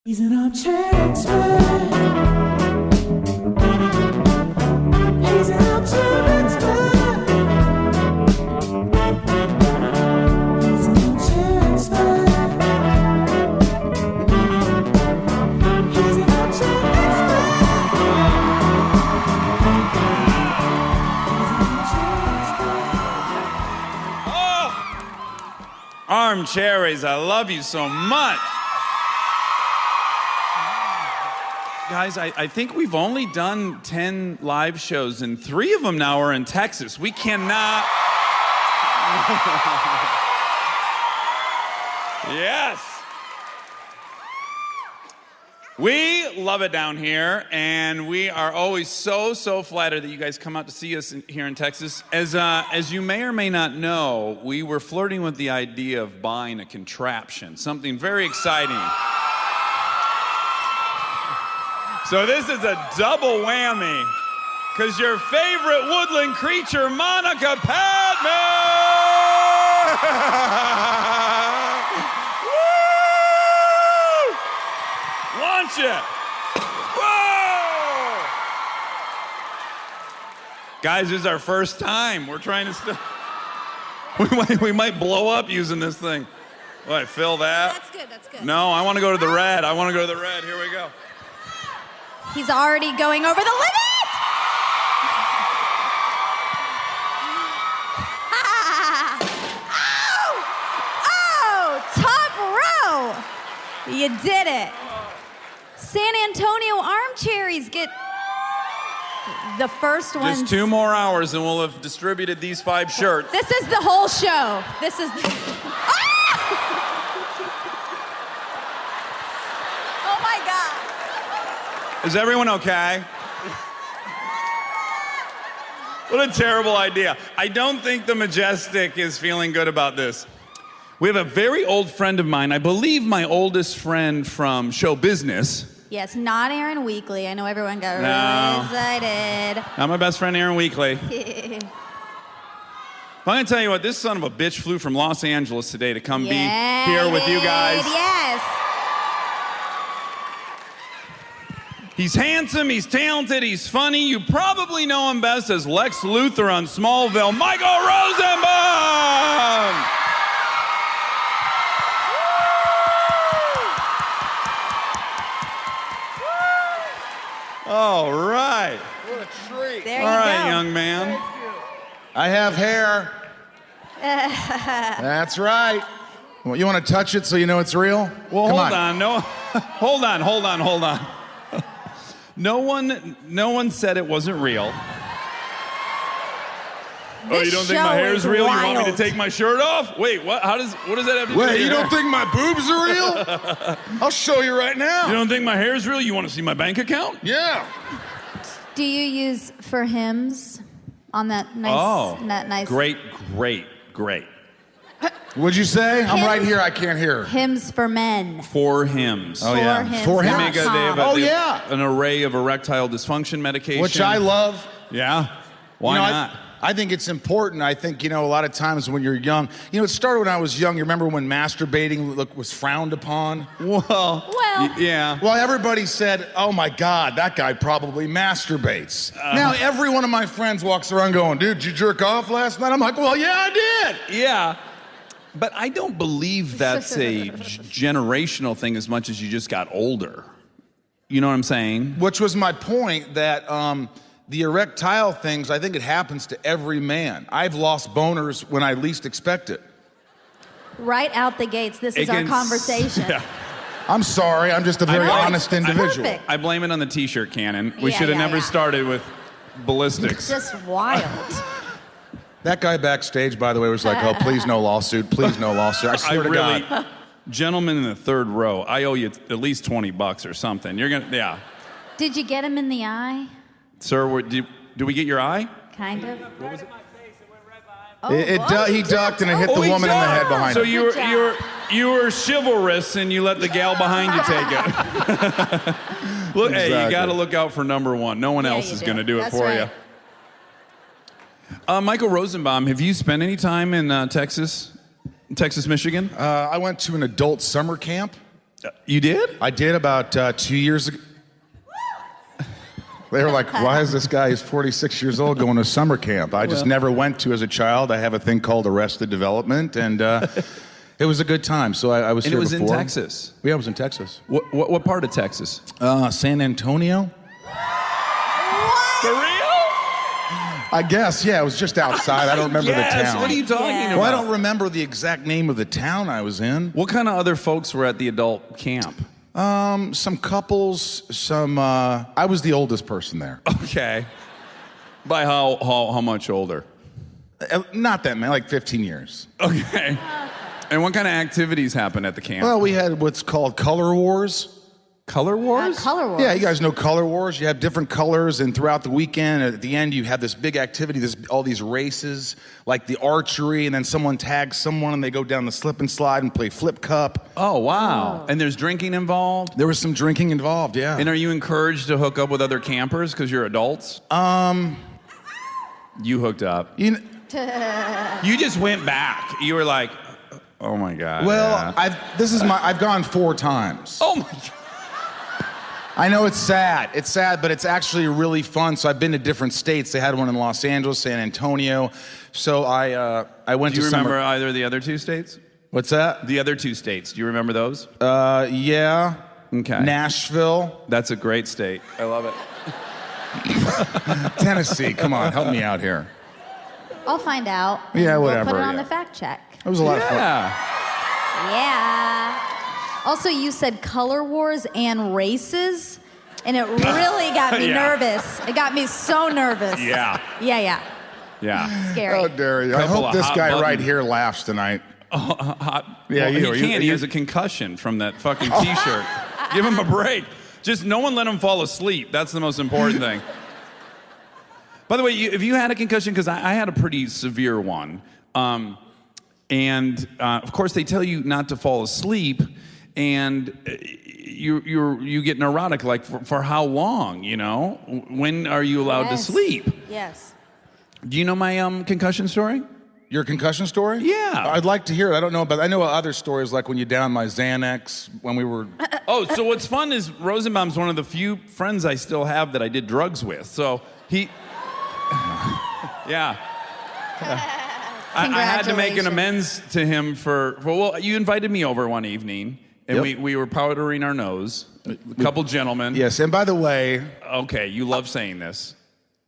He's an armchair expert. He's an armchair expert. He's an armchair expert. He's an armchair expert. Oh! Armchairies, I love you so much. Guys, I think we've only done 10 live shows, and 3 of them now are in Texas. We cannot... Yes! We love it down here, and we are always so flattered that you guys come out to see us here in Texas. As you may or may not know, we were flirting with the idea of buying a contraption, something very exciting. So this is a double whammy, because your favorite woodland creature, Monica Padman! Woo! Launch it! Whoa! Guys, this is our first time. We're trying to we might blow up using this thing. What, fill that? That's good, that's good. No, I want to go to the red. I want to go to the red. Here we go. He's already going over the limit! Oh, top row! You did it. San Antonio Armcharies get the first one. Just 2 more hours and we'll have distributed these 5 shirts. This is the whole show. This is the... Oh my God. Is everyone okay? What a terrible idea. I don't think the Majestic is feeling good about this. We have a very old friend of mine, I believe my oldest friend from show business. Yes, not Aaron Weekly. I know everyone got really excited. Not my best friend, Aaron Weekly. I'm gonna tell you what, this son of a bitch flew from Los Angeles today to come be here with you guys. Yes. He's handsome, he's talented, he's funny. You probably know him best as Lex Luthor on Smallville, Michael Rosenbaum! All right. What a treat. There you All right, go. young man. I have hair. That's right. Well, you want to touch it so you know it's real? Well, Come hold on. No, hold on. No one said it wasn't real. Oh, you don't think my hair is real? Wild. You want me to take my shirt off? Wait, what? What does that have to do with Wait, your you don't hair? think my boobs are real? I'll show you right now. You don't think my hair is real? You want to see my bank account? Yeah. Do you use for hymns on that nice? That nice. Great. What'd you say? I'm Hymns. right here. I can't hear. Hymns for men. For hymns. Oh, yeah. For hymns. They have Oh, yeah. an array of erectile dysfunction medication. Which I love. Yeah. Why not? I think it's important. I think, a lot of times when you're young, it started when I was young. You remember when masturbating was frowned upon? Well, yeah. Well, everybody said, oh my God, that guy probably masturbates. Now every one of my friends walks around going, dude, did you jerk off last night? I'm like, well, yeah, I did. Yeah. But I don't believe that's a generational thing as much as you just got older. You know what I'm saying? Which was my point, that the erectile things, I think it happens to every man. I've lost boners when I least expect it. Right out the gates. This is our conversation. Yeah. I'm sorry, I'm just a very honest it's individual. perfect. I blame it on the t-shirt cannon. We Yeah, should have yeah, never yeah. started with ballistics. Just wild. That guy backstage, by the way, was like, oh, please no lawsuit, please no lawsuit. I swear to God. Gentlemen in the 3rd row, I owe you at least $20 or something. You're gonna, yeah. Did you get him in the eye? Sir, did we get your eye? Kind of. What was it? He ducked and it hit the woman in the head behind so him. you were chivalrous and you let the gal behind you take it. Look, Hey, you got to look out for number 1. No one else is going to do it That's for right. you. Michael Rosenbaum, have you spent any time in Texas, Michigan? I went to an adult summer camp. You did? I did about 2 years ago. They were like, why is this guy who's 46 years old going to summer camp? I just never went to as a child. I have a thing called Arrested Development, and it was a good time. So I was And here it was before. in Texas. Yeah, I was in Texas. What part of Texas? San Antonio? For real? I guess, yeah. It was just outside. I don't remember Yes, the town. what are you talking Yeah. about? Well, I don't remember the exact name of the town I was in. What kind of other folks were at the adult camp? Some couples, I was the oldest person there. Okay. By how much older? Not that many, like 15 years. Okay. And what kind of activities happened at the camp? Well, we had what's called color wars. Color wars? Color Wars. Yeah, you guys know color wars. You have different colors, and throughout the weekend, at the end, you have this big activity. There's all these races, like the archery, and then someone tags someone, and they go down the slip and slide and play flip cup. Oh, wow. And there's drinking involved? There was some drinking involved, yeah. And are you encouraged to hook up with other campers because you're adults? You hooked up. You You just went back. You were like, oh my God. well, yeah. I've gone 4 times. Oh my God. I know it's sad. It's sad, but it's actually really fun. So I've been to different states. They had one in Los Angeles, San Antonio. So I went Do to you some. remember either of the other 2 states? What's that? The other 2 states. Do you remember those? Yeah. Okay. Nashville, That's a great state. I love it. Tennessee. Come on, help me out here. I'll find out. Yeah, We'll whatever, put it on yeah. the fact check. It was a lot of fun. Yeah. Yeah. Also, you said color wars and races, and it really got me Yeah. nervous. It got me so nervous. Yeah. Yeah. Yeah. Scary. How dare you? I Couple hope of this hot guy right buttons. here laughs tonight. Hot. Yeah, well, you- he you- can't. He you- has a concussion from that fucking T-shirt. Give him a break. Just no one let him fall asleep. That's the most important thing. By the way, if you had a concussion, because I had a pretty severe one, and of course they tell you not to fall asleep, and you get neurotic. Like for how long? You know, when are you allowed to Yes. sleep? Yes. Do you know my concussion story? Your concussion story? Yeah. I'd like to hear it. I don't know, but I know other stories like when you downed my Xanax when we were. Oh, so what's fun is Rosenbaum's one of the few friends I still have that I did drugs with. So he, yeah. I had to make an amends to him for well, you invited me over one evening, and Yep. we were powdering our nose, a couple gentlemen. Yes, and by the way, Okay, you love saying this.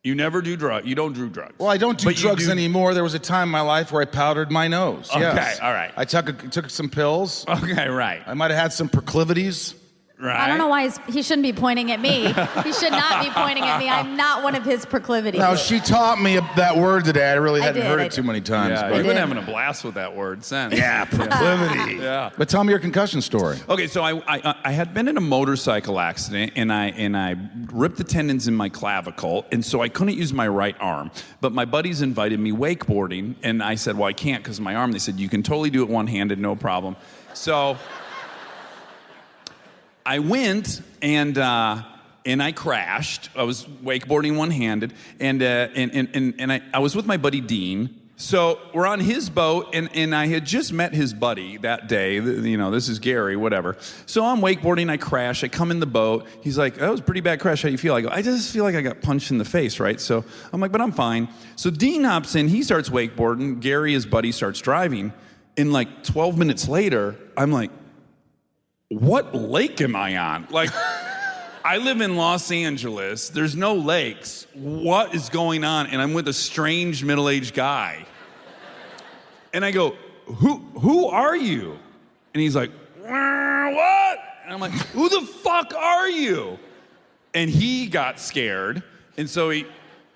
You never do drugs. You don't do drugs. well, I don't do But you drugs anymore. There was a time in my life where I powdered my nose. Okay, Yes. all right. I took some pills. Okay, right. I might have had some proclivities. Right. I don't know why he shouldn't be pointing at me. He should not be pointing at me. I'm not one of his proclivities. Now, she taught me that word today. I really hadn't heard I it did. too many times. Yeah, but- you've been did. having a blast with that word since. Yeah, proclivity. Yeah. But tell me your concussion story. Okay, so I had been in a motorcycle accident and I ripped the tendons in my clavicle, and so I couldn't use my right arm. But my buddies invited me wakeboarding, and I said, well, I can't because of my arm. They said, you can totally do it one-handed, no problem. So I went and I crashed. I was wakeboarding one-handed, and I was with my buddy Dean. So we're on his boat, and I had just met his buddy that day. You know, this is Gary, whatever. So I'm wakeboarding, I crash, I come in the boat. He's like, that was a pretty bad crash, how you feel? I go, I just feel like I got punched in the face, right? So I'm like, but I'm fine. So Dean hops in, he starts wakeboarding, Gary, his buddy, starts driving. And like 12 minutes later, I'm like, what lake am I on? Like, I live in Los Angeles. There's no lakes. What is going on? And I'm with a strange middle-aged guy. And I go, who are you? And he's like, what? And I'm like, who the fuck are you? And he got scared. And so he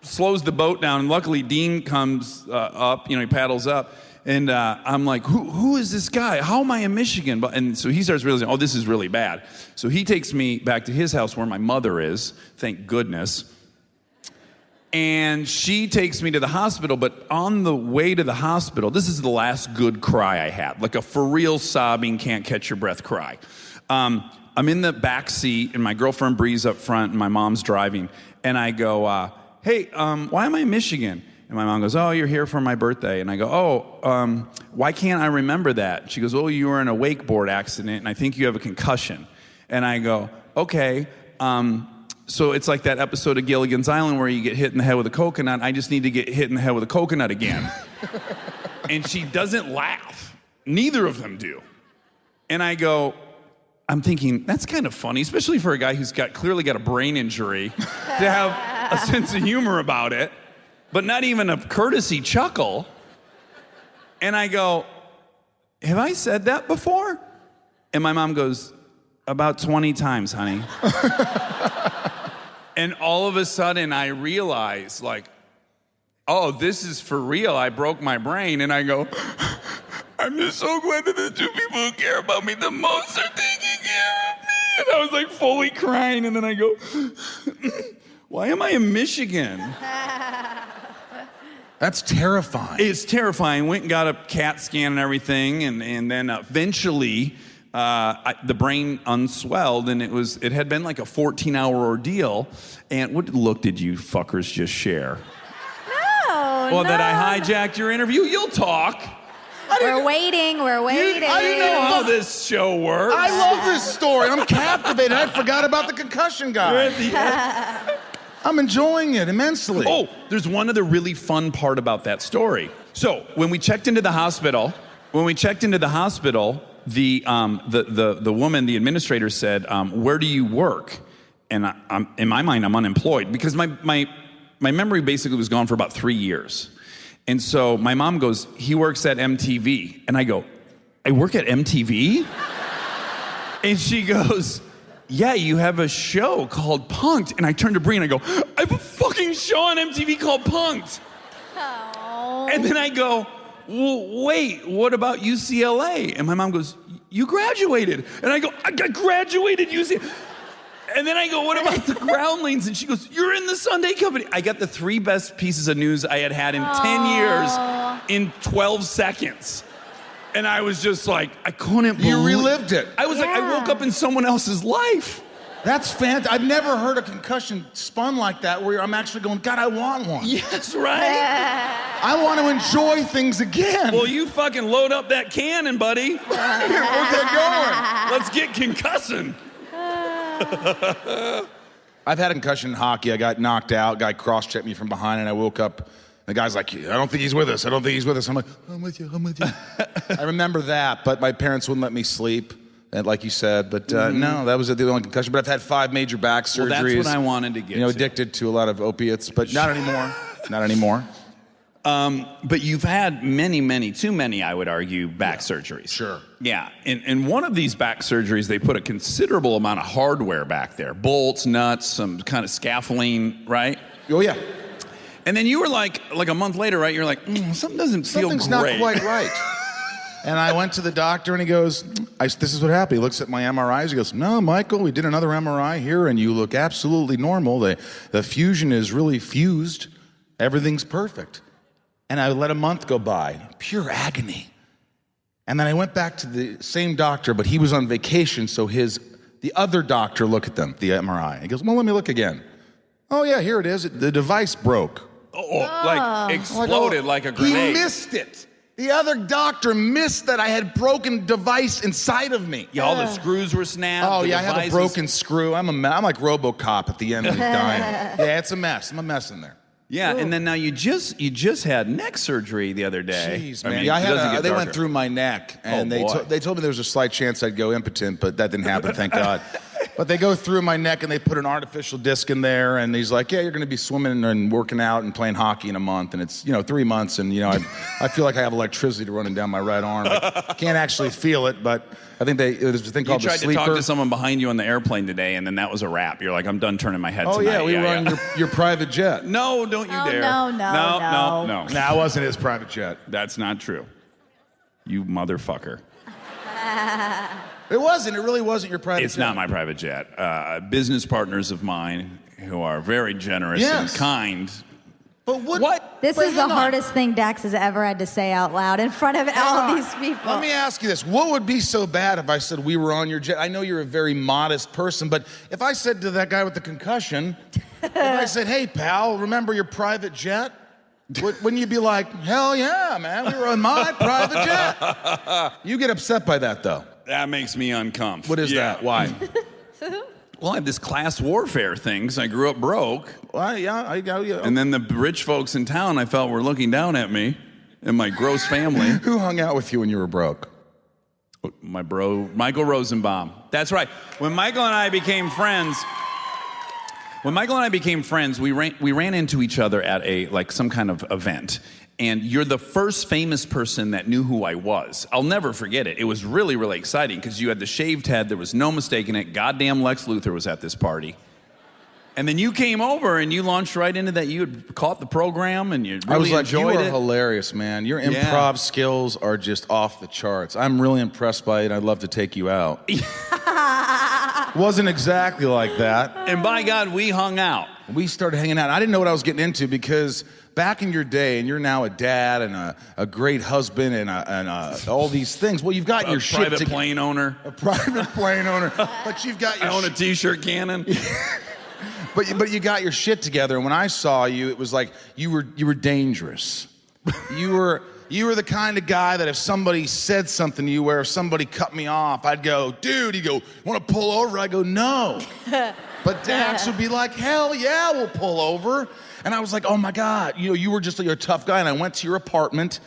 slows the boat down. And luckily, Dean comes up, he paddles up. And I'm like, who is this guy? How am I in Michigan? And so he starts realizing, oh, this is really bad. So he takes me back to his house where my mother is, thank goodness. And she takes me to the hospital, but on the way to the hospital, this is the last good cry I had, like a for real sobbing, can't catch your breath cry. I'm in the back seat, and my girlfriend Bree's up front, and my mom's driving. And I go, hey, why am I in Michigan? And my mom goes, oh, you're here for my birthday. And I go, why can't I remember that? She goes, well, you were in a wakeboard accident, and I think you have a concussion. And I go, okay. So it's like that episode of Gilligan's Island where you get hit in the head with a coconut. I just need to get hit in the head with a coconut again. And she doesn't laugh. Neither of them do. And I go, I'm thinking, that's kind of funny, especially for a guy who's clearly got a brain injury, to have a sense of humor about it, but not even a courtesy chuckle. And I go, have I said that before? And my mom goes, about 20 times, honey. And all of a sudden I realize, like, oh, this is for real. I broke my brain. And I go, I'm just so glad that the two people who care about me the most are taking care of me. And I was like fully crying. And then I go, why am I in Michigan? That's terrifying. It's terrifying. Went and got a CAT scan and everything. And then eventually the brain unswelled, and it had been like a 14-hour ordeal. And what look did you fuckers just share? Well, no. that I hijacked your interview? You'll talk. We're waiting. I didn't know how this show works. I love this story. I'm captivated. I forgot about the concussion We're guy. at the end. I'm enjoying it immensely. Oh, there's one other really fun part about that story. So when we checked into the hospital, the woman, the administrator said, where do you work? And in my mind, I'm unemployed because my memory basically was gone for about 3 years. And so my mom goes, he works at MTV. And I go, I work at MTV? And she goes, yeah, you have a show called Punk'd. And I turned to Bree and I go, I have a fucking show on MTV called Punk'd. Oh. And then I go, well, wait, what about UCLA? And my mom goes, you graduated. And I go, I graduated UCLA. And then I go, what about the Groundlings? And she goes, you're in the Sunday Company. I got the 3 best pieces of news I had in 10 years in 12 seconds. And I was just like, I couldn't believe. You relived it. I was like, I woke up in someone else's life. That's fantastic. I've never heard a concussion spun like that where I'm actually going, God, I want one. Yes, right? I want to enjoy things again. Well, you fucking load up that cannon, buddy. We'll get going. Let's get concussing. I've had a concussion in hockey. I got knocked out. Guy cross-checked me from behind, and I woke up. The guy's like, I don't think he's with us. I don't think he's with us. I'm like, I'm with you. I remember that, but my parents wouldn't let me sleep, and like you said. But no, that was the only concussion. But I've had 5 major back surgeries. Well, that's what I wanted to get to. Addicted to a lot of opiates, but not anymore. Not anymore. But you've had many, too many, I would argue, back surgeries. Sure. Yeah, in one of these back surgeries, they put a considerable amount of hardware back there. Bolts, nuts, some kind of scaffolding, right? Oh, yeah. And then you were like a month later, right? You're like, something doesn't feel great. Something's not quite right. And I went to the doctor, and he goes, this is what happened. He looks at my MRIs. He goes, no, Michael, we did another MRI here, and you look absolutely normal. The fusion is really fused. Everything's perfect. And I let a month go by. Pure agony. And then I went back to the same doctor, but he was on vacation, so the other doctor looked at them, the MRI. He goes, well, let me look again. Oh, yeah, here it is. The device broke. Like exploded like a grenade. He missed it. The other doctor missed that I had broken device inside of me. Yeah, all the screws were snapped. Oh, yeah, I have a broken screw. I'm like RoboCop at the end of the dying. Yeah, it's a mess. I'm a mess in there. Yeah, and then now you just had neck surgery the other day. Jeez, man. They went through my neck, and they told me there was a slight chance I'd go impotent, but that didn't happen, thank God. But they go through my neck, and they put an artificial disc in there, and he's like, yeah, you're going to be swimming and working out and playing hockey in a month, and it's 3 months, and I feel like I have electricity running down my right arm. I can't actually feel it, but I think there's a thing called the sleeper. You tried to talk to someone behind you on the airplane today, and then that was a wrap. You're like, I'm done turning my head tonight. Oh, yeah, we were on your private jet. No, don't you dare. No. No, it wasn't his private jet. That's not true. You motherfucker. It wasn't. It really wasn't your private jet. It's not my private jet. Business partners of mine who are very generous and kind. But what? This is the hardest thing Dax has ever had to say out loud in front of all these people. Let me ask you this. What would be so bad if I said we were on your jet? I know you're a very modest person, but if I said to that guy with the concussion, if I said, hey, pal, remember your private jet? Wouldn't you be like, hell yeah, man, we were on my private jet? You get upset by that, though. That makes me uncomfortable. What is that? Why? Well, I have this class warfare thing because I grew up broke. Well, yeah. And then the rich folks in town I felt were looking down at me and my gross family. Who hung out with you when you were broke? My bro, Michael Rosenbaum. That's right. When Michael and I became friends, we ran into each other at some kind of event. And you're the first famous person that knew who I was. I'll never forget it. It was really, really exciting because you had the shaved head. There was no mistaking it. Goddamn Lex Luthor was at this party. And then you came over and you launched right into that. You had caught the program and you really enjoyed you are it. hilarious, man. Your improv skills are just off the charts. I'm really impressed by it. I'd love to take you out. Wasn't exactly like that. And by God, we hung out. We started hanging out. I didn't know what I was getting into because back in your day, and you're now a dad and a great husband and all these things. Well, you've got your shit Private plane owner. A private plane owner. But you've got your I own a t-shirt cannon. But you got your shit together, and when I saw you, it was like you were dangerous. You were the kind of guy that if somebody said something to you, where if somebody cut me off, I'd go, dude. He'd go, want to pull over? I go, no. But Dax would be like, hell yeah, we'll pull over. And I was like, oh my God, you were just you're a tough guy. And I went to your apartment,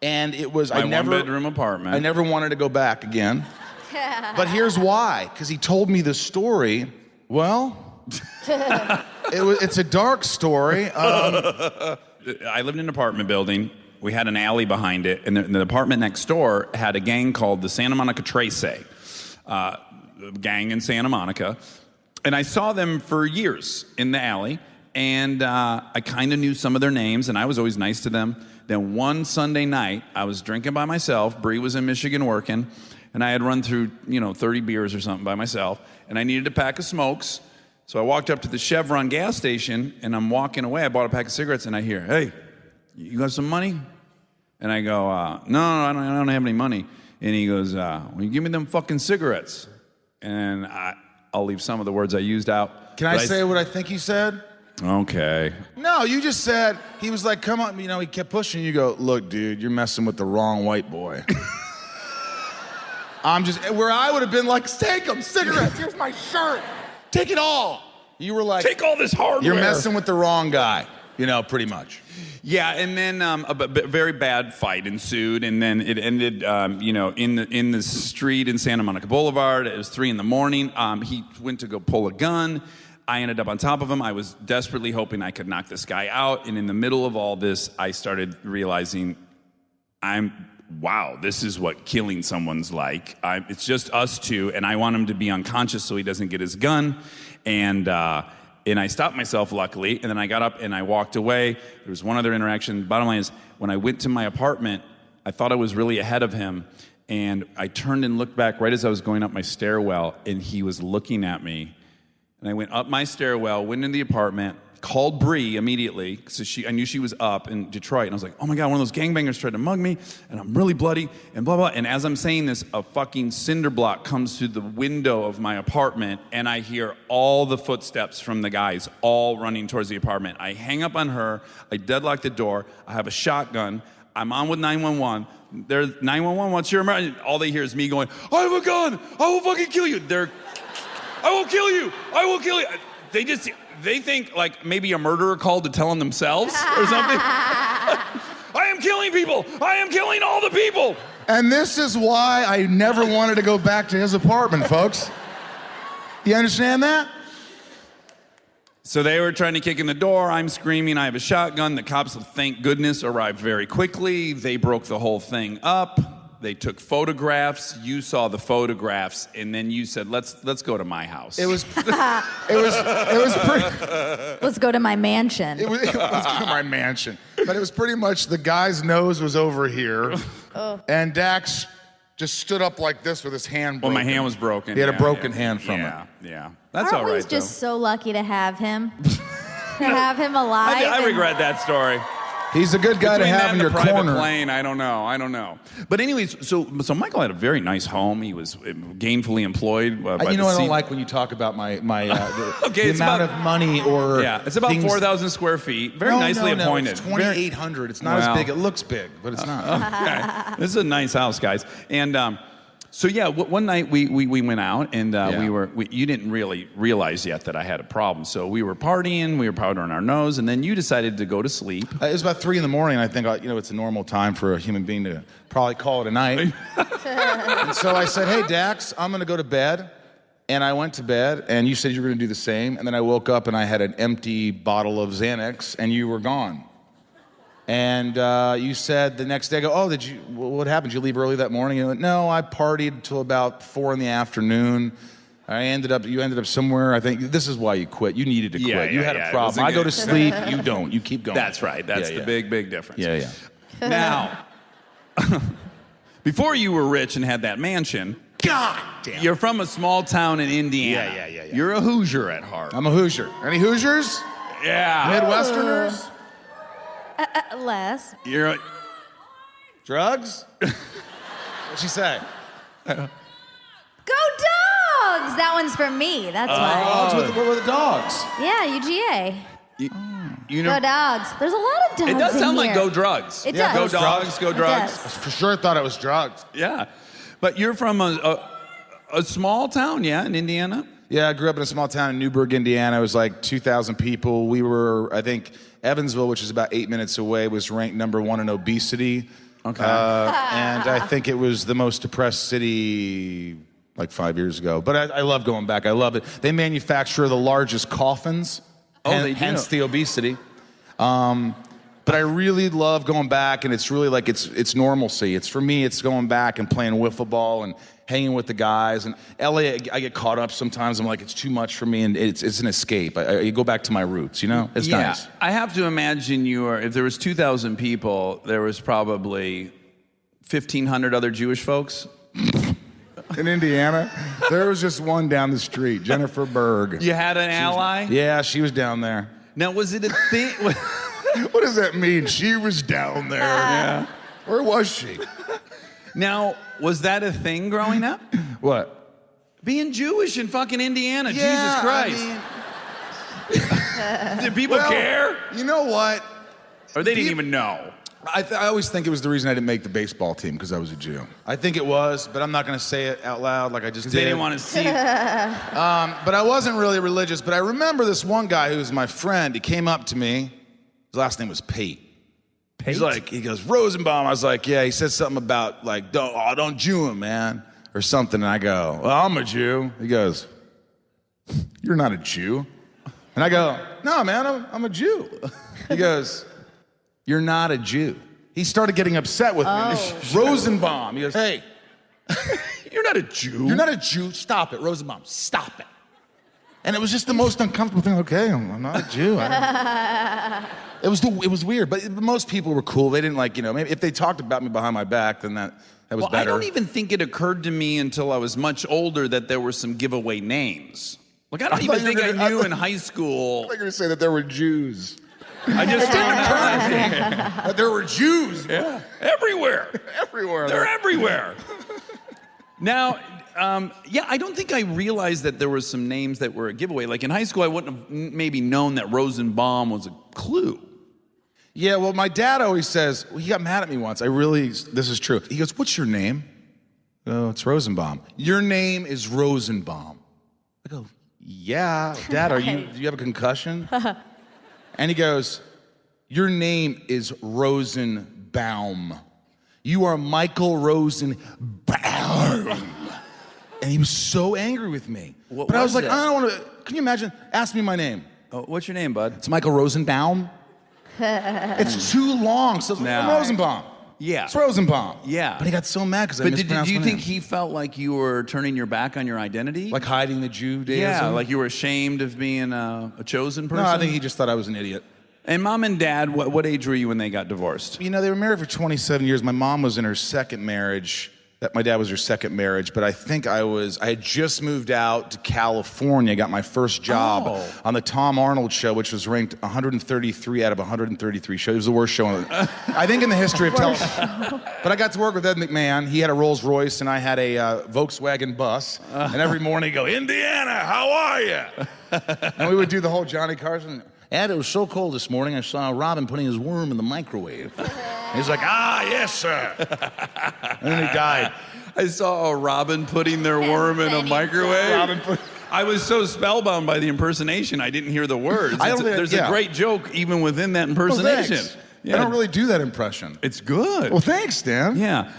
and it was my one-bedroom apartment. I never wanted to go back again. But here's why, because he told me the story. Well. It's a dark story. I lived in an apartment building. We had an alley behind it, and the apartment next door had a gang called the Santa Monica Trace, gang in Santa Monica. And I saw them for years in the alley, and I kind of knew some of their names, and I was always nice to them. Then one Sunday night, I was drinking by myself. Bree was in Michigan working, and I had run through 30 beers or something by myself, and I needed a pack of smokes. So I walked up to the Chevron gas station, and I'm walking away. I bought a pack of cigarettes, and I hear, hey, you got some money? And I go, no, I don't have any money. And he goes, well, you give me them fucking cigarettes. And I'll leave some of the words I used out. Can I say what I think he said? Okay. No, you just said, he was like, come on, he kept pushing. You go, look, dude, you're messing with the wrong white boy. Where I would have been like, take them, cigarettes, here's my shirt. Take it all. You were like, take all this hardware. You're messing with the wrong guy, pretty much. Yeah, and then a very bad fight ensued, and then it ended, in the street in Santa Monica Boulevard. It was 3 a.m. He went to go pull a gun. I ended up on top of him. I was desperately hoping I could knock this guy out, and in the middle of all this, I started realizing, wow, this is what killing someone's like. It's just us two, and I want him to be unconscious so he doesn't get his gun. And I stopped myself, luckily, and then I got up and I walked away. There was one other interaction. Bottom line is, when I went to my apartment, I thought I was really ahead of him, and I turned and looked back right as I was going up my stairwell, and he was looking at me. And I went up my stairwell, went into the apartment, called Bree immediately, so I knew she was up in Detroit, and I was like, oh my God, one of those gangbangers tried to mug me, and I'm really bloody, and blah, blah. And as I'm saying this, a fucking cinder block comes through the window of my apartment, and I hear all the footsteps from the guys all running towards the apartment. I hang up on her, I deadlock the door, I have a shotgun, I'm on with 911. There's 911, what's your emergency? All they hear is me going, I have a gun, I will fucking kill you. I will kill you, I will kill you. They think like maybe a murderer called to tell on themselves or something. I am killing people. I am killing all the people. And this is why I never wanted to go back to his apartment, folks. You understand that? So they were trying to kick in the door. I'm screaming. I have a shotgun. The cops, thank goodness, arrived very quickly. They broke the whole thing up. They took photographs. You saw the photographs, and then you said, "Let's go to my house." It was pretty. Let's go to my mansion. Let's go to my mansion. But it was pretty much the guy's nose was over here, and Dax just stood up like this with his hand broken. Well, my hand was broken. He had a broken hand from it. Yeah. That's Aren't all right, we just though. so lucky to have him? To have him alive. I regret that story. He's a good guy to Between that have in and your the private corner. plane, I don't know. But anyways, so Michael had a very nice home. He was gainfully employed. By You know, the I don't sea- like when you talk about my Okay, the it's amount about- of money or Yeah, it's about things- 4,000 square feet. Very nicely no, appointed. It's 2,800. It's not Wow. as big. It looks big, but it's not. Okay. This is a nice house, guys. And so yeah, one night we went out and you didn't really realize yet that I had a problem. So we were partying, we were powdering our nose, and then you decided to go to sleep. It was about 3 in the morning. I think it's a normal time for a human being to probably call it a night. And so I said, "Hey Dax, I'm gonna go to bed." And I went to bed, and you said you were gonna do the same. And then I woke up and I had an empty bottle of Xanax, and you were gone. And you said the next day, I go, "Oh, what happened? Did you leave early that morning?" You went, "No, I partied till about 4 in the afternoon. You ended up somewhere. I think this is why you quit. You needed to quit. Yeah, You had yeah, a it problem. wasn't I go good. to sleep. You don't. You keep going." That's right. That's the big difference. Yeah. Now, before you were rich and had that mansion, God damn. you're from a small town in Indiana. Yeah. You're a Hoosier at heart. I'm a Hoosier. Any Hoosiers? Yeah. Midwesterners? Less. You're a, Drugs? What'd she say? Go Dogs! That one's for me. That's why. Dogs? What were the dogs? Yeah, UGA. you know, Go Dogs. There's a lot of dogs. it does in sound like here. go drugs. It Yeah, does. Go dogs, go It drugs. does. For sure thought it was drugs. Yeah. But you're from a small town, yeah, in Indiana? Yeah, I grew up in a small town in Newburgh, Indiana. It was like 2,000 people. We were, I think, Evansville, which is about 8 minutes away, was ranked #1 in obesity. Okay. And I think it was the most depressed city like 5 years ago. But I love going back. I love it. They manufacture the largest coffins. They do. Hence the obesity. But I really love going back, and it's really like it's normalcy. It's for me, it's going back and playing wiffle ball and hanging with the guys. And LA, I get caught up sometimes. I'm like, it's too much for me, and it's an escape. I go back to my roots, you know? It's nice. I have to imagine if there was 2,000 people, there was probably 1,500 other Jewish folks. In Indiana, there was just one down the street, Jennifer Berg. You had an ally? Yeah, she was down there. Now, was it a thing? What does that mean? She was down there. Yeah. Where was she? Now, was that a thing growing up? What? Being Jewish in fucking Indiana, Yeah, Jesus Christ. Did people care? You know what? Or they didn't even know? I always think it was the reason I didn't make the baseball team, because I was a Jew. I think it was, but I'm not going to say it out loud like I just did. They didn't want to see it. But I wasn't really religious. But I remember this one guy who was my friend. He came up to me. His last name was Pate. He goes, Rosenbaum. I was like, yeah. He said something about like, don't Jew him, man, or something. And I go, well, I'm a Jew. He goes, you're not a Jew. And I go, no, man, I'm a Jew. He goes, you're not a Jew. He started getting upset with me. Rosenbaum. He goes, hey, You're not a Jew. you're not a Jew. Stop it, Rosenbaum. Stop it. And it was just the most uncomfortable thing. Okay, I'm not a Jew. It was weird, but most people were cool. They didn't maybe if they talked about me behind my back, then that was better. I don't even think it occurred to me until I was much older that there were some giveaway names. Like, I don't even think I knew in high school. I thought you were going to say that there were Jews. I just found out. That there were Jews. Yeah. Everywhere. Everywhere. They're everywhere. Now, I don't think I realized that there were some names that were a giveaway. Like in high school, I wouldn't have maybe known that Rosenbaum was a clue. Yeah, well, my dad always says, he got mad at me once. This is true. He goes, what's your name? Oh, it's Rosenbaum. Your name is Rosenbaum. I go, yeah, Dad, do you have a concussion? And he goes, your name is Rosenbaum. You are Michael Rosenbaum. And he was so angry with me. But I was like, I don't want to, can you imagine? Ask me my name. Oh, what's your name, bud? It's Michael Rosenbaum. It's too long, so it's Rosenbaum. Yeah. It's Rosenbaum. Yeah. But he got so mad because I But mispronounced do you my think name. he felt like you were turning your back on your identity? Like hiding the Jew deism? yeah, like you were ashamed of being a chosen person? No, I think he just thought I was an idiot. And mom and dad, what age were you when they got divorced? You know, they were married for 27 years. My mom was in her second marriage. that my dad was your second marriage, but I think I had just moved out to California, got my first job on the Tom Arnold show, which was ranked 133 out of 133 shows. It was the worst show, I think, in the history of television. But I got to work with Ed McMahon. He had a Rolls Royce, and I had a Volkswagen bus. And every morning he'd go, Indiana, how are you? And we would do the whole Johnny Carson. Ed, it was so cold this morning, I saw Robin putting his worm in the microwave. He's like, yes, sir. And then he died. I saw a robin putting their worm in a microwave. I was so spellbound by the impersonation, I didn't hear the words. There's a great joke even within that impersonation. I don't really do that impression. It's good. Well, thanks, Stan. Yeah.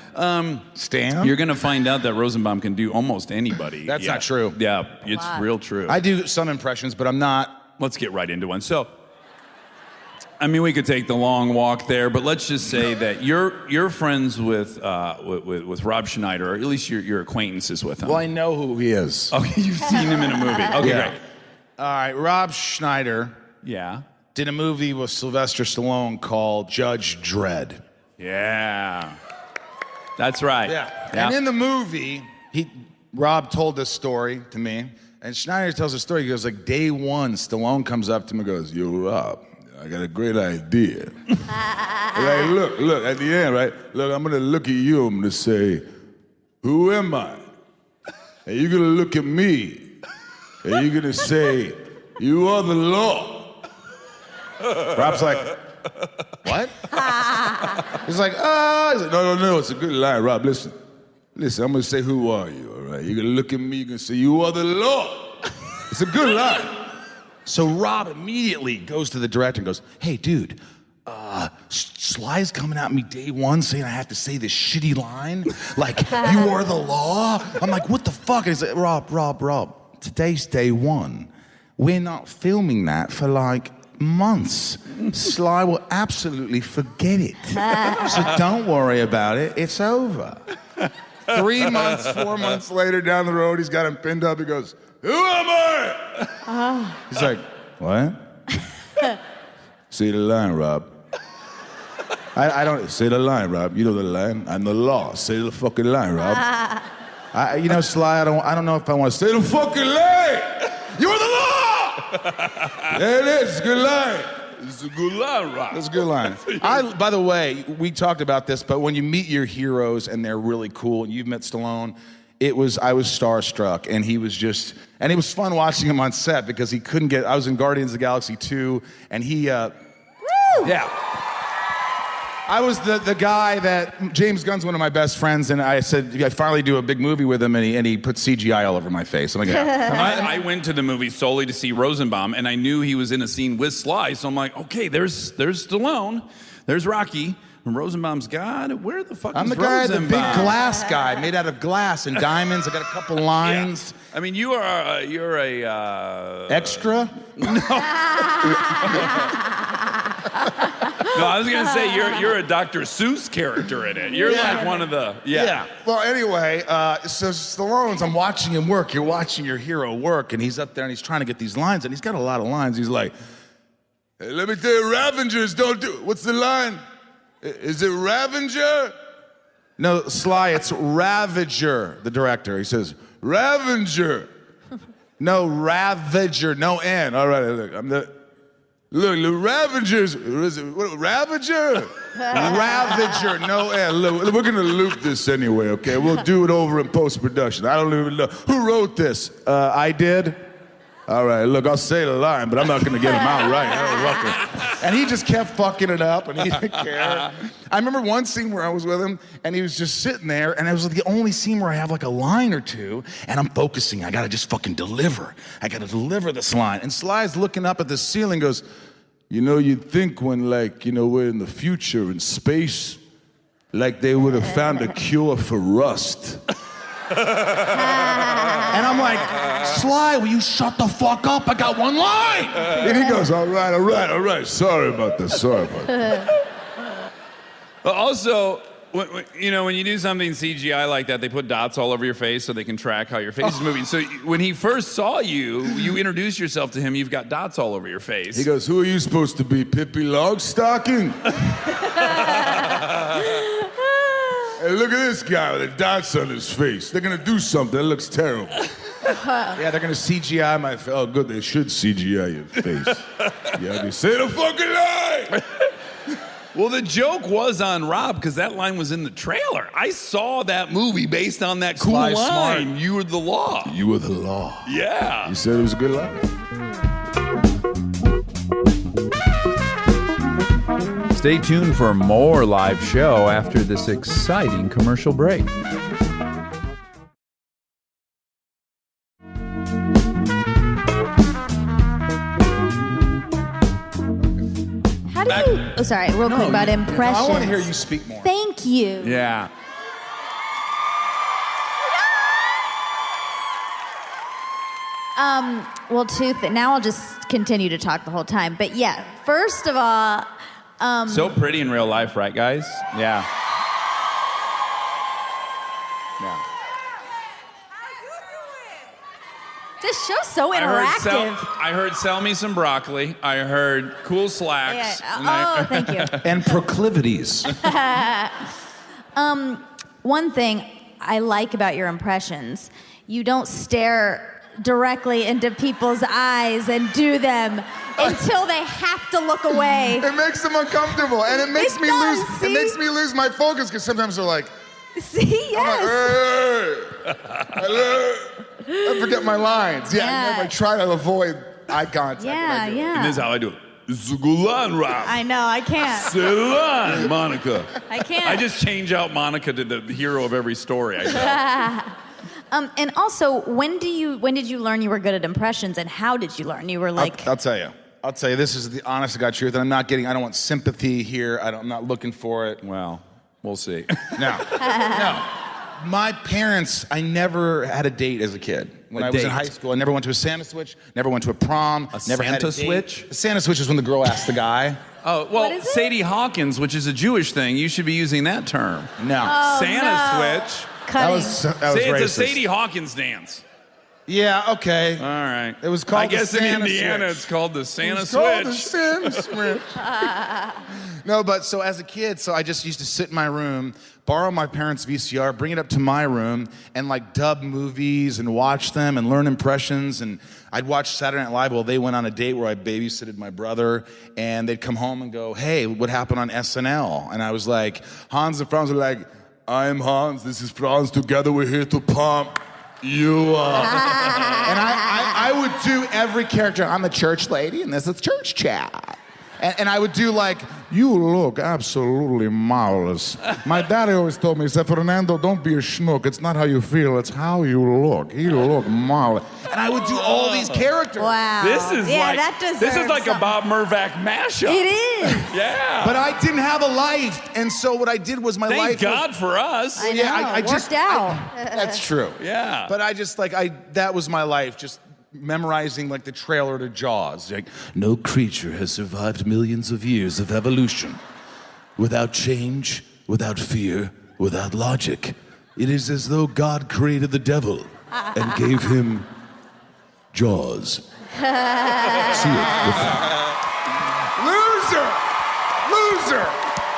Stan? You're going to find out that Rosenbaum can do almost anybody. That's not true. Yeah, it's real true. I do some impressions, but I'm not. Let's get right into one. So, I mean, we could take the long walk there, but let's just say that you're friends with Rob Schneider, or at least your acquaintances with him. Well, I know who he is. Okay, you've seen him in a movie. Okay, great. All right, Rob Schneider did a movie with Sylvester Stallone called Judge Dredd. Yeah. That's right. Yeah. And in the movie, Rob told this story to me, and Schneider tells the story. He goes, like, day one, Stallone comes up to him and goes, yo, Rob, I got a great idea. Like, look, at the end, right? Look, I'm gonna look at you, I'm gonna say, who am I? And you're gonna look at me, and you're gonna say, you are the law. Rob's like, what? He's like, no, it's a good line, Rob, listen, I'm gonna say, who are you, all right? You're gonna look at me, you're gonna say, you are the law. It's a good line. So Rob immediately goes to the director and goes, hey, dude, Sly's coming at me day one saying I have to say this shitty line, like, you are the law? I'm like, what the fuck? And he's like, Rob, today's day one. We're not filming that for, like, months. Sly will absolutely forget it. So don't worry about it. It's over. 3 months, 4 months later down the road, he's got him pinned up. He goes, who am I? He's like, what? Say the line, Rob. I don't, say the line, Rob. You know the line. I'm the law. Say the fucking line, Rob. Sly, I don't know if I want to say the fucking line. You're the law! There it is. It's a good line. It's a good line, Rob. It's a good line. By the way, we talked about this, but when you meet your heroes and they're really cool, and you've met Stallone, I was starstruck, and it was fun watching him on set because I was in Guardians of the Galaxy 2, and I was the guy that, James Gunn's one of my best friends, and I said, I finally do a big movie with him, and he put CGI all over my face. I'm like, yeah. I went to the movie solely to see Rosenbaum, and I knew he was in a scene with Sly, so I'm like, okay, there's Stallone, there's Rocky, and Rosenbaum's God, where the fuck I'm is the guy, Rosenbaum? the big glass guy, made out of glass and diamonds. I got a couple lines. Yeah. I mean, you're a extra? No, I was gonna say you're a Dr. Seuss character in it. You're like one of the Well, anyway, so Stallone's, I'm watching him work. You're watching your hero work, and he's up there and he's trying to get these lines, and he's got a lot of lines. He's like, hey, let me tell you, Ravengers don't do. What's the line? Is it Ravenger? No, Sly, it's Ravager, the director. He says, Ravenger. No, Ravager, no N. All right, look, the Ravengers, is it, what, Ravager? Ravager, no N. Look, we're gonna loop this anyway, okay? We'll do it over in post-production. I don't even know. Who wrote this? I did? All right, look, I'll say the line, but I'm not gonna get him out right. And he just kept fucking it up, and he didn't care. I remember one scene where I was with him, and he was just sitting there, and it was the only scene where I have like a line or two, and I'm focusing. I gotta just fucking deliver. I gotta deliver this line. And Sly's looking up at the ceiling, goes, you'd think when, we're in the future in space, like they would have found a cure for rust. And I'm like, Sly, will you shut the fuck up? I got one line. And he goes, all right. Sorry about this. Also, when you do something CGI like that, they put dots all over your face so they can track how your face is moving. So when he first saw you, you introduce yourself to him, you've got dots all over your face. He goes, who are you supposed to be, Pippi Longstocking? Hey, look at this guy with the dots on his face. They're gonna do something that looks terrible. Yeah, they're gonna CGI my face. Oh, good, they should CGI your face. Yeah, they say the fucking lie. Well, the joke was on Rob because that line was in the trailer. I saw that movie based on that cool Sly line. Smart. You were the law. You were the law. Yeah. You said it was a good lie. Stay tuned for more live show after this exciting commercial break. How do you? Oh, sorry. Real quick about impressions. I want to hear you speak more. Thank you. Yeah. Well, now I'll just continue to talk the whole time. But yeah, first of all, So pretty in real life, right, guys? Yeah. Yeah. this show's so interactive. I heard sell me some broccoli. I heard cool slacks. Yeah. Oh, thank you. And proclivities. One thing I like about your impressions, you don't stare directly into people's eyes and do them until they have to look away. It makes them uncomfortable, and it makes me does, lose. see? It makes me lose my focus because sometimes they're like, See, yes. hey, hello. I forget my lines. Yeah, Yeah. I try to avoid eye contact. when Yeah, I do it. yeah. And this is how I do it. Zugulan Rob. I know, I can't. Ceylon, Monica. I can't. I just change out Monica to the hero of every story I tell. And also, when did you learn you were good at impressions, and how did you learn? You were like, I'll tell you. This is the honest to God truth, and I don't want sympathy here. I'm not looking for it. Well, we'll see. No. No. My parents, I never had a date as a kid. When A I was in date? high school, I never went to a Santa switch, never went to a prom, never had a Santa date. switch? A Santa switch is when the girl asked the guy. Oh, well, What is it? Sadie Hawkins, which is a Jewish thing, you should be using that term. No. Santa no. switch. cutting. That was Say it's racist. a Sadie Hawkins dance. Yeah, okay. All right. It was called I guess the in Santa Indiana switch. it's called the Santa It's called the switch. Santa switch. No, but so as a kid, so I just used to sit in my room, borrow my parents' VCR, bring it up to my room, and like dub movies and watch them and learn impressions. And I'd watch Saturday Night Live while they went on a date where I babysitted my brother, and they'd come home and go, "Hey, what happened on SNL?" And I was like, Hans and Franz were like, "I'm Hans, this is Franz, together we're here to pump you up." And I would do every character. I'm a church lady, and this is church chat. And I would do like, "You look absolutely marvelous." My daddy always told me, he said, "Fernando, don't be a schnook. It's not how you feel, it's how you look. You look marvelous." And I would do all these characters. Wow. This is that this is like a something. Bob Murvac mashup. It is. Yeah. But I didn't have a life, and so what I did was my Thank life. God for us. I know, it worked out. That's true. Yeah. But that was my life, just memorizing like the trailer to Jaws. Like, no creature has survived millions of years of evolution without change, without fear, without logic. It is as though God created the devil and gave him Jaws. See it? Loser! Loser!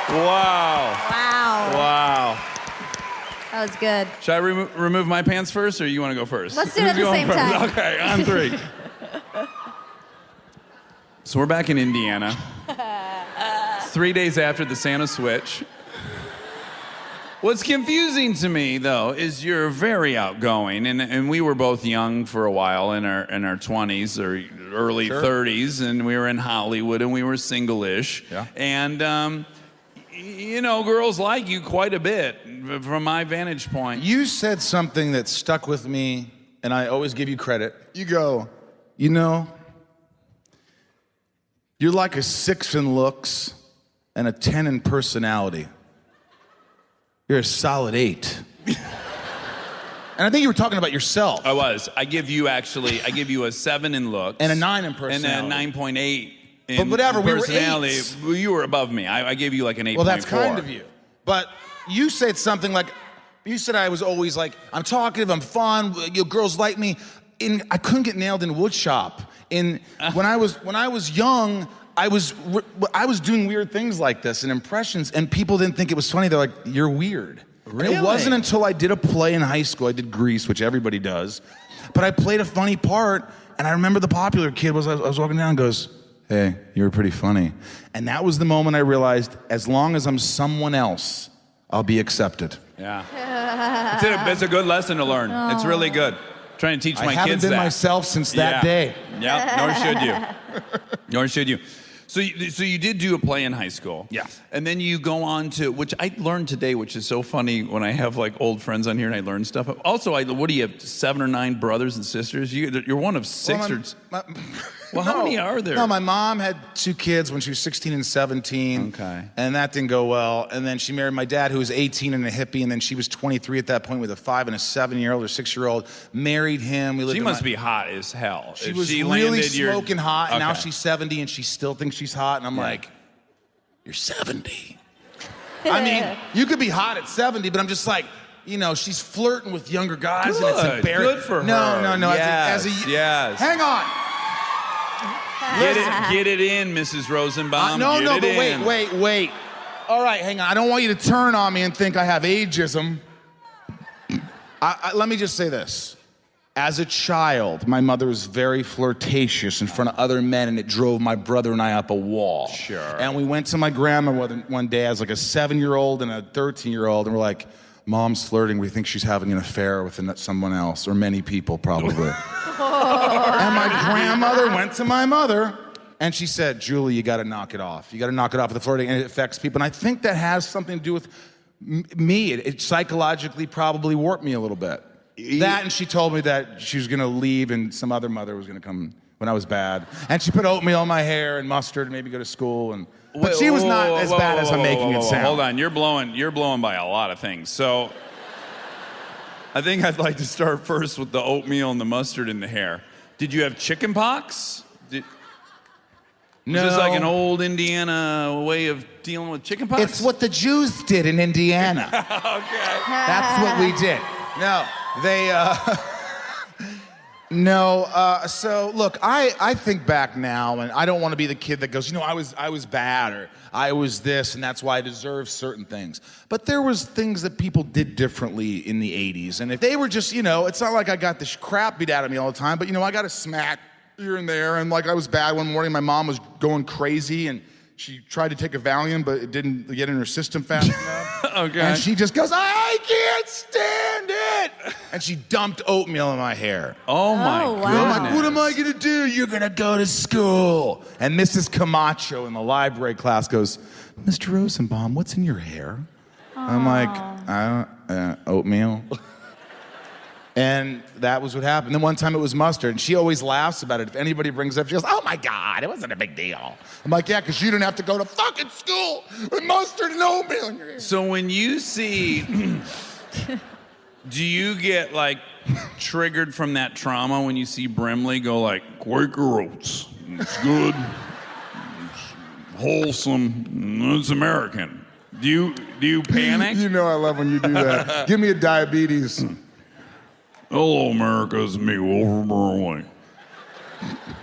Wow. Wow. Wow. That was good. Should I remove my pants first, or you want to go first? Let's do it at Who's the going same first? time. Okay, on three. So we're back in Indiana. It's 3 days after the Santa switch. What's confusing to me, though, is you're very outgoing, and we were both young for a while in our 20s or early 30s, and we were in Hollywood, and we were single-ish. Yeah. And you know, girls like you quite a bit from my vantage point. You said something that stuck with me, and I always give you credit. You go, you know, you're like a 6 in looks and a 10 in personality. You're a solid 8. And I think you were talking about yourself. I was. I give you a 7 in looks. And a 9 in personality. And a 9.8 in But whatever, we were personality. 8s. Well, you were above me. I gave you like an 8.4. Well, that's kind of you. But you said something like, you said I was always like, I'm talkative, I'm fun, girls like me. I couldn't get nailed in woodshop. When I was young, I was doing weird things like this and impressions, and people didn't think it was funny. They're like, "You're weird." Really? It wasn't until I did a play in high school. I did Grease, which everybody does. But I played a funny part, and I remember the popular kid I was walking down and goes, hey, you were pretty funny. And that was the moment I realized, as long as I'm someone else, I'll be accepted. Yeah. It's a good lesson to learn. It's really good. Trying to teach my kids that. I haven't been myself since that day. Yeah, nor should you. Nor should you. So you did do a play in high school. Yeah. And then you go on to, which I learned today, which is so funny when I have like old friends on here and I learn stuff. Also, what do you have, 7 or 9 brothers and sisters? You're one of 6 Well, how many are there? No, my mom had 2 kids when she was 16 and 17. Okay. And that didn't go well. And then she married my dad, who was 18 and a hippie, and then she was 23 at that point with a 5 and a 7-year-old or 6-year-old. Married him. She must be hot as hell. She was really smoking hot, and now she's 70 and she still thinks she's hot. And I'm like, you're 70. I mean, you could be hot at 70, but I'm just like, you know, she's flirting with younger guys, and it's embarrassing. Good for her. No. Yes, yes. Hang on. Get it in, Mrs. Rosenbaum. Wait. All right, hang on. I don't want you to turn on me and think I have ageism. Let me just say this. As a child, my mother was very flirtatious in front of other men, and it drove my brother and I up a wall. Sure. And we went to my grandma one day as like a 7-year-old and a 13-year-old, and we're like, Mom's flirting. We think she's having an affair with someone else, or many people probably. And my grandmother went to my mother, and she said, Julie, you got to knock it off. You got to knock it off with the flirting, and it affects people. And I think that has something to do with me. It psychologically probably warped me a little bit. That, and she told me that she was going to leave, and some other mother was going to come when I was bad. And she put oatmeal in my hair and mustard and maybe go to school. But she was not as bad as I'm making it sound. Hold on, you're blowing by a lot of things. So I think I'd like to start first with the oatmeal and the mustard in the hair. Did you have chicken pox? No. Is this like an old Indiana way of dealing with chicken pox? It's what the Jews did in Indiana. Okay. That's what we did. No, so look, I think back now, and I don't want to be the kid that goes, I was bad, or I was this, and that's why I deserve certain things. But there was things that people did differently in the 80s, and if they were just, it's not like I got this crap beat out of me all the time, but I got a smack here and there, and like I was bad one morning, my mom was going crazy, and she tried to take a Valium, but it didn't get in her system fast enough. Okay. And she just goes, I can't stand it! And she dumped oatmeal in my hair. Oh my wow. goodness. I'm like, what am I gonna do? You're gonna go to school. And Mrs. Camacho in the library class goes, Mr. Rosenbaum, what's in your hair? I'm like, oatmeal. And that was what happened. Then one time it was mustard, and she always laughs about it. If anybody brings it up, she goes, oh my God, it wasn't a big deal. I'm like, yeah, because you didn't have to go to fucking school with mustard and oatmeal in your hair. So when you see, do you get like triggered from that trauma when you see Brimley go like, Quaker Oats, it's good, it's wholesome, it's American. Do you panic? You know I love when you do that. Give me a diabetes. Hello, America, it's me, Wilford Brimley.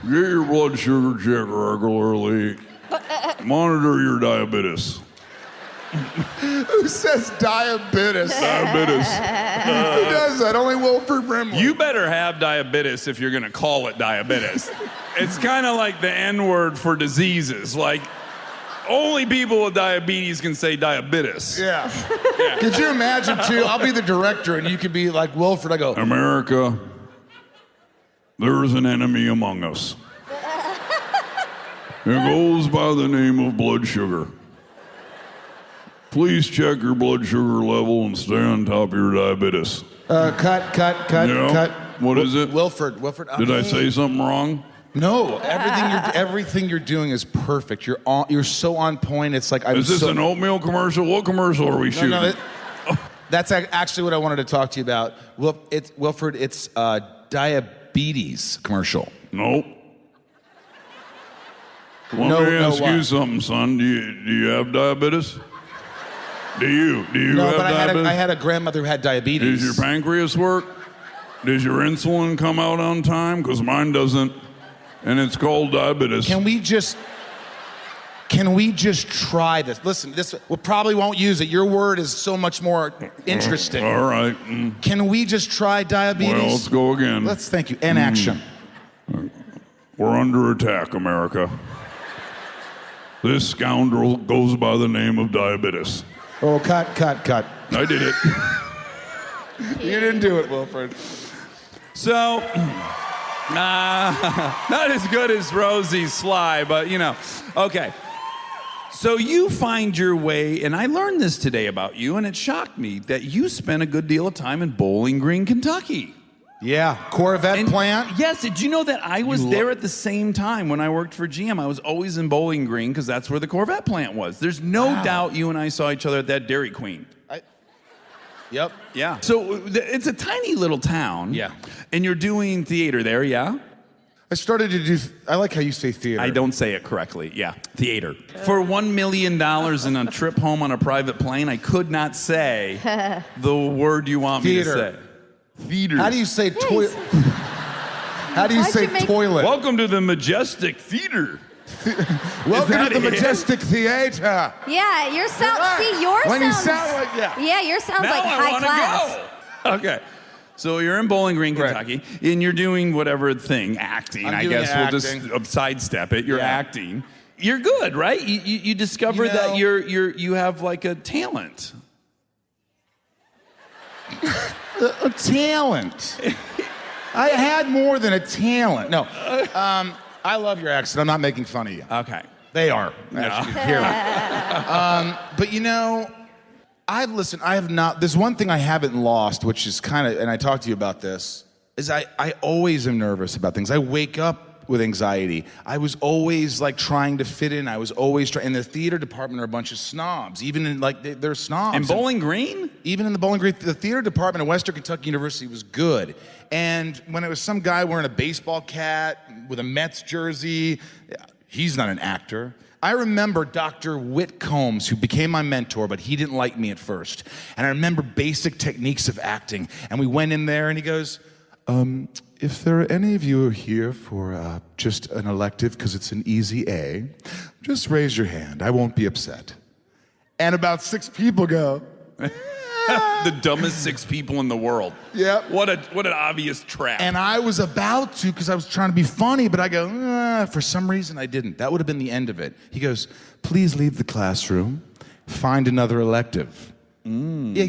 Get your blood sugar checked regularly. Monitor your diabetes. Who says diabetes? Diabetes. Who does that? Only Wilford Brimley. You better have diabetes if you're going to call it diabetes. It's kind of like the N-word for diseases. Like, only people with diabetes can say diabetes. Yeah. Could you imagine, too? I'll be the director, and you could be like Wilford. I go, America, there is an enemy among us. It goes by the name of blood sugar. Please check your blood sugar level and stay on top of your diabetes. Cut. What is it? Wilford. Did I say something wrong? No, everything you're doing is perfect. You're so on point. It's like Is this an oatmeal commercial? What commercial are we shooting? No, that's actually what I wanted to talk to you about. Wilford, it's a diabetes commercial. Nope. Let me ask you something, son. Do you have diabetes? Do you have diabetes? I had a grandmother who had diabetes. Does your pancreas work? Does your insulin come out on time? Because mine doesn't. And it's called diabetes. Can we Can we just try this? Listen, we probably won't use it. Your word is so much more interesting. All right. Can we just try diabetes? Well, let's go again. Thank you. And action. We're under attack, America. This scoundrel goes by the name of diabetes. Oh, cut. I did it. You didn't do it, Wilfred. So, not as good as Rosie's Sly, but you know. Okay. So you find your way, and I learned this today about you, and it shocked me that you spent a good deal of time in Bowling Green, Kentucky. Yeah, Corvette plant. Yes, did you know that I was there at the same time when I worked for GM? I was always in Bowling Green because that's where the Corvette plant was. There's no doubt you and I saw each other at that Dairy Queen. Yep. Yeah. So it's a tiny little town. Yeah. And you're doing theater there, yeah? I started to do, I like how you say theater. I don't say it correctly. Yeah, theater. For $1 million in a trip home on a private plane, I could not say the word you want me to say. Theater. How do you say toilet? How do you say toilet? Welcome to the Majestic Theater. Welcome to the Majestic Theater. Yeah, your sound. See, yours When you sounds. sound like that. Yeah, yours sounds Now like I high wanna class. go. Okay. So you're in Bowling Green, Right. Kentucky, and you're doing whatever thing, acting. I'm I doing guess acting. we'll just sidestep it. You're Yeah. acting. You're good, right? You discover that you have like a talent. A talent. I had more than a talent. No. I love your accent. I'm not making fun of you. Okay. They are, as you can hear. But you know, I have not, there's one thing I haven't lost, which is kind of, and I talked to you about this, is I always am nervous about things. I wake up with anxiety. I was always like trying to fit in. I was always trying, in the theater department are a bunch of snobs. Even in like, they're snobs. In Bowling Green? Even in the Bowling Green, the theater department at Western Kentucky University was good. And when it was some guy wearing a baseball cap with a Mets jersey, he's not an actor. I remember Dr. Whitcombs, who became my mentor, but he didn't like me at first. And I remember basic techniques of acting. And we went in there and he goes, if there are any of you here for just an elective because it's an easy A, just raise your hand. I won't be upset. And about 6 people go, The dumbest 6 people in the world. Yep. What an obvious trap. And I was about to, because I was trying to be funny, but I go, for some reason I didn't. That would have been the end of it. He goes, please leave the classroom, find another elective. Yeah,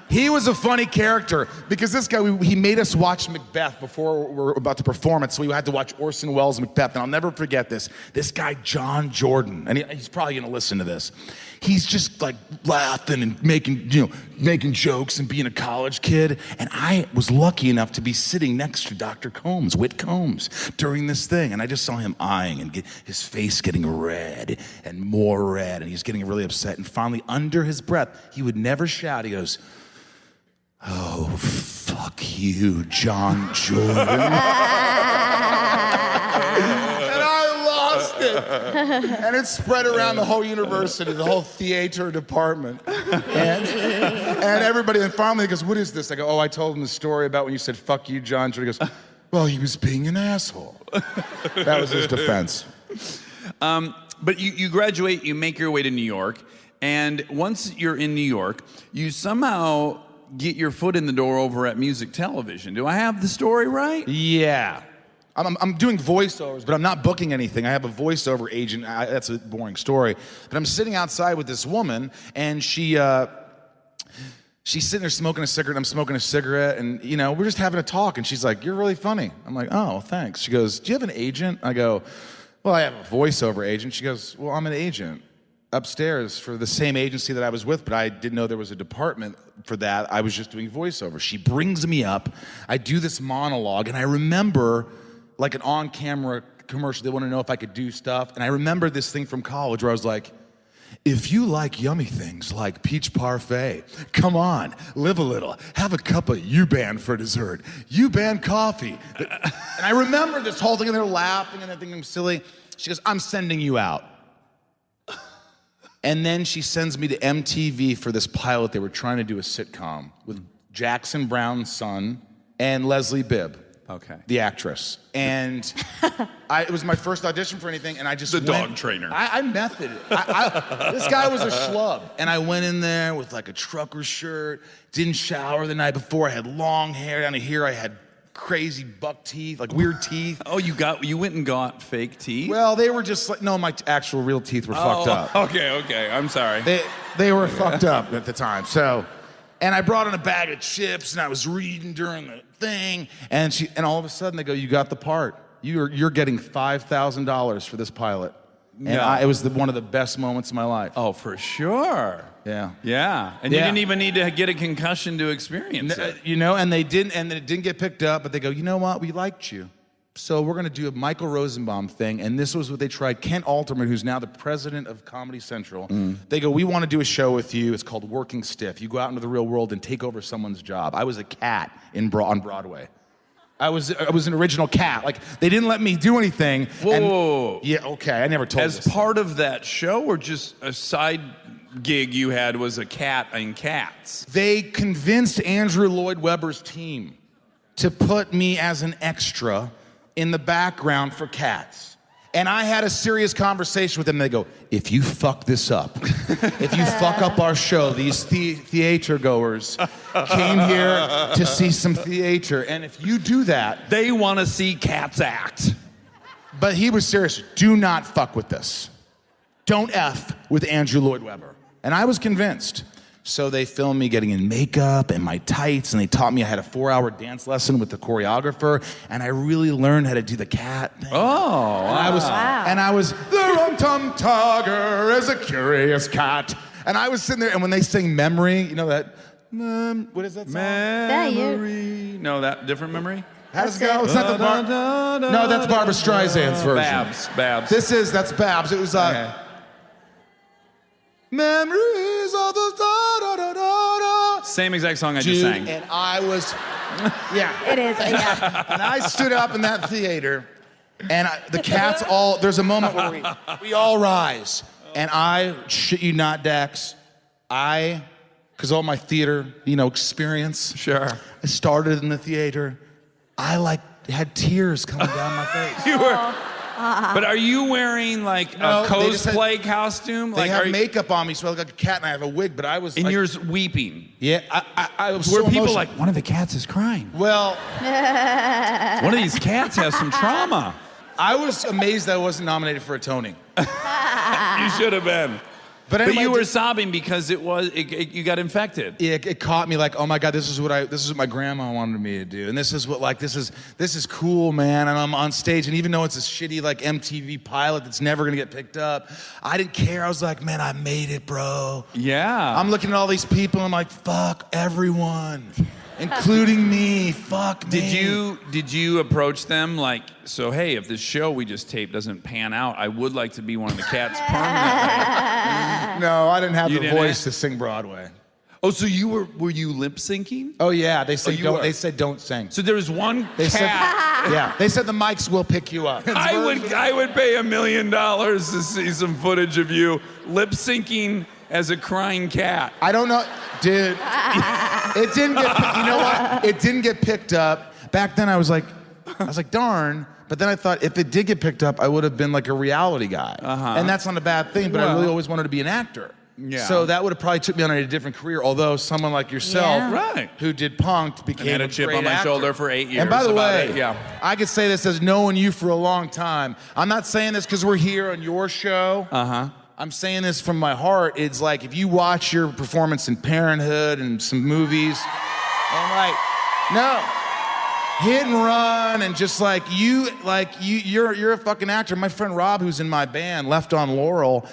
he was a funny character because this guy, he made us watch Macbeth before we were about to perform it, so we had to watch Orson Welles' Macbeth, and I'll never forget this. This guy, John Jordan, and he's probably gonna listen to this. He's just like laughing and making jokes and being a college kid, and I was lucky enough to be sitting next to Dr. Whitcombs, during this thing, and I just saw him eyeing and his face getting red and more red, and he's getting really upset, and finally, under his breath, he would never shout, he goes, oh, fuck you, John Jordan. And I lost it. And it spread around the whole university, the whole theater department. And everybody, and finally he goes, what is this? I go, oh, I told him the story about when you said, fuck you, John Jordan. He goes, well, he was being an asshole. That was his defense. But you graduate, you make your way to New York, and once you're in New York, you somehow get your foot in the door over at Music Television. Do I have the story right? Yeah. I'm doing voiceovers, but I'm not booking anything. I have a voiceover agent. That's a boring story. But I'm sitting outside with this woman, and she's sitting there smoking a cigarette, and I'm smoking a cigarette, and, you know, we're just having a talk, and she's like, you're really funny. I'm like, oh, thanks. She goes, do you have an agent? I go, well, I have a voiceover agent. She goes, well, I'm an agent upstairs for the same agency that I was with, but I didn't know there was a department for that. I was just doing voiceover. She brings me up. I do this monologue, and I remember like an on-camera commercial. They want to know if I could do stuff. And I remember this thing from college where I was like, if you like yummy things like peach parfait, come on, live a little. Have a cup of U-Ban for dessert. U-Ban coffee. And I remember this whole thing, and they're laughing, and they're thinking I'm silly. She goes, I'm sending you out. And then she sends me to MTV for this pilot. They were trying to do a sitcom with Jackson Brown's son and Leslie Bibb. Okay. the actress. And it was my first audition for anything, and I just The went- dog trainer. I methoded it. This guy was a schlub, and I went in there with like a trucker shirt, didn't shower the night before, I had long hair down to here, I had crazy buck teeth, like weird teeth. Oh, you went and got fake teeth? Well, they were just like, no, my actual real teeth were fucked up. Okay, I'm sorry. They were fucked up at the time. So, and I brought in a bag of chips, and I was reading during the thing, and all of a sudden they go, "You got the part. You're getting $5,000 for this pilot." And Yeah. it was one of the best moments of my life. Oh, for sure. Yeah. Yeah. And you Yeah. didn't even need to get a concussion to experience it. You know, and it didn't get picked up, but they go, "You know what? We liked you. So we're going to do a Michael Rosenbaum thing," and this was what they tried. Kent Alterman, who's now the president of Comedy Central, they go, "We want to do a show with you. It's called Working Stiff. You go out into the real world and take over someone's job." I was a cat on Broadway. I was an original cat. Like, they didn't let me do anything. Whoa. Yeah, okay, I never told As this. part of that show, or just a side gig you had was a cat in Cats? They convinced Andrew Lloyd Webber's team to put me as an extra in the background for Cats. And I had a serious conversation with them. They go, "If you fuck this up, if you fuck up our show, these theater goers came here to see some theater, and if you do that..." They want to see Cats act. But he was serious. "Do not fuck with this. Don't F with Andrew Lloyd Webber." And I was convinced. So they filmed me getting in makeup and my tights, and they taught me. I had a 4-hour dance lesson with the choreographer, and I really learned how to do the cat thing. Oh, And I was the rum-tum tugger is a curious cat. And I was sitting there, and when they sing Memory, you know that, what is that song? Memory. No, that different memory? How does it go? It's not the No, that's Barbra Streisand's version. Babs. That's Babs. It was, memories of the da-da-da-da-da. Same exact song I just Dude, sang. and I was, yeah. It is, yeah. And I stood up in that theater, and the cats all, there's a moment where we all rise. And I, shit you not, Dax, because all my theater, experience. Sure. I started in the theater. I had tears coming down my face. You were. But are you wearing like No, a they just cosplay costume? They have are you, makeup on me, so I look like a cat, and I have a wig, but I was and like, you're weeping. yeah, I was Where so people emotional. like, one of the cats is crying. Well, One of these cats has some trauma. I was amazed that I wasn't nominated for a Tony. You should have been. But But anyway, you were sobbing because you got infected. it caught me like, oh my God, this is what my grandma wanted me to do, and this is what this is cool, man. And I'm on stage, and even though it's a shitty MTV pilot that's never gonna get picked up, I didn't care. I was like, man, I made it, bro. Yeah. I'm looking at all these people, and I'm like, fuck everyone, including me. Fuck me. Did you approach them like, so hey, if this show we just taped doesn't pan out, I would like to be one of the cats permanently. No, I didn't have You the didn't? voice to sing Broadway. Oh, so were you lip syncing? Oh yeah, they said you don't. were. They said don't sing. So there was one They cat. said, yeah, they said the mics will pick you up. I would pay $1 million to see some footage of you lip syncing as a crying cat. I don't know, dude. It didn't get. You know what? It didn't get picked up. Back then, I was like, darn. But then I thought, if it did get picked up, I would have been like a reality guy, and that's not a bad thing. But I really always wanted to be an actor. Yeah. So that would have probably took me on a different career. Although someone like yourself, Yeah. Right. who did Punk'd, became had a a chip great on my actor. shoulder for 8 years. And by the about way, it, yeah. I could say this as knowing you for a long time. I'm not saying this because we're here on your show. I'm saying this from my heart. It's like if you watch your performance in Parenthood and some movies, and Hit and Run, and just you're a fucking actor. My friend Rob, who's in my band, Left on Laurel.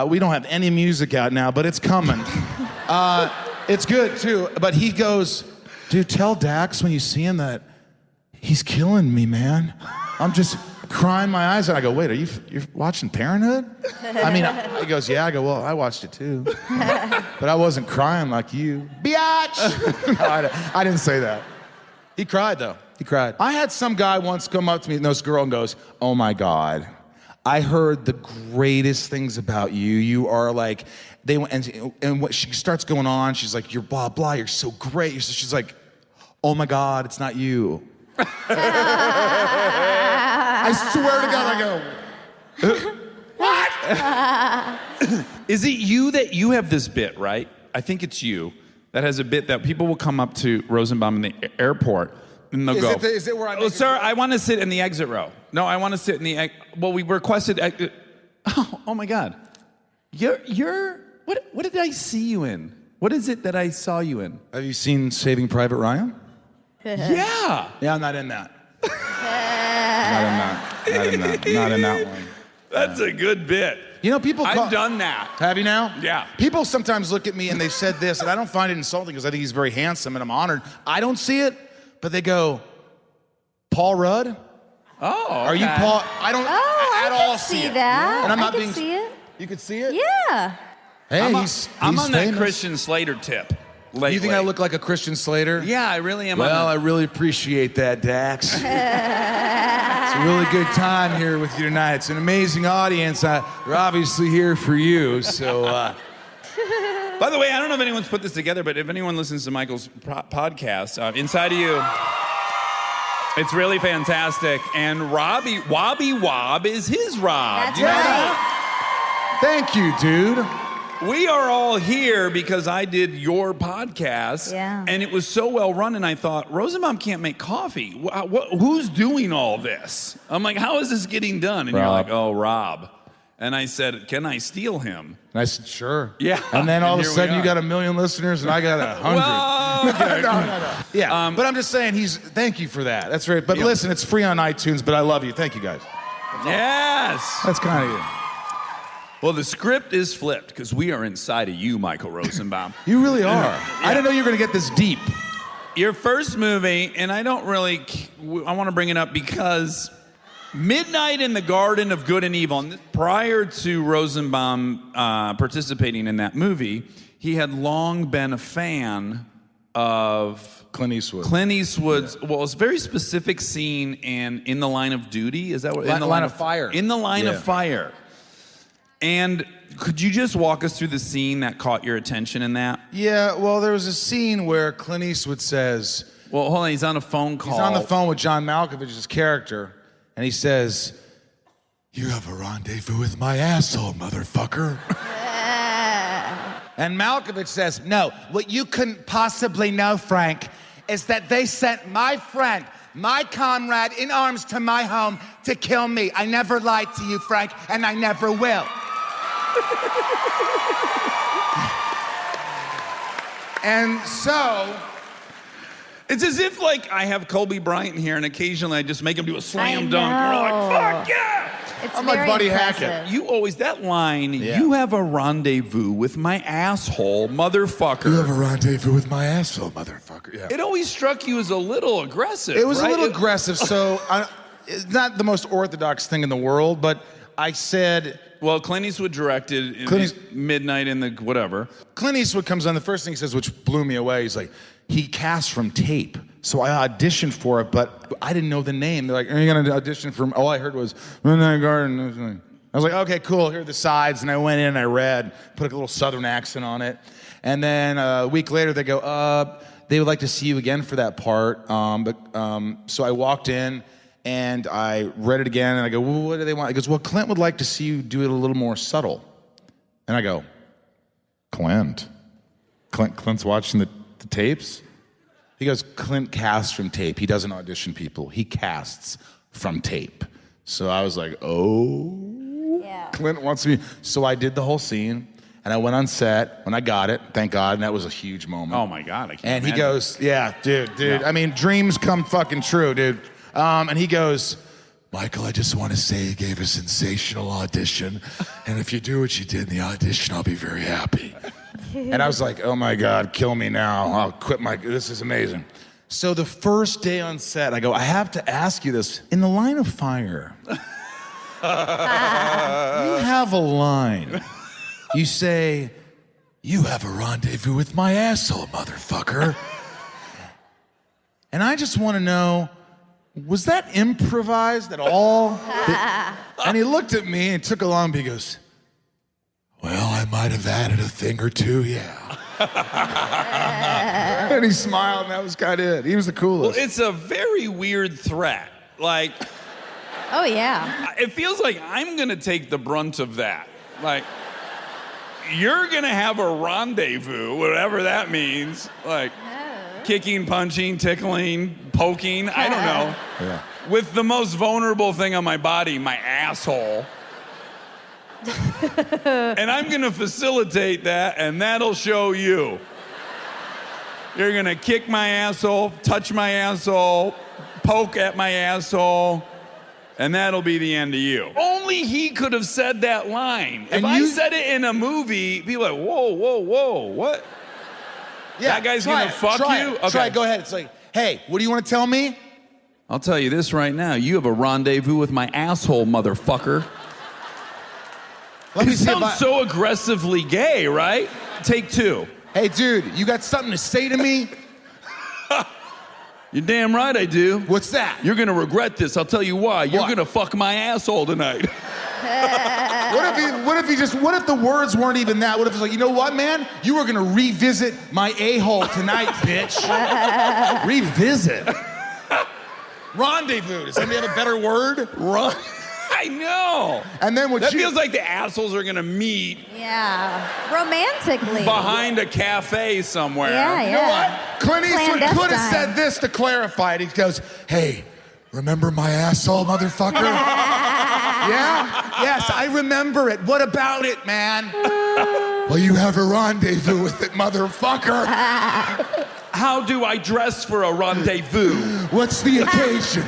We don't have any music out now, but it's coming. It's good too. But he goes, dude, tell Dax when you see him that he's killing me, man. I'm just crying my eyes out. I go, wait, you're watching Parenthood? I mean, he goes, yeah. I go, well, I watched it too, but I wasn't crying like you, biatch. No, I didn't say that. He cried though. He cried. I had some guy once come up to me, and this girl, and goes, oh my God, I heard the greatest things about you. You are like, and what she starts going on, she's like, you're blah, blah, you're so great. She's like, oh my God, it's not you. I swear to God, I go, Is it you that you have this bit, right? I think it's you that has a bit that people will come up to Rosenbaum in the airport and they'll go, is it where I oh, sir, I want to sit in the exit row. No, I want to sit in the, well, we requested, oh my God. You're, what did I see you in? What is it that I saw you in? have you seen Saving Private Ryan? Yeah. Yeah, I'm not in that. Not in that one. That's a good bit. You know, people I've done that. Have you now? Yeah. People sometimes look at me and they've said this, and I don't find it insulting because I think he's very handsome and I'm honored. I don't see it, but they go, Paul Rudd? Oh, okay. Are you Paul? I don't at all see it. that. And I'm not I can being. see it. You could see it? Yeah. Hey, I'm he's on that famous. Christian Slater tip lately. You think I look like a Christian Slater? Yeah, I really am. Well, I really appreciate that, Dax. It's a really good time here with you tonight. It's an amazing audience. We're obviously here for you, so... By the way, I don't know if anyone's put this together, but if anyone listens to Michael's podcast, Inside of You, it's really fantastic. And Wobby Wob is his Rob. That's You know right. that? Thank you, dude. We are all here because I did your podcast, Yeah. and it was so well run, and I thought, Rosenbaum can't make coffee. Who's doing all this? I'm like, how is this getting done? And you're Rob. like, oh, Rob. And I said, can I steal him? And I said, sure. Yeah. And then all And of a here we sudden you are. got 1 million listeners and I got 100. Well, okay. No. Yeah, but I'm just saying thank you for that. That's right. But Yeah. listen, it's free on iTunes, but I love you. Thank you, guys. Yes. That's kind of you. Well, the script is flipped because we are inside of you, Michael Rosenbaum. You really are. I didn't know you were going to get this deep. Your first movie, and I don't really, I want to bring it up because Midnight in the Garden of Good and Evil, and prior to Rosenbaum participating in that movie, he had long been a fan of Clint Eastwood. Clint Eastwood's, well, it's a very specific scene in The Line of Duty. Is that what? Line- in the Line of Fire. In the Line Yeah. of Fire. And could you just walk us through the scene that caught your attention in that? Yeah, well, there was a scene where Clint Eastwood says, Well, hold on, he's on a phone call. he's on the phone with John Malkovich's character, and he says, "You have a rendezvous with my asshole, motherfucker." And Malkovich says, "No, what you couldn't possibly know, Frank, is that they sent my friend, my comrade in arms to my home to kill me. I never lied to you, Frank, and I never will." And so, It's as if, like, I have Kobe Bryant here, and occasionally I just make him do a slam I dunk. And we're know. like, fuck yeah! It's I'm like very Buddy impressive. Hackett. You always, that line, Yeah. you have a rendezvous with my asshole, motherfucker. "You have a rendezvous with my asshole, motherfucker." Yeah. It always struck you as a little aggressive. It was right? a little aggressive, so it's not the most orthodox thing in the world, but I said, Well, Clint Eastwood directed Midnight in the whatever. Clint Eastwood comes on, the first thing he says, which blew me away, he's like, he cast from tape. So I auditioned for it, but I didn't know the name. They're like, "Are you going to audition for?" All I heard was, "Midnight Garden." I was like, okay, cool, here are the sides. And I went in and I read, put a little southern accent on it. And then a week later, they go, they would like to see you again for that part. So I walked in and I read it again and I go, "Well, what do they want?" He goes, "Well, Clint would like to see you do it a little more subtle." And I go, Clint's watching the tapes? He goes, "Clint casts from tape. He doesn't audition people. He casts from tape." So I was like, oh, Yeah. Clint wants me. So I did the whole scene, and I went on set when I got it, thank God, and that was a huge moment. Oh my God, I can't And he imagine. goes, "Yeah, dude. No. I mean, dreams come fucking true, dude." And he goes, "Michael, I just want to say you gave a sensational audition, and if you do what you did in the audition, I'll be very happy." And I was like, "Oh my God, kill me now. I'll quit this is amazing." So the first day on set, I go, "I have to ask you this. In The Line of Fire, you have a line. You say, 'You have a rendezvous with my asshole, motherfucker.' And I just want to know, was that improvised at all?" And he looked at me and took a long beat. He goes, "Well, I might have added a thing or two, yeah." And he smiled, and that was kind of it. He was the coolest. Well, it's a very weird threat. Like, Oh, yeah. it feels like I'm gonna take the brunt of that. Like, you're gonna have a rendezvous, whatever that means. Like, kicking, punching, tickling, poking, I don't know. Yeah. With the most vulnerable thing on my body, my asshole. And I'm gonna facilitate that, and that'll show you. You're gonna kick my asshole, touch my asshole, poke at my asshole, and that'll be the end of you. Only he could have said that line. If And I you- said it in a movie, people are like, whoa, what? Yeah, That guy's try gonna it, fuck try you? It. Okay. Try it, go ahead. It's like, hey, what do you want to tell me? I'll tell you this right now. You have a rendezvous with my asshole, motherfucker. Let me It see if sounds I... so aggressively gay, right? Take two. Hey, dude, you got something to say to me? You're damn right I do. What's that? You're gonna regret this. I'll tell you why. You're What? gonna fuck my asshole tonight. What if the words weren't even that? What if it's like, you know what, man? You were gonna revisit my a-hole tonight, bitch. Revisit. Rendezvous. Does anybody have a better word? Run. I know. And then what That you... feels like the assholes are gonna meet Yeah. Romantically. behind a cafe somewhere. Yeah, You know yeah. what? Clint Eastwood could have Clandestine. said this to clarify it. He goes, hey, remember my asshole, motherfucker? Yeah? Yes, I remember it. What about it, man? Well, you have a rendezvous with it, motherfucker. How do I dress for a rendezvous? What's the occasion?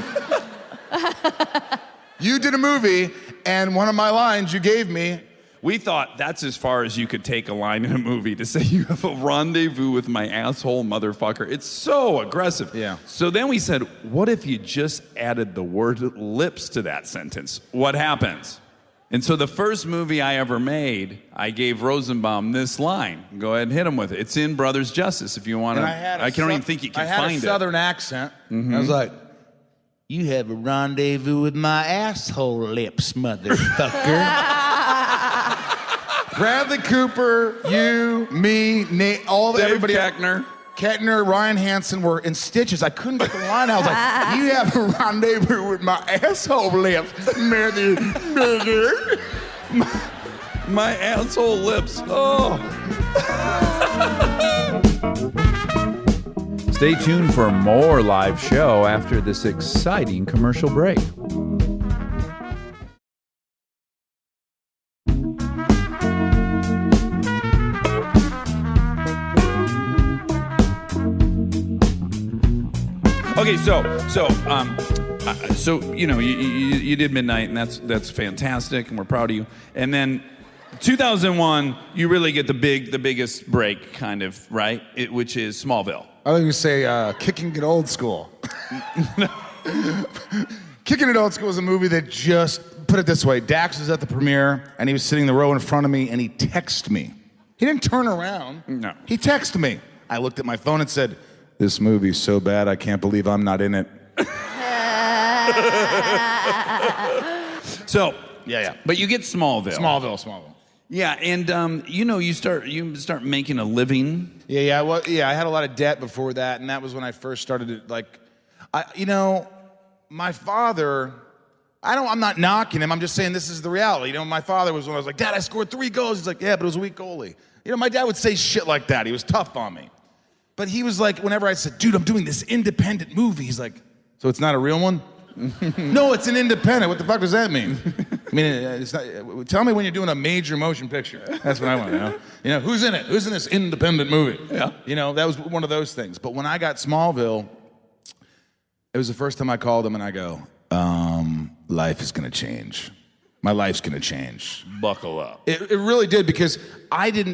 You did a movie, and one of my lines you gave me, We thought that's as far as you could take a line in a movie, to say you have a rendezvous with my asshole, motherfucker. It's so aggressive. Yeah. So then we said, what if you just added the word lips to that sentence? What happens? And so the first movie I ever made, I gave Rosenbaum this line. Go ahead and hit him with it. It's in Brothers Justice if you want to. I don't even think you can find I had a southern accent. I was like, you have a rendezvous with my asshole lips, motherfucker. Bradley Cooper, you, me, Nate, everybody. Kettner, Ryan Hansen were in stitches. I couldn't get the line. I was like, you have a rendezvous with my asshole lips, motherfucker. My asshole lips. Oh. Stay tuned for more live show after this exciting commercial break. Okay, so you know you did Midnight, and that's fantastic, and we're proud of you. And then 2001, you really get the biggest break, kind of, right? Which is Smallville. I think you say Kicking It Old School. Kicking It Old School is a movie that just, put it this way, Dax was at the premiere, and he was sitting in the row in front of me, and he texted me. He didn't turn around. No. He texted me. I looked at my phone and said, this movie's so bad, I can't believe I'm not in it. So Yeah. but you get Smallville. Smallville. Yeah, and you start making a living. Yeah, I had a lot of debt before that, and that was when I first started to, my father, I'm not knocking him, I'm just saying this is the reality. My father was when I was like, Dad, I scored 3 goals. He's like, yeah, but it was a weak goalie. My dad would say shit like that. He was tough on me. But he was like, whenever I said, dude, I'm doing this independent movie, he's like, so it's not a real one? No, it's an independent. What the fuck does that mean? I mean, it's not. Tell me when you're doing a major motion picture. That's what I want to know. Who's in it? Who's in this independent movie? Yeah. That was one of those things. But when I got Smallville, it was the first time I called him and I go, life is going to change. My life's going to change. Buckle up. It really did, because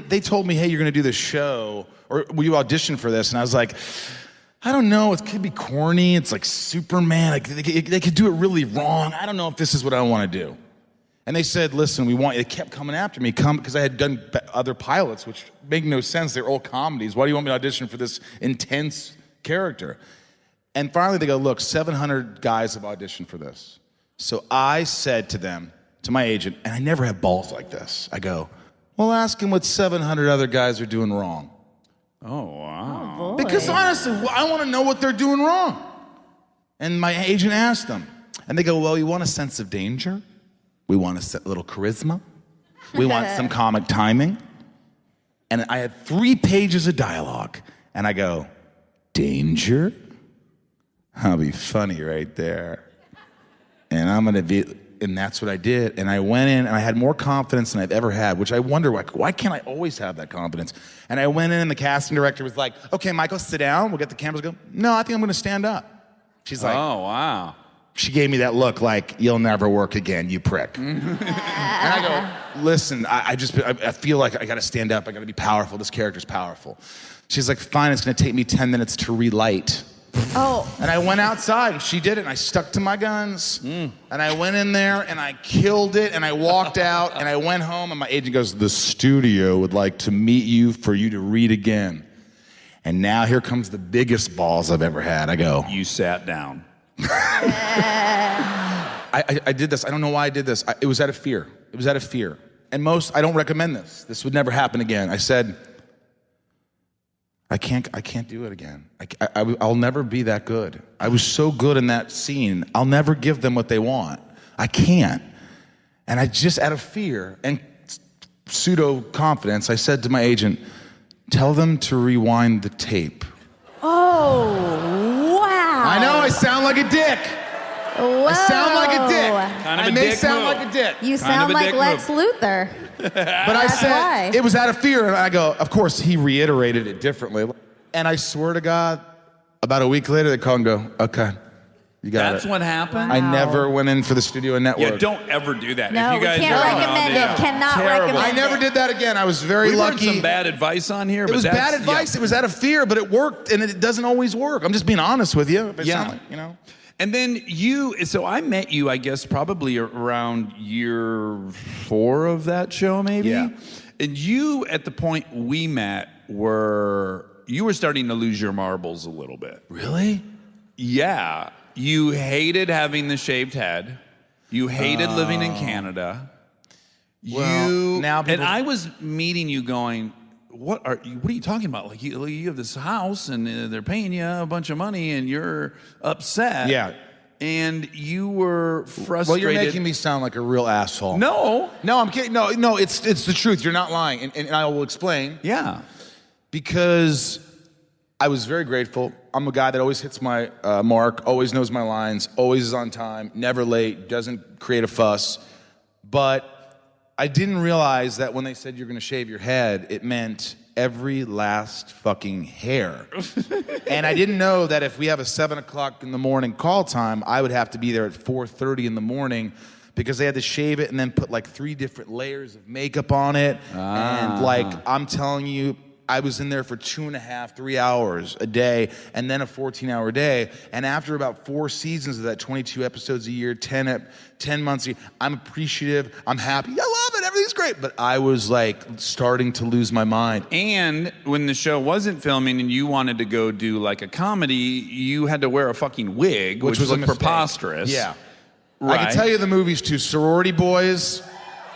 they told me, hey, you're going to do this show, or will you audition for this? And I was like, I don't know, it could be corny, it's like Superman, like they could do it really wrong. I don't know if this is what I want to do. And they said, listen, they kept coming after me, because I had done other pilots, which make no sense, they're all comedies. Why do you want me to audition for this intense character? And finally they go, look, 700 guys have auditioned for this. So I said to them, to my agent, and I never have balls like this, I go, well, ask him what 700 other guys are doing wrong. Oh, wow. Boy. Because honestly, I want to know what they're doing wrong. And my agent asked them, and they go, well, you want a sense of danger? We want a little charisma. We want some comic timing. And I had 3 pages of dialogue. And I go, danger? I'll be funny right there. And I'm going to be, and that's what I did. And I went in and I had more confidence than I've ever had, which I wonder, why can't I always have that confidence? And I went in and the casting director was like, okay, Michael, sit down. We'll get the cameras going. No, I think I'm going to stand up. She's like, Oh, wow. she gave me that look like, you'll never work again, you prick. And I go, listen, I feel like I got to stand up. I got to be powerful. This character's powerful. She's like, fine, it's going to take me 10 minutes to relight. Oh. And I went outside, and she did it, and I stuck to my guns. And I went in there, and I killed it, and I walked out, and I went home, and my agent goes, the studio would like to meet you for you to read again. And now here comes the biggest balls I've ever had. I go, You sat down. I did this. I don't know why I did this. It was out of fear. It was out of fear. And I don't recommend this. This would never happen again. I said, I can't do it again. I'll never be that good. I was so good in that scene. I'll never give them what they want. I can't. And I just, out of fear and pseudo confidence, I said to my agent, tell them to rewind the tape. Oh, wow. I know I sound like a dick. Whoa. I sound like a dick. Kind of I a may dick sound move. like a dick. You Kind sound of a like dick Lex move. Luthor. But I That's said, why. it was out of fear, and I go, of course, he reiterated it differently. And I swear to God, about a week later, they call and go, okay, you got That's it. what happened? I never went in for the studio and network. Yeah, don't ever do that. No, if you we guys can't are recommend it. Cannot Terrible. recommend I never did that again. I was very We've lucky. heard some bad advice on here. It but was that's- bad advice. yeah. It was out of fear, but it worked, and it doesn't always work. I'm just being honest with you. If it Yeah. sound like, you know. And then so I met you, I guess, probably around year 4 of that show, maybe? Yeah. And you, at the point we met, you were starting to lose your marbles a little bit. Really? Yeah. You hated having the shaved head. You hated living in Canada. Well, now and people- I was meeting you going, what are you talking about? Like you have this house and they're paying you a bunch of money and you're upset. Yeah. And you were frustrated. Well, you're making me sound like a real asshole. No. No, I'm kidding. No, it's the truth. You're not lying, and I will explain. Yeah. Because I was very grateful. I'm a guy that always hits my mark, always knows my lines, always is on time, never late, doesn't create a fuss. But I didn't realize that when they said you're going to shave your head, it meant every last fucking hair. And I didn't know that if we have a 7 o'clock in the morning call time, I would have to be there at 4:30 in the morning because they had to shave it and then put like 3 different layers of makeup on it. And like, I'm telling you, I was in there for 2.5, 3 hours a day, and then a 14-hour day. And after about 4 seasons of that, 22 episodes a year, 10 months a year, I'm appreciative. I'm happy. I love it. Everything's great. But I was like starting to lose my mind. And when the show wasn't filming and you wanted to go do like a comedy, you had to wear a fucking wig, which was a like mistake. preposterous. Yeah. Right. I can tell you the movies too. Sorority Boys.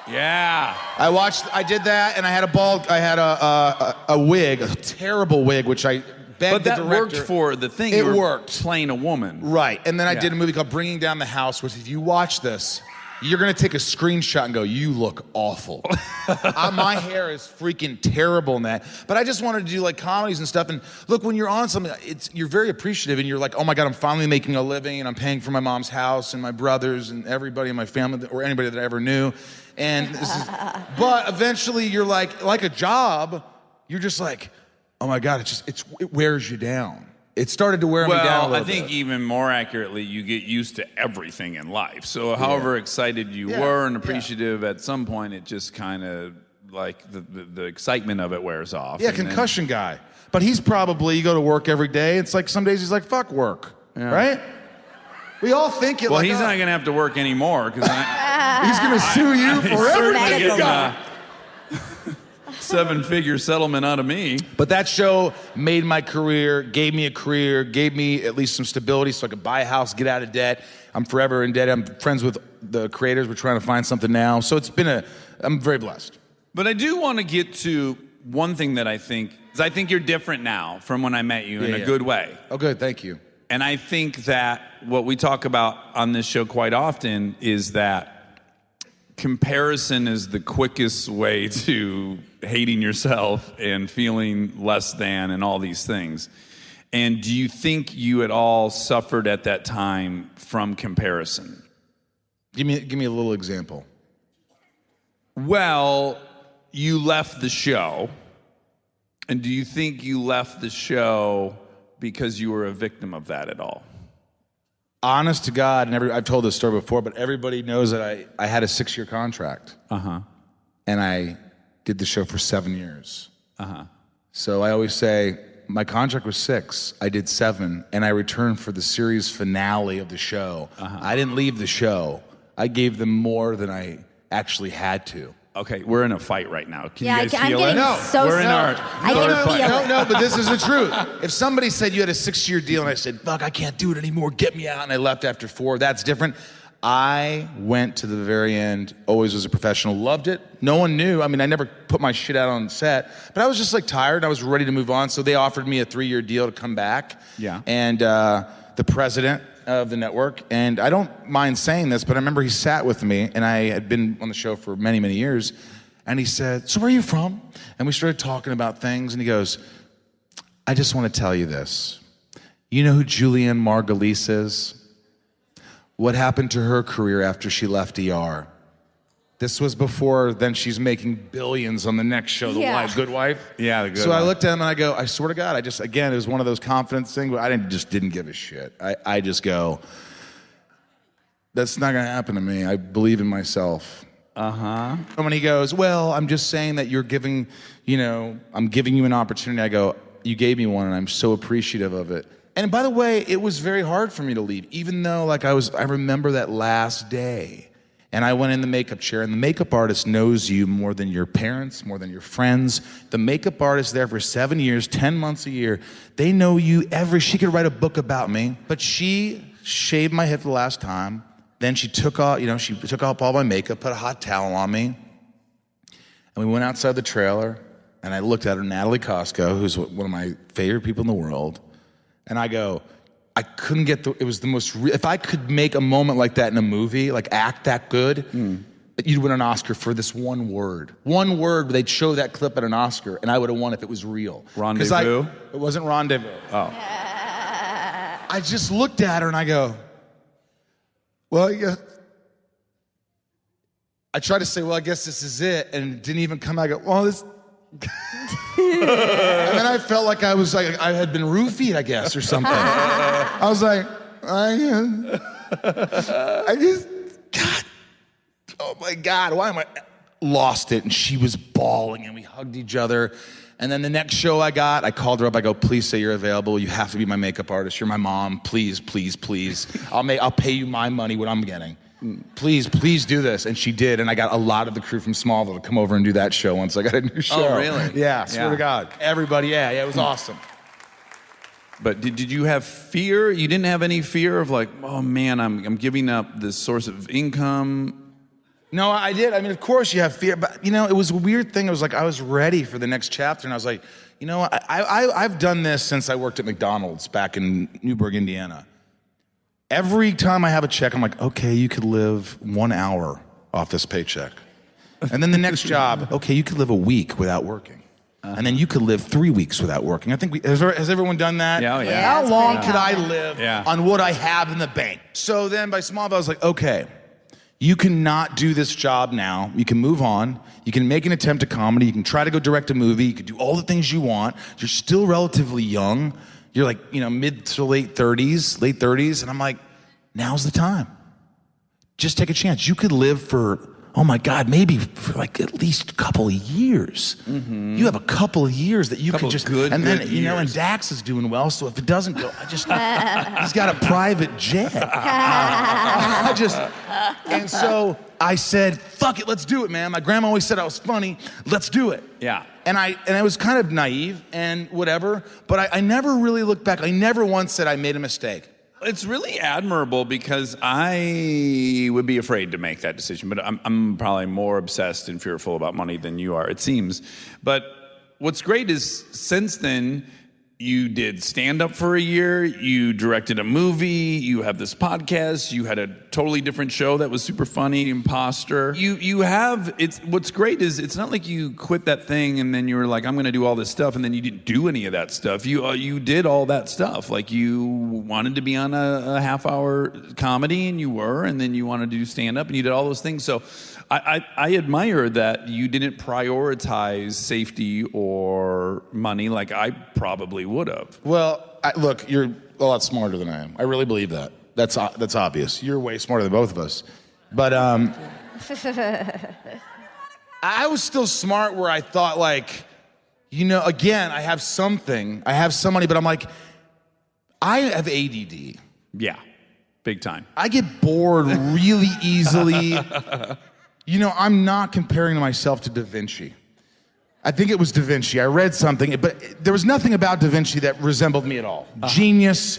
Yeah. I did that, and I had a wig, a terrible wig, which I begged But that the director. worked for the thing. It You were worked. playing a woman. Right, and then I Yeah. did a movie called Bringing Down the House, which if you watch this, you're gonna take a screenshot and go, you look awful. My hair is freaking terrible in that. But I just wanted to do like comedies and stuff. And look, when you're on something, you're very appreciative and you're like, oh my God, I'm finally making a living and I'm paying for my mom's house and my brothers and everybody in my family or anybody that I ever knew. And but eventually you're like a job, you're just like, oh my God, it wears you down. It started to wear me down a Well, little I think bit. even more accurately, you get used to everything in life. So however excited you Yeah. were and appreciative, at some point it just kind of like the excitement of it wears off. Yeah, And then- concussion guy. But he's probably, you go to work every day. It's like some days he's like, fuck work. Right? We all think it Well, like, he's not going to have to work anymore because he's going to sue you for certainly everything. getting a 7-figure settlement out of me. But that show made my career, gave me a career, gave me at least some stability so I could buy a house, get out of debt. I'm forever in debt. I'm friends with the creators. We're trying to find something now. So I'm very blessed. But I do want to get to one thing that I think is I think you're different now from when I met you in a good way. Oh, good. Thank you. And I think that what we talk about on this show quite often is that comparison is the quickest way to hating yourself and feeling less than and all these things. And do you think you at all suffered at that time from comparison? Give me a little example. Well, you left the show. And do you think you left the show because you were a victim of that at all? Honest to God, and I've told this story before, but everybody knows that I had a 6-year contract. Uh-huh. And I did the show for 7 years. Uh-huh. So I always say, my contract was 6, I did 7, and I returned for the series finale of the show. Uh-huh. I didn't leave the show. I gave them more than I actually had to. Okay, we're in a fight right now. Can Yeah, you guys I'm feel getting it? so we're in our I third can fight. feel it. No, but this is the truth. If somebody said you had a 6-year deal and I said, fuck, I can't do it anymore, get me out, and I left after 4, that's different. I went to the very end, always was a professional, loved it. No one knew. I mean, I never put my shit out on set, but I was just like tired. I was ready to move on. So they offered me a 3-year deal to come back. Yeah. And the president of the network, and I don't mind saying this, but I remember he sat with me, and I had been on the show for many, many years, and he said, so where are you from? And we started talking about things, and he goes, I just want to tell you this. You know who Julianne Margulies is? What happened to her career after she left ER? This was before then she's making billions on the next show, The Yeah. Wife, Good Wife. Yeah, The Good So I Wife. looked at him and I go, I swear to God, again, it was one of those confidence things, but I didn't give a shit. I just go, that's not gonna happen to me. I believe in myself. Uh-huh. And when he goes, well, I'm just saying that you're giving, I'm giving you an opportunity. I go, you gave me one and I'm so appreciative of it. And by the way, it was very hard for me to leave, even though I remember that last day. And I went in the makeup chair, and the makeup artist knows you more than your parents, more than your friends. The makeup artist there for 7 years, 10 months a year. They know you she could write a book about me, but she shaved my head for the last time. Then she took off, she took off all my makeup, put a hot towel on me. And we went outside the trailer, and I looked at her, Natalie Costco, who's one of my favorite people in the world. And I go, I couldn't get it was the most, if I could make a moment like that in a movie, like act that good, you'd win an Oscar for this one word. One word, they'd show that clip at an Oscar, and I would have won if it was real. Rendezvous? It wasn't Rendezvous. Oh. I just looked at her and I go, well, yeah. I tried to say, well, I guess this is it, and it didn't even come out. I go, well, this... And then I felt like I had been roofied, I guess, or something. I was like, I just, God, oh my God, why am I? Lost it, and she was bawling, and we hugged each other. And then the next show I called her up. I go, please say you're available. You have to be my makeup artist. You're my mom. Please, please, please. I'll pay you my money, what I'm getting. Please, please do this. And she did, and I got a lot of the crew from Smallville to come over and do that show once I got a new show. Oh, really? Yeah, swear to God. Everybody, yeah, it was awesome. But did you have fear? You didn't have any fear of like, oh man, I'm giving up this source of income? No, I did. I mean, of course you have fear, but it was a weird thing. It was like I was ready for the next chapter, and I was like, I've done this since I worked at McDonald's back in Newburgh, Indiana. Every time I have a check, I'm like, okay, you could live 1 hour off this paycheck. And then the next job, okay, you could live a week without working. And then you could live 3 weeks without working. I think has everyone done that? Yeah, yeah. Yeah, How that's long pretty could I common. live Yeah. on what I have in the bank? So then by Smallville, I was like, okay, you cannot do this job now. You can move on. You can make an attempt at comedy. You can try to go direct a movie. You can do all the things you want. You're still relatively young. You're like, mid to late 30s. And I'm like, now's the time. Just take a chance. You could live for, oh my God, maybe for like at least a couple of years. Mm-hmm. You have a couple of years that you Couple can just, good, and then, good and years. Dax is doing well, so if it doesn't go, he's got a private jet. And so I said, fuck it, let's do it, man. My grandma always said I was funny, let's do it. Yeah. And I was kind of naive and whatever, but I never really looked back. I never once said I made a mistake. It's really admirable because I would be afraid to make that decision, but I'm probably more obsessed and fearful about money than you are, it seems. But what's great is since then, you did stand-up for a year, you directed a movie, you have this podcast, you had a totally different show that was super funny, Imposter. What's great is it's not like you quit that thing and then you were like, I'm gonna do all this stuff, and then you didn't do any of that stuff. You did all that stuff. Like you wanted to be on a half-hour comedy, and you were, and then you wanted to do stand-up, and you did all those things. So I admire that you didn't prioritize safety or money like I probably would have. Well, look, you're a lot smarter than I am. I really believe that. That's obvious. You're way smarter than both of us. But I was still smart where I thought, like, again, I have some money, but I'm like, I have ADD. Yeah, big time. I get bored really easily. I'm not comparing to myself to Da Vinci. I think it was Da Vinci. I read something, but there was nothing about Da Vinci that resembled me at all. Genius,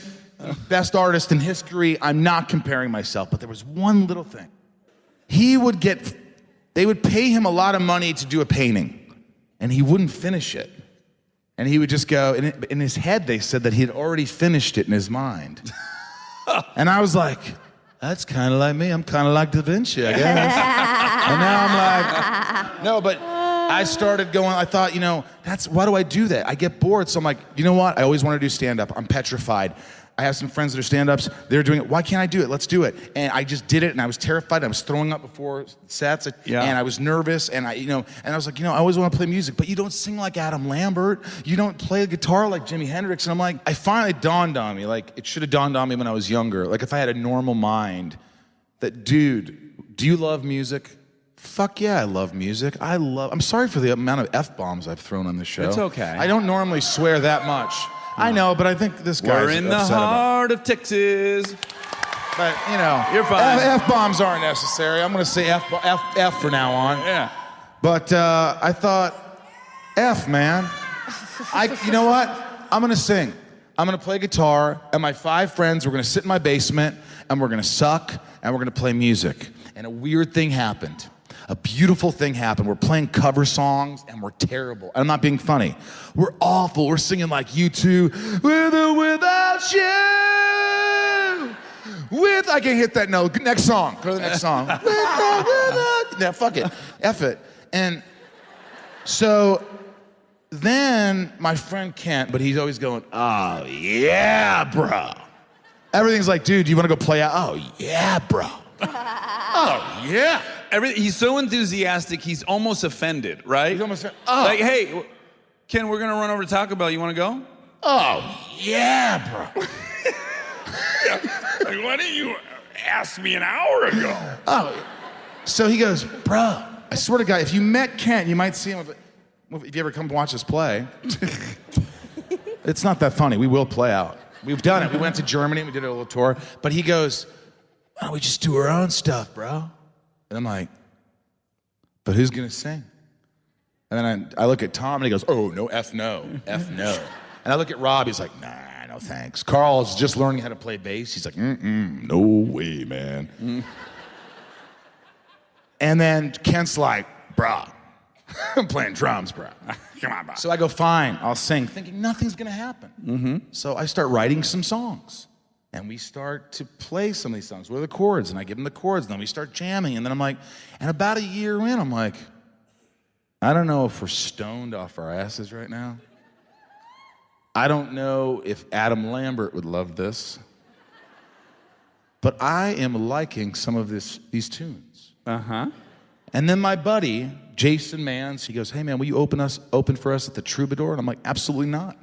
best artist in history. I'm not comparing myself, but there was one little thing. They would pay him a lot of money to do a painting, and he wouldn't finish it. And he would just go, in his head they said that he had already finished it in his mind. And I was like, that's kind of like me. I'm kind of like Da Vinci, I guess. And now I'm like, no, but I started going, I thought, why do I do that? I get bored, so I'm like, you know what? I always want to do stand-up. I'm petrified. I have some friends that are stand-ups. They're doing it. Why can't I do it? Let's do it. And I just did it, and I was terrified. I was throwing up before sets, and I was nervous, and I was like, I always want to play music, but you don't sing like Adam Lambert. You don't play a guitar like Jimi Hendrix. And I'm like, I finally dawned on me, like it should have dawned on me when I was younger. Like if I had a normal mind, that, dude, do you love music? Fuck yeah, I love music. I'm sorry for the amount of F-bombs I've thrown on this show. It's okay. I don't normally swear that much. I know, but I think this guy's We're in the heart of Texas. But, You're fine. F-bombs aren't necessary. I'm going to say F from now on. Yeah. But I thought, F, man. You know what? I'm going to sing. I'm going to play guitar, and my 5 friends, we're going to sit in my basement, and we're going to suck, and we're going to play music. And a weird thing happened. A beautiful thing happened. We're playing cover songs, and we're terrible. And I'm not being funny. We're awful. We're singing like U2, with or without you. I can't hit that note. Next song. Go to the next song. With or without. Yeah, fuck it. F it. And so then my friend Kent, but he's always going, oh, yeah, bro. Everything's like, dude, do you want to go play out? Oh, yeah, bro. Oh, yeah. He's so enthusiastic, he's almost offended, right? He's almost like, hey, Ken, we're going to run over to Taco Bell. You want to go? Oh, yeah, bro. Like, why didn't you ask me an hour ago? Oh, so he goes, bro, I swear to God, if you met Kent, you might see him if you ever come watch us play. It's not that funny. We will play out. We've done it. We went to Germany. We did a little tour. But he goes, why don't we just do our own stuff, bro? And I'm like, but who's going to sing? And then I look at Tom, and he goes, oh, no, F no. And I look at Rob. He's like, nah, no thanks. Carl's just learning how to play bass. He's like, no way, man. And then Kent's like, bro, I'm playing drums, bro. Come on, bro. So I go, fine, I'll sing, thinking nothing's going to happen. So I start writing some songs. And we start to play some of these songs. What are the chords? And I give them the chords, and then we start jamming. And then I'm like, and about a year in, I'm like, I don't know if we're stoned off our asses right now. I don't know if Adam Lambert would love this. But I am liking some of these tunes. Uh-huh. And then my buddy, Jason Mans, he goes, hey, man, will you open for us at the Troubadour? And I'm like, absolutely not.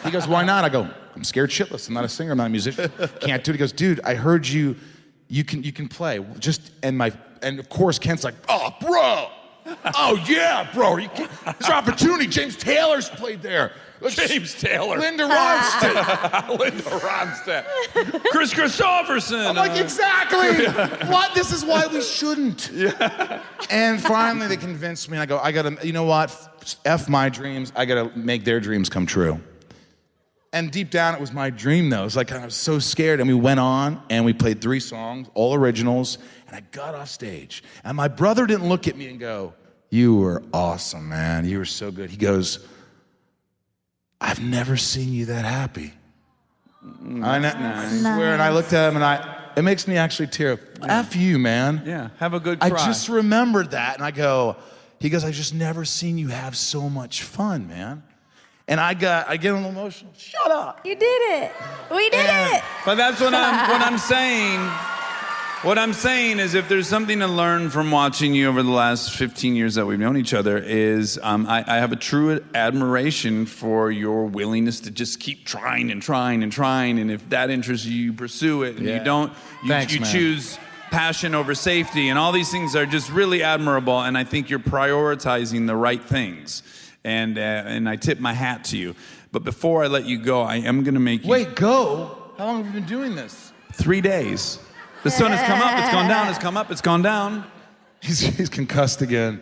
He goes, why not? I go, I'm scared shitless. I'm not a singer. I'm not a musician. Can't do it. He goes, dude, I heard you can play. And of course Kent's like, oh, bro. Oh, yeah, bro. There's an opportunity. James Taylor's played there. James Taylor. Linda Ronstadt. Linda Ronstadt. Chris Christopherson. I'm like, exactly. What? This is why we shouldn't. Yeah. And finally they convinced me. And I go, I got to, you know what? F my dreams. I got to make their dreams come true. And deep down, it was my dream, though. It was like I was so scared. And we went on, and we played 3 songs, all originals. And I got off stage. And my brother didn't look at me and go, you were awesome, man. You were so good. He goes, I've never seen you that happy. I swear, and I looked at him, and it makes me actually tear up. F you, man. Yeah, have a good cry. I just remembered that, and he goes, I just never seen you have so much fun, man. And I get a little emotional. Shut up. You did it. We did it. But that's what I'm saying. What I'm saying is, if there's something to learn from watching you over the last 15 years that we've known each other, is I have a true admiration for your willingness to just keep trying and trying and trying. And if that interests you, you pursue it. And you don't, Thanks, you man. choose passion over safety. And all these things are just really admirable. And I think you're prioritizing the right things. And I tip my hat to you. But before I let you go, I am going to make you... Wait, go? How long have you been doing this? 3 days. The sun has come up, it's gone down, it's come up, it's gone down. He's concussed again.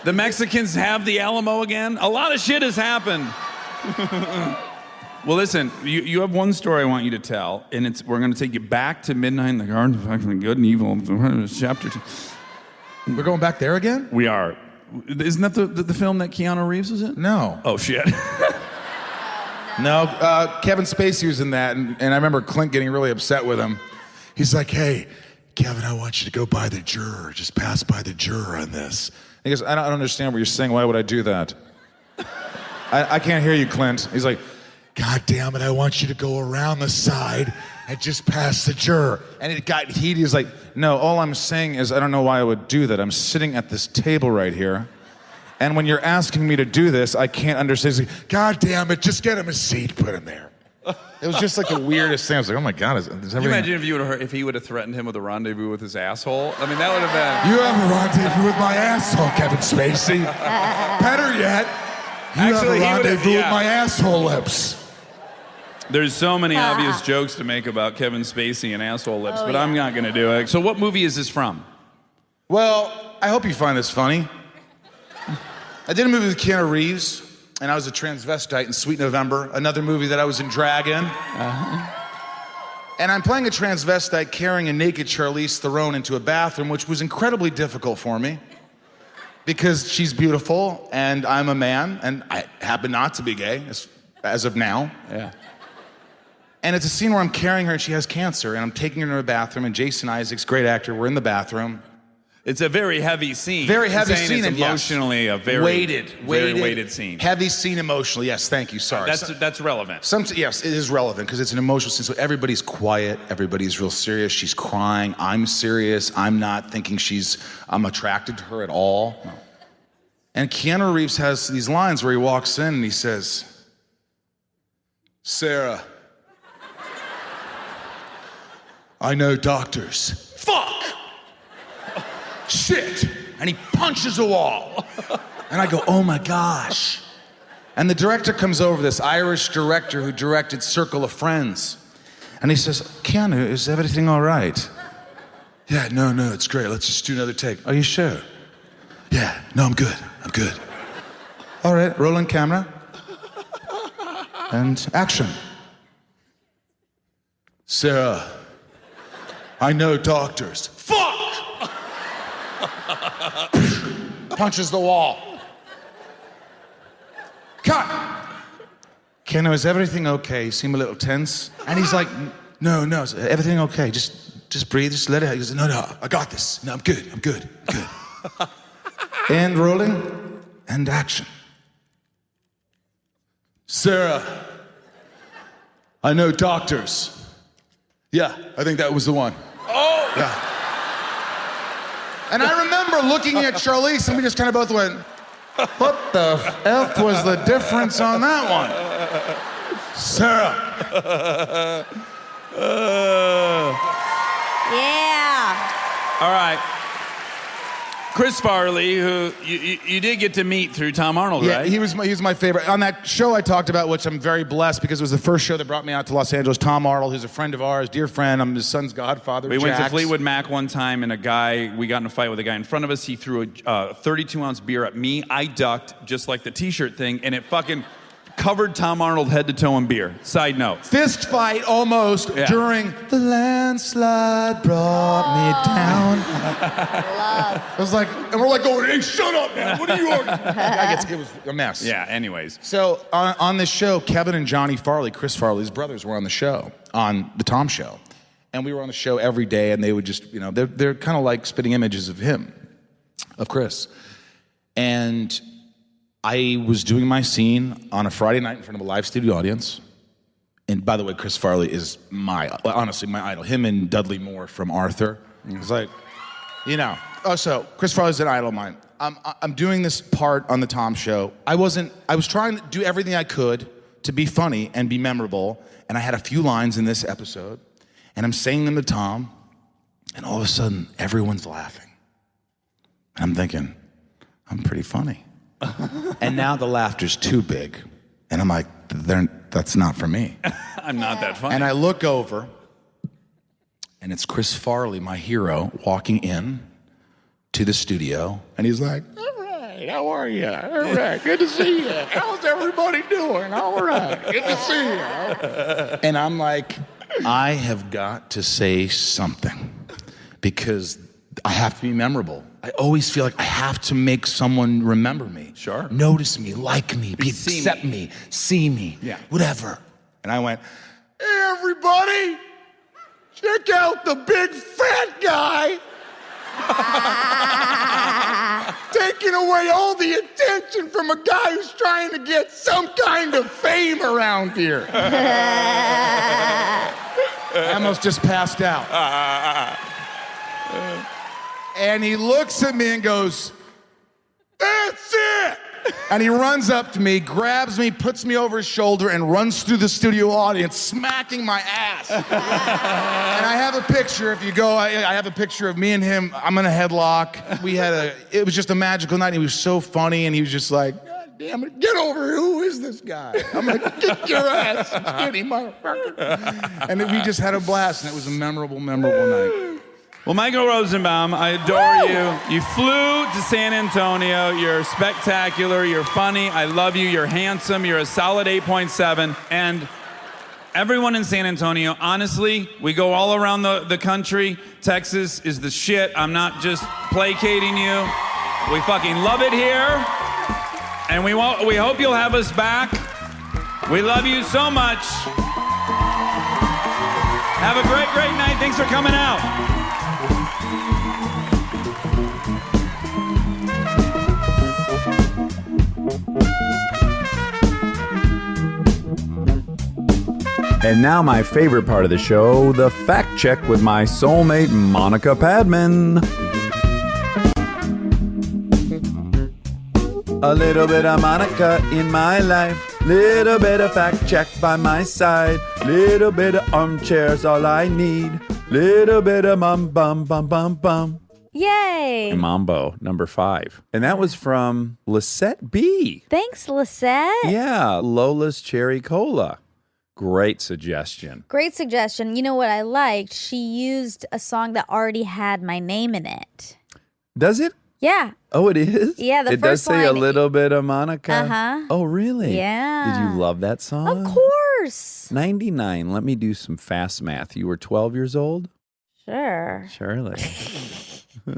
The Mexicans have the Alamo again. A lot of shit has happened. Well, listen, you have one story I want you to tell, and we're going to take you back to Midnight in the Garden of Good and Evil, chapter 2. We're going back there again? We are. Isn't that the film that Keanu Reeves was in? No. Oh, shit. No, Kevin Spacey was in that, and I remember Clint getting really upset with him. He's like, hey, Kevin, I want you to go by the juror. Just pass by the juror on this. He goes, I don't understand what you're saying. Why would I do that? I can't hear you, Clint. He's like, God damn it, I want you to go around the side and just pass the juror. And it got heated. He was like, no, all I'm saying is I don't know why I would do that. I'm sitting at this table right here. And when you're asking me to do this, I can't understand. He's like, God damn it, just get him a seat, put him there. It was just like the weirdest thing. I was like, oh my God, is everything... Can you imagine if he would have threatened him with a rendezvous with his asshole? I mean, that would have been... You have a rendezvous with my asshole, Kevin Spacey. Better yet, you have a rendezvous with my asshole lips. There's so many obvious jokes to make about Kevin Spacey and asshole lips, but I'm not going to do it. So what movie is this from? Well, I hope you find this funny. I did a movie with Keanu Reeves, and I was a transvestite in Sweet November, another movie that I was in drag in. And I'm playing a transvestite carrying a naked Charlize Theron into a bathroom, which was incredibly difficult for me because she's beautiful and I'm a man, and I happen not to be gay as of now. Yeah. And it's a scene where I'm carrying her and she has cancer, and I'm taking her to a bathroom, and Jason Isaacs, great actor, we're in the bathroom. It's a very heavy scene. Very heavy scene. It's emotionally a very weighted scene. Heavy scene emotionally. Yes, thank you. Sorry. That's relevant. Yes, it is relevant because it's an emotional scene. So everybody's quiet. Everybody's real serious. She's crying. I'm serious. I'm not thinking I'm attracted to her at all. No. And Keanu Reeves has these lines where he walks in and he says, Sarah, I know doctors. Fuck! Shit! And he punches a wall. And I go, oh my gosh. And the director comes over, this Irish director who directed Circle of Friends. And he says, Keanu, is everything all right? Yeah, no, it's great. Let's just do another take. Are you sure? Yeah, no, I'm good. All right, rolling camera. And action. Sarah, I know doctors. Fuck! Punches the wall. Cut! Keanu, is everything okay? You seem a little tense. And he's like, no, is everything okay? Just breathe, just let it out. He goes, no, I got this. No, I'm good. And rolling, and action. Sarah, I know doctors. Yeah, I think that was the one. Oh! Yeah. And I remember looking at Charlize, and we just kind of both went, what the F was the difference on that one? Sarah. Yeah. All right. Chris Farley, who you did get to meet through Tom Arnold, Yeah, right? he was my favorite. On that show I talked about, which I'm very blessed because it was the first show that brought me out to Los Angeles, Tom Arnold, who's a friend of ours, dear friend. I'm his son's godfather, We went to Jax. Fleetwood Mac one time, and we got in a fight with a guy in front of us. He threw a 32-ounce beer at me. I ducked, just like the T-shirt thing, and it fucking covered Tom Arnold head to toe in beer. Side note. Fist fight almost Yeah. during the landslide brought me down. I was like, and we're like going, hey, shut up, man. What are you arguing? It was a mess. Yeah, anyways. So on this show, Kevin and Johnny Farley, Chris Farley's brothers, were on the show, on the Tom Show. And we were on the show every day, and they would just, they're kind of like spitting images of him, of Chris. And I was doing my scene on a Friday night in front of a live studio audience. And by the way, Chris Farley is honestly my idol. Him and Dudley Moore from Arthur. It's like, Oh, so Chris Farley's an idol of mine. I'm doing this part on the Tom Show. I was trying to do everything I could to be funny and be memorable. And I had a few lines in this episode. And I'm saying them to Tom. And all of a sudden, everyone's laughing. And I'm thinking, I'm pretty funny. And now the laughter's too big. And I'm like, that's not for me. I'm not that funny. And I look over, and it's Chris Farley, my hero, walking in to the studio. And he's like, all right, how are you? All right, good to see you. How's everybody doing? All right, good to see you. And I'm like, I have got to say something because I have to be memorable. I always feel like I have to make someone remember me. Sure. Notice me, like me, accept me, see me, whatever. And I went, hey, everybody, check out the big fat guy. Taking away all the attention from a guy who's trying to get some kind of fame around here. I almost just passed out. And he looks at me and goes, that's it! And he runs up to me, grabs me, puts me over his shoulder, and runs through the studio audience, smacking my ass. And I have a picture, if you go, I have a picture of me and him. I'm in a headlock. It was just a magical night. He was so funny, and he was just like, God damn it, get over here. Who is this guy? I'm gonna kick your ass, skinny motherfucker. And we just had a blast, and it was a memorable night. Well, Michael Rosenbaum, I adore you. You flew to San Antonio. You're spectacular. You're funny. I love you. You're handsome. You're a solid 8.7. And everyone in San Antonio, honestly, we go all around the country. Texas is the shit. I'm not just placating you. We fucking love it here. And we hope you'll have us back. We love you so much. Have a great, great night. Thanks for coming out. And now my favorite part of the show, the fact check with my soulmate, Monica Padman. A little bit of Monica in my life. Little bit of fact check by my side. Little bit of armchair's all I need. Little bit of bum. Yay! Mambo, number 5. And that was from Lisette B. Thanks, Lisette. Yeah, Lola's Cherry Cola. Great suggestion. Great suggestion. You know what I liked? She used a song that already had my name in it. Does it? Yeah. Oh, it is? Yeah, the it does first say a line- little bit of Monica. Uh-huh. Oh, really? Yeah. Did you love that song? Of course. 99. Let me do some fast math. You were 12 years old? Sure. Surely.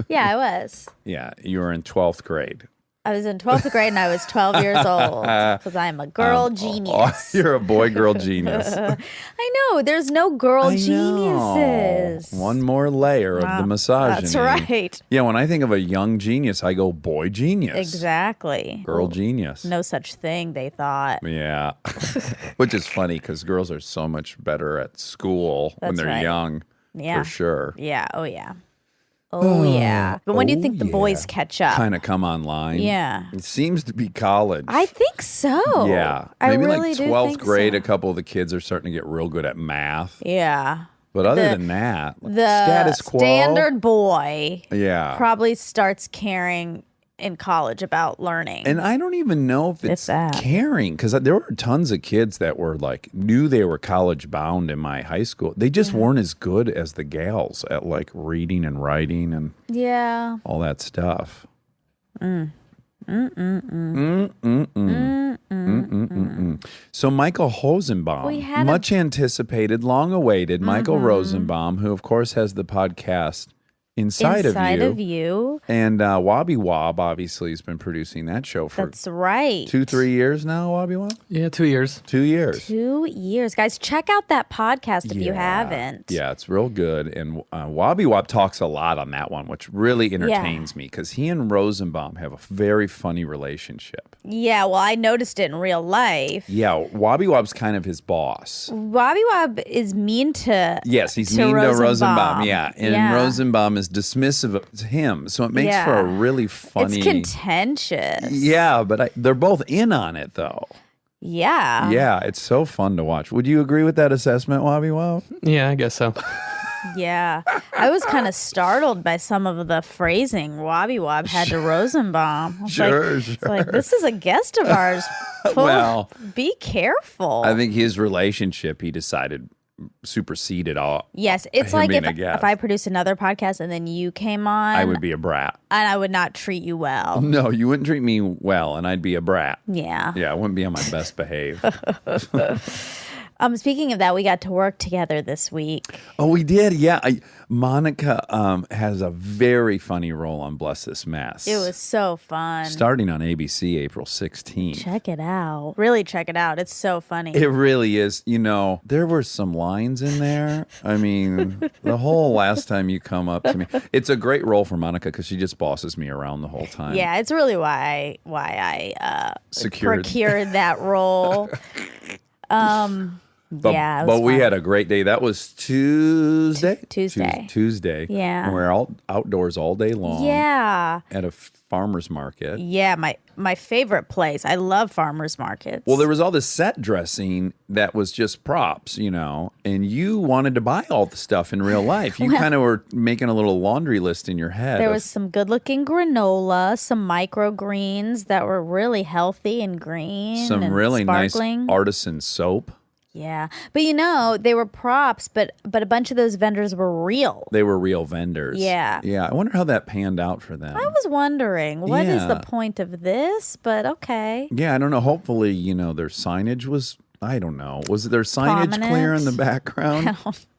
Yeah, I was. Yeah, you were in 12th grade. I was in 12th grade and I was 12 years old because I'm a girl genius. You're a boy-girl genius. I know. There's no girl I know. geniuses. One more layer of the misogyny. That's right. Yeah, when I think of a young genius, I go boy genius. Exactly. Girl genius. No such thing, they thought. Yeah. Which is funny because girls are so much better at school when That's they're right. young. Yeah. For sure. Yeah. Oh, yeah. Oh, yeah. But when do you think the boys catch up? Kind of come online. Yeah. It seems to be college. I think so. Yeah. I Maybe really like do 12th think grade, so. a couple of the kids are starting to get real good at math. Yeah. But other The- than that, The status quo. standard boy Yeah. probably starts caring in college about learning. And I don't even know if it's that. caring because there were tons of kids that were like knew they were college bound in my high school. They just weren't as good as the gals at like reading and writing and all that stuff. So Michael Rosenbaum, We had much anticipated, long awaited, Michael Rosenbaum, who of course has the podcast Inside of You. And Wobby Wob obviously has been producing that show for That's right. 2-3 years now, Wobby Wob? Yeah, 2 years. 2 years. 2 years. Guys, check out that podcast if you haven't. Yeah, it's real good. And Wobby Wob talks a lot on that one, which really entertains me because he and Rosenbaum have a very funny relationship. Yeah, well, I noticed it in real life. Yeah, Wobby Wob's kind of his boss. Wobby Wob is mean to Yes, he's to mean Rosenbaum. to Rosenbaum. Yeah, and Yeah. Rosenbaum is dismissive of him, so it makes for a really funny. It's contentious. Yeah, but they're both in on it though. Yeah. Yeah, it's so fun to watch. Would you agree with that assessment, Wobby Wob? Yeah, I guess so. Yeah. I was kind of startled by some of the phrasing Wobby Wob had to Rosenbaum. I was Sure. It's like, this is a guest of ours. Well, be careful. I think his relationship, he decided, superseded all. Yes, it's him like being if a guest. I produced another podcast and then you came on, I would be a brat. and I would not treat you well. No, you wouldn't treat me well, and I'd be a brat. Yeah. Yeah, I wouldn't be on my best behave. Speaking of that, we got to work together this week. Oh, we did. Yeah, Monica has a very funny role on Bless This Mess. It was so fun. Starting on ABC April 16th. Check it out. Really check it out. It's so funny. It really is. You know, there were some lines in there. I mean, the whole last time you come up to me. It's a great role for Monica because she just bosses me around the whole time. Yeah, it's really why I Secured. procured that role. But, yeah, it was but we fun. had a great day. That was Tuesday? Tuesday. Tuesday. Yeah. And we're all outdoors all day long. Yeah. At a farmer's market. Yeah, my favorite place. I love farmers markets. Well, there was all this set dressing that was just props, you know, and you wanted to buy all the stuff in real life. You kind of were making a little laundry list in your head. There was some good-looking granola, some microgreens that were really healthy and green, some and really sparkling. nice artisan soap. Yeah, but you know they were props, but a bunch of those vendors were real. They were real vendors. Yeah. Yeah. I wonder how that panned out for them. I was wondering what is the Yeah. point of this, but okay. Yeah, I don't know. Hopefully, you know, their signage was, I don't know. Was there signage clear in the Prominent? background?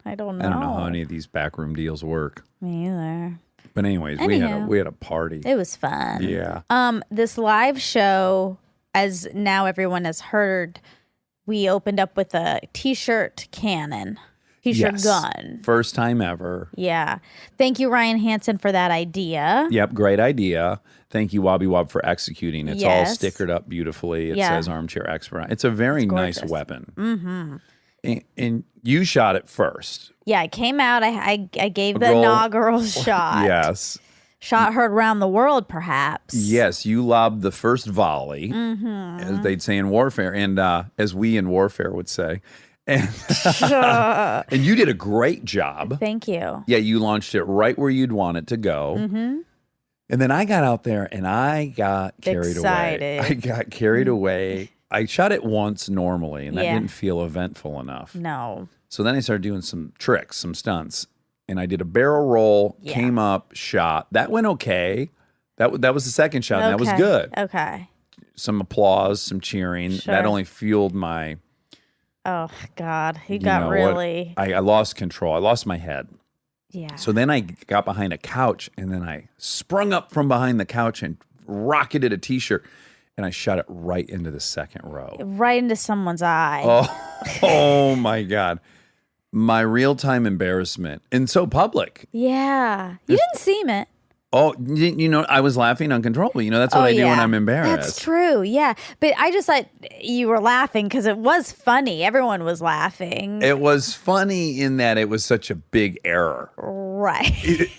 I don't know. I don't know how any of these backroom deals work. Me either. But anyways, Anyhow. we had a party. It was fun. Yeah. This live show, as now everyone has heard, we opened up with a t-shirt cannon, t-shirt Yes. gun. First time ever. Yeah. Thank you, Ryan Hansen, for that idea. Yep, great idea. Thank you, Wobby Wob, for executing. It's all Yes. stickered up beautifully. It Yeah. says Armchair Expert. It's a very nice gorgeous. weapon. Mm-hmm. And you shot it first. Yeah, I came out. I gave the Roll. inaugural shot. Yes. Shot heard around the world, perhaps. Yes, you lobbed the first volley, as they'd say in warfare, and as we in warfare would say. And, and you did a great job. Thank you. Yeah, you launched it right where you'd want it to go. Mm-hmm. And then I got out there and I got carried away. Excited. I got carried away. I shot it once normally, and that Yeah. didn't feel eventful enough. No. So then I started doing some tricks, some stunts, and I did a barrel roll, Yeah. came up, shot. That went okay. That was the second shot, and that was Okay. good. Okay. Some applause, some cheering. Sure. That only fueled my. Oh, God. He you got know, what- really. I lost control. I lost my head. Yeah. So then I got behind a couch, and then I sprung up from behind the couch and rocketed a T-shirt, and I shot it right into the second row. Right into someone's eye. Oh my God. My real-time embarrassment. And so public. Yeah. You didn't seem it. Oh, you know, I was laughing uncontrollably. You know, that's what I do when I'm embarrassed. That's true. Yeah. But I just thought you were laughing because it was funny. Everyone was laughing. It was funny in that it was such a big error. Right.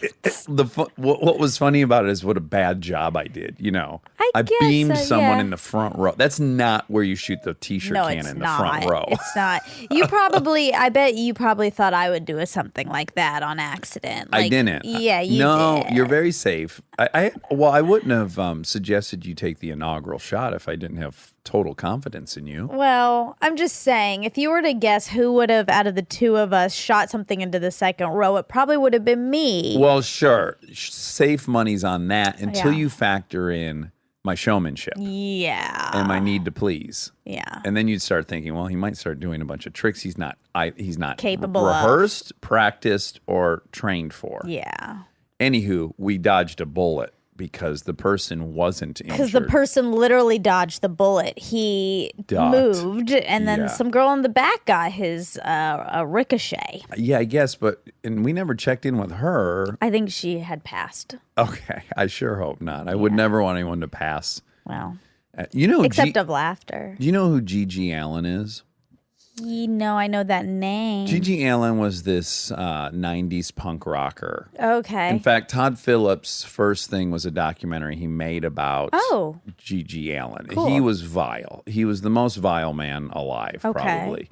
What was funny about it is what a bad job I did. You know, I guess beamed so, someone yeah. in the front row. That's not where you shoot the T-shirt No, cannon it's in the not. front row. It's not. I bet you probably thought I would do something like that on accident. I Like, didn't. Yeah, you No, did. you're very safe. I wouldn't have suggested you take the inaugural shot if I didn't have total confidence in you. Well, I'm just saying, if you were to guess who would have, out of the two of us, shot something into the second row, it probably would have been me. Well, sure. Safe money's on that until Yeah. you factor in my showmanship Yeah. and my need to please. Yeah. And then you'd start thinking, well, he might start doing a bunch of tricks he's not Capable of. rehearsed, practiced, or trained for. Yeah. Anywho, we dodged a bullet because the person wasn't injured. Because the person literally dodged the bullet. He moved, and then Yeah. some girl in the back got his a ricochet. Yeah, I guess, and we never checked in with her. I think she had passed. Okay, I sure hope not. I would never want anyone to pass. Well, You know, except of laughter. Do you know who Gigi Allen is? I know that name. Gigi Allen was this 90s punk rocker. Okay. In fact, Todd Phillips' first thing was a documentary he made about Gigi Allen. Cool. He was vile. He was the most vile man alive, probably.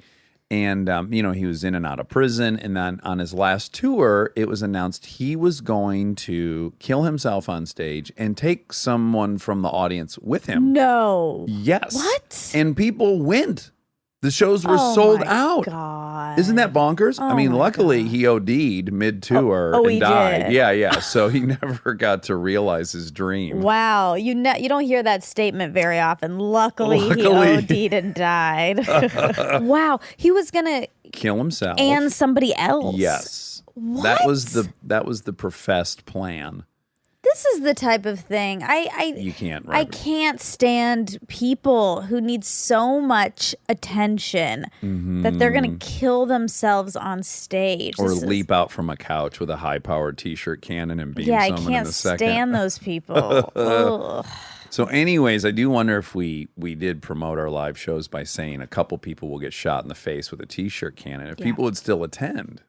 And, he was in and out of prison. And then on his last tour, it was announced he was going to kill himself on stage and take someone from the audience with him. No. Yes. What? And people went. The shows were sold out. God. Isn't that bonkers? I mean, luckily he OD'd mid-tour and he died. did. Yeah. So he never got to realize his dream. Wow. You don't hear that statement very often. Luckily. He OD'd and died. Wow. He was going to Kill himself. and somebody else. Yes. What? That was the professed plan. This is the type of thing You can't. I can't stand people who need so much attention that they're going to kill themselves on stage. Or leap out from a couch with a high-powered T-shirt cannon and beam I someone in can't a second. stand those people. Ugh. So anyways, I do wonder if we did promote our live shows by saying a couple people will get shot in the face with a T-shirt cannon, if people would still attend.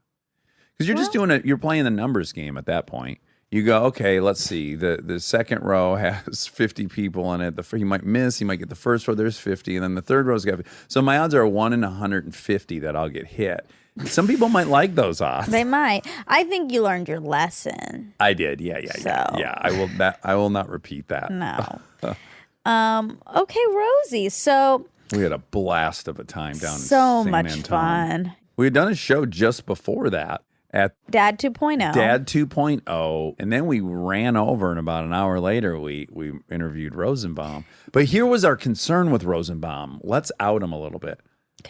Because you're just you're playing the numbers game at that point. You go, okay, let's see. The second row has 50 people in it. He might miss. He might get the first row. There's 50. And then the third row's got 50. So my odds are 1 in 150 that I'll get hit. Some people might like those odds. They might. I think you learned your lesson. I did. Yeah. I will not repeat that. No. Okay, Rosie. So We had a blast of a time down in so San much Antonio. fun. We had done a show just before that at Dad 2.0. Dad 2.0, and then we ran over, and about an hour later, we interviewed Rosenbaum. But here was our concern with Rosenbaum. Let's out him a little bit.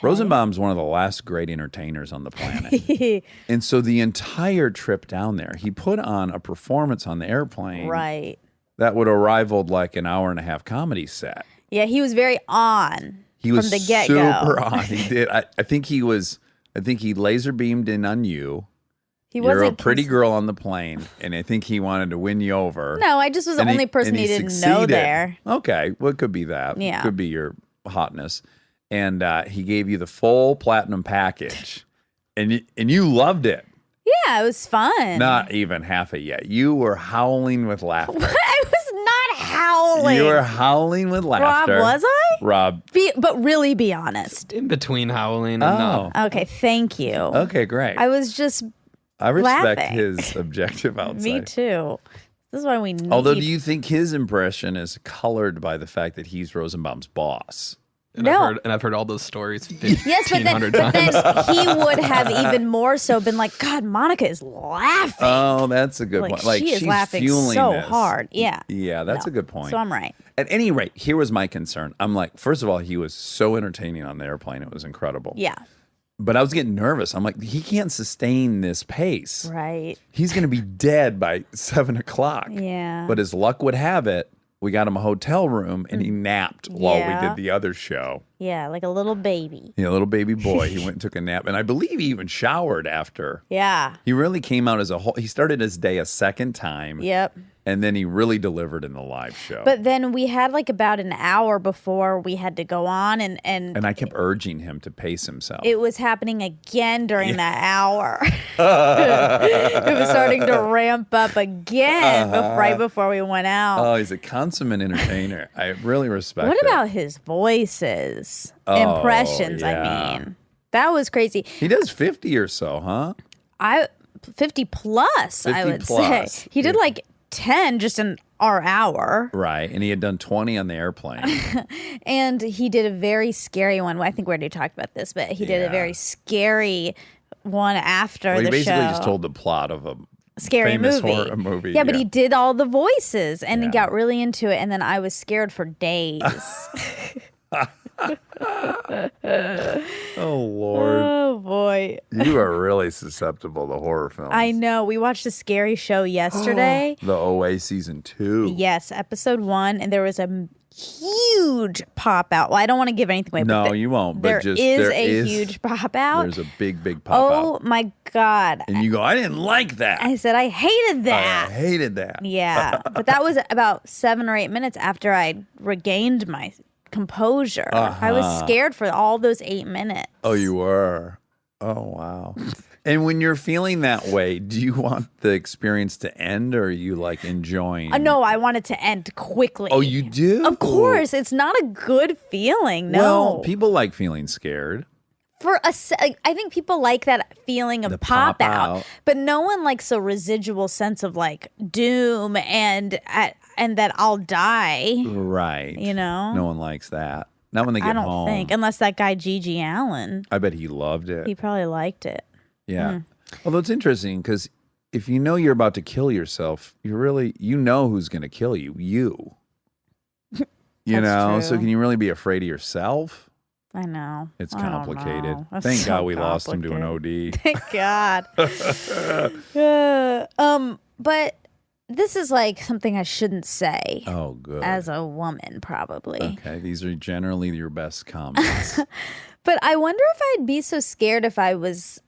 Rosenbaum's one of the last great entertainers on the planet. And so the entire trip down there, he put on a performance on the airplane Right. that would have rivaled like an hour-and-a-half comedy set. Yeah, he was very on He was from the get-go. super on. He did. I think he laser beamed in on you. He You're a wasn't pretty girl on the plane, and I think he wanted to win you over. No, I just was the And only person and he didn't know succeeded. there. Okay, well, it could be that. Yeah. Could be your hotness. And he gave you the full platinum package, and you loved it. Yeah, it was fun. Not even half it yet. You were howling with laughter. I was not howling. You were howling with laughter. Rob, was I? Rob. But really be honest. In between howling and Oh. Okay, thank you. Okay, great. I was just I respect laughing. his objective outside. Me too. This is why we need. Although, do you think his impression is colored by the fact that he's Rosenbaum's boss? And No. I've heard all those stories Yes, but then 1,500 times. he would have even more so been like, God, Monica is laughing. Oh, that's a good Like, point. Like she is she's laughing fueling so this. hard. Yeah. Yeah, that's No. a good point. So I'm right. At any rate, here was my concern. I'm like, first of all, he was so entertaining on the airplane. It was incredible. Yeah. But I was getting nervous. I'm like, he can't sustain this pace. Right. He's going to be dead by 7 o'clock. Yeah. But as luck would have it, we got him a hotel room and he napped while we Yeah. did the other show. Yeah, like a little baby. You know, little baby boy. He went and took a nap. And I believe he even showered after. Yeah. He really came out as a whole. He started his day a second time. Yep. And then he really delivered in the live show. But then we had like about an hour before we had to go on, and I kept urging him to pace himself. it was happening again during that hour. It was starting to ramp up again right before we went out. Oh, he's a consummate entertainer. I really respect What it. about his voices? Oh, Impressions, yeah. I mean. That was crazy. He does 50 or so, huh? 50 plus, I 50 would plus. say. He did like 10 just in our hour. Right. And he had done 20 on the airplane. And he did a very scary one. I think we already talked about this, but he did a Yeah. very scary one after Well, he the basically show. just told the plot of a scary famous movie. horror movie, Yeah, but yeah. he did all the voices and he Yeah. got really into it. And then I was scared for days. Oh Lord, Oh boy. you are really susceptible to horror films. I know. We watched a scary show yesterday. The OA season 2. Yes, episode 1, and there was a huge pop out. Well, I don't want to give anything away. No, but you won't. But there just is there a is huge pop out. There's a big pop Oh out, my god! and you go, I didn't like that. I said I hated I that. hated that. Yeah, but that was about 7 or 8 minutes after I regained my composure. I was scared for all those 8 minutes. Oh, you were. Oh, wow. And when you're feeling that way, do you want the experience to end, or are you like enjoying? No, I want it to end quickly. Oh, you do? Of course, it's not a good feeling. No, Well, people like feeling scared. I think people like that feeling of The pop pop out, out. but no one likes a residual sense of like doom and that I'll die. Right. You know? No one likes that. Not when they get I don't home. think, unless that guy Gigi Allen, I bet he loved it. he probably liked it. Yeah. Although it's interesting because if you know you're about to kill yourself, you know who's going to kill you. You. You That's know? true. So can you really be afraid of yourself? I know. It's I don't complicated. know. That's Thank so God we lost him to an complicated. OD. Thank God. But this is like something I shouldn't say Oh, good. as a woman, probably. Okay, these are generally your best comments. But I wonder if I'd be so scared if I was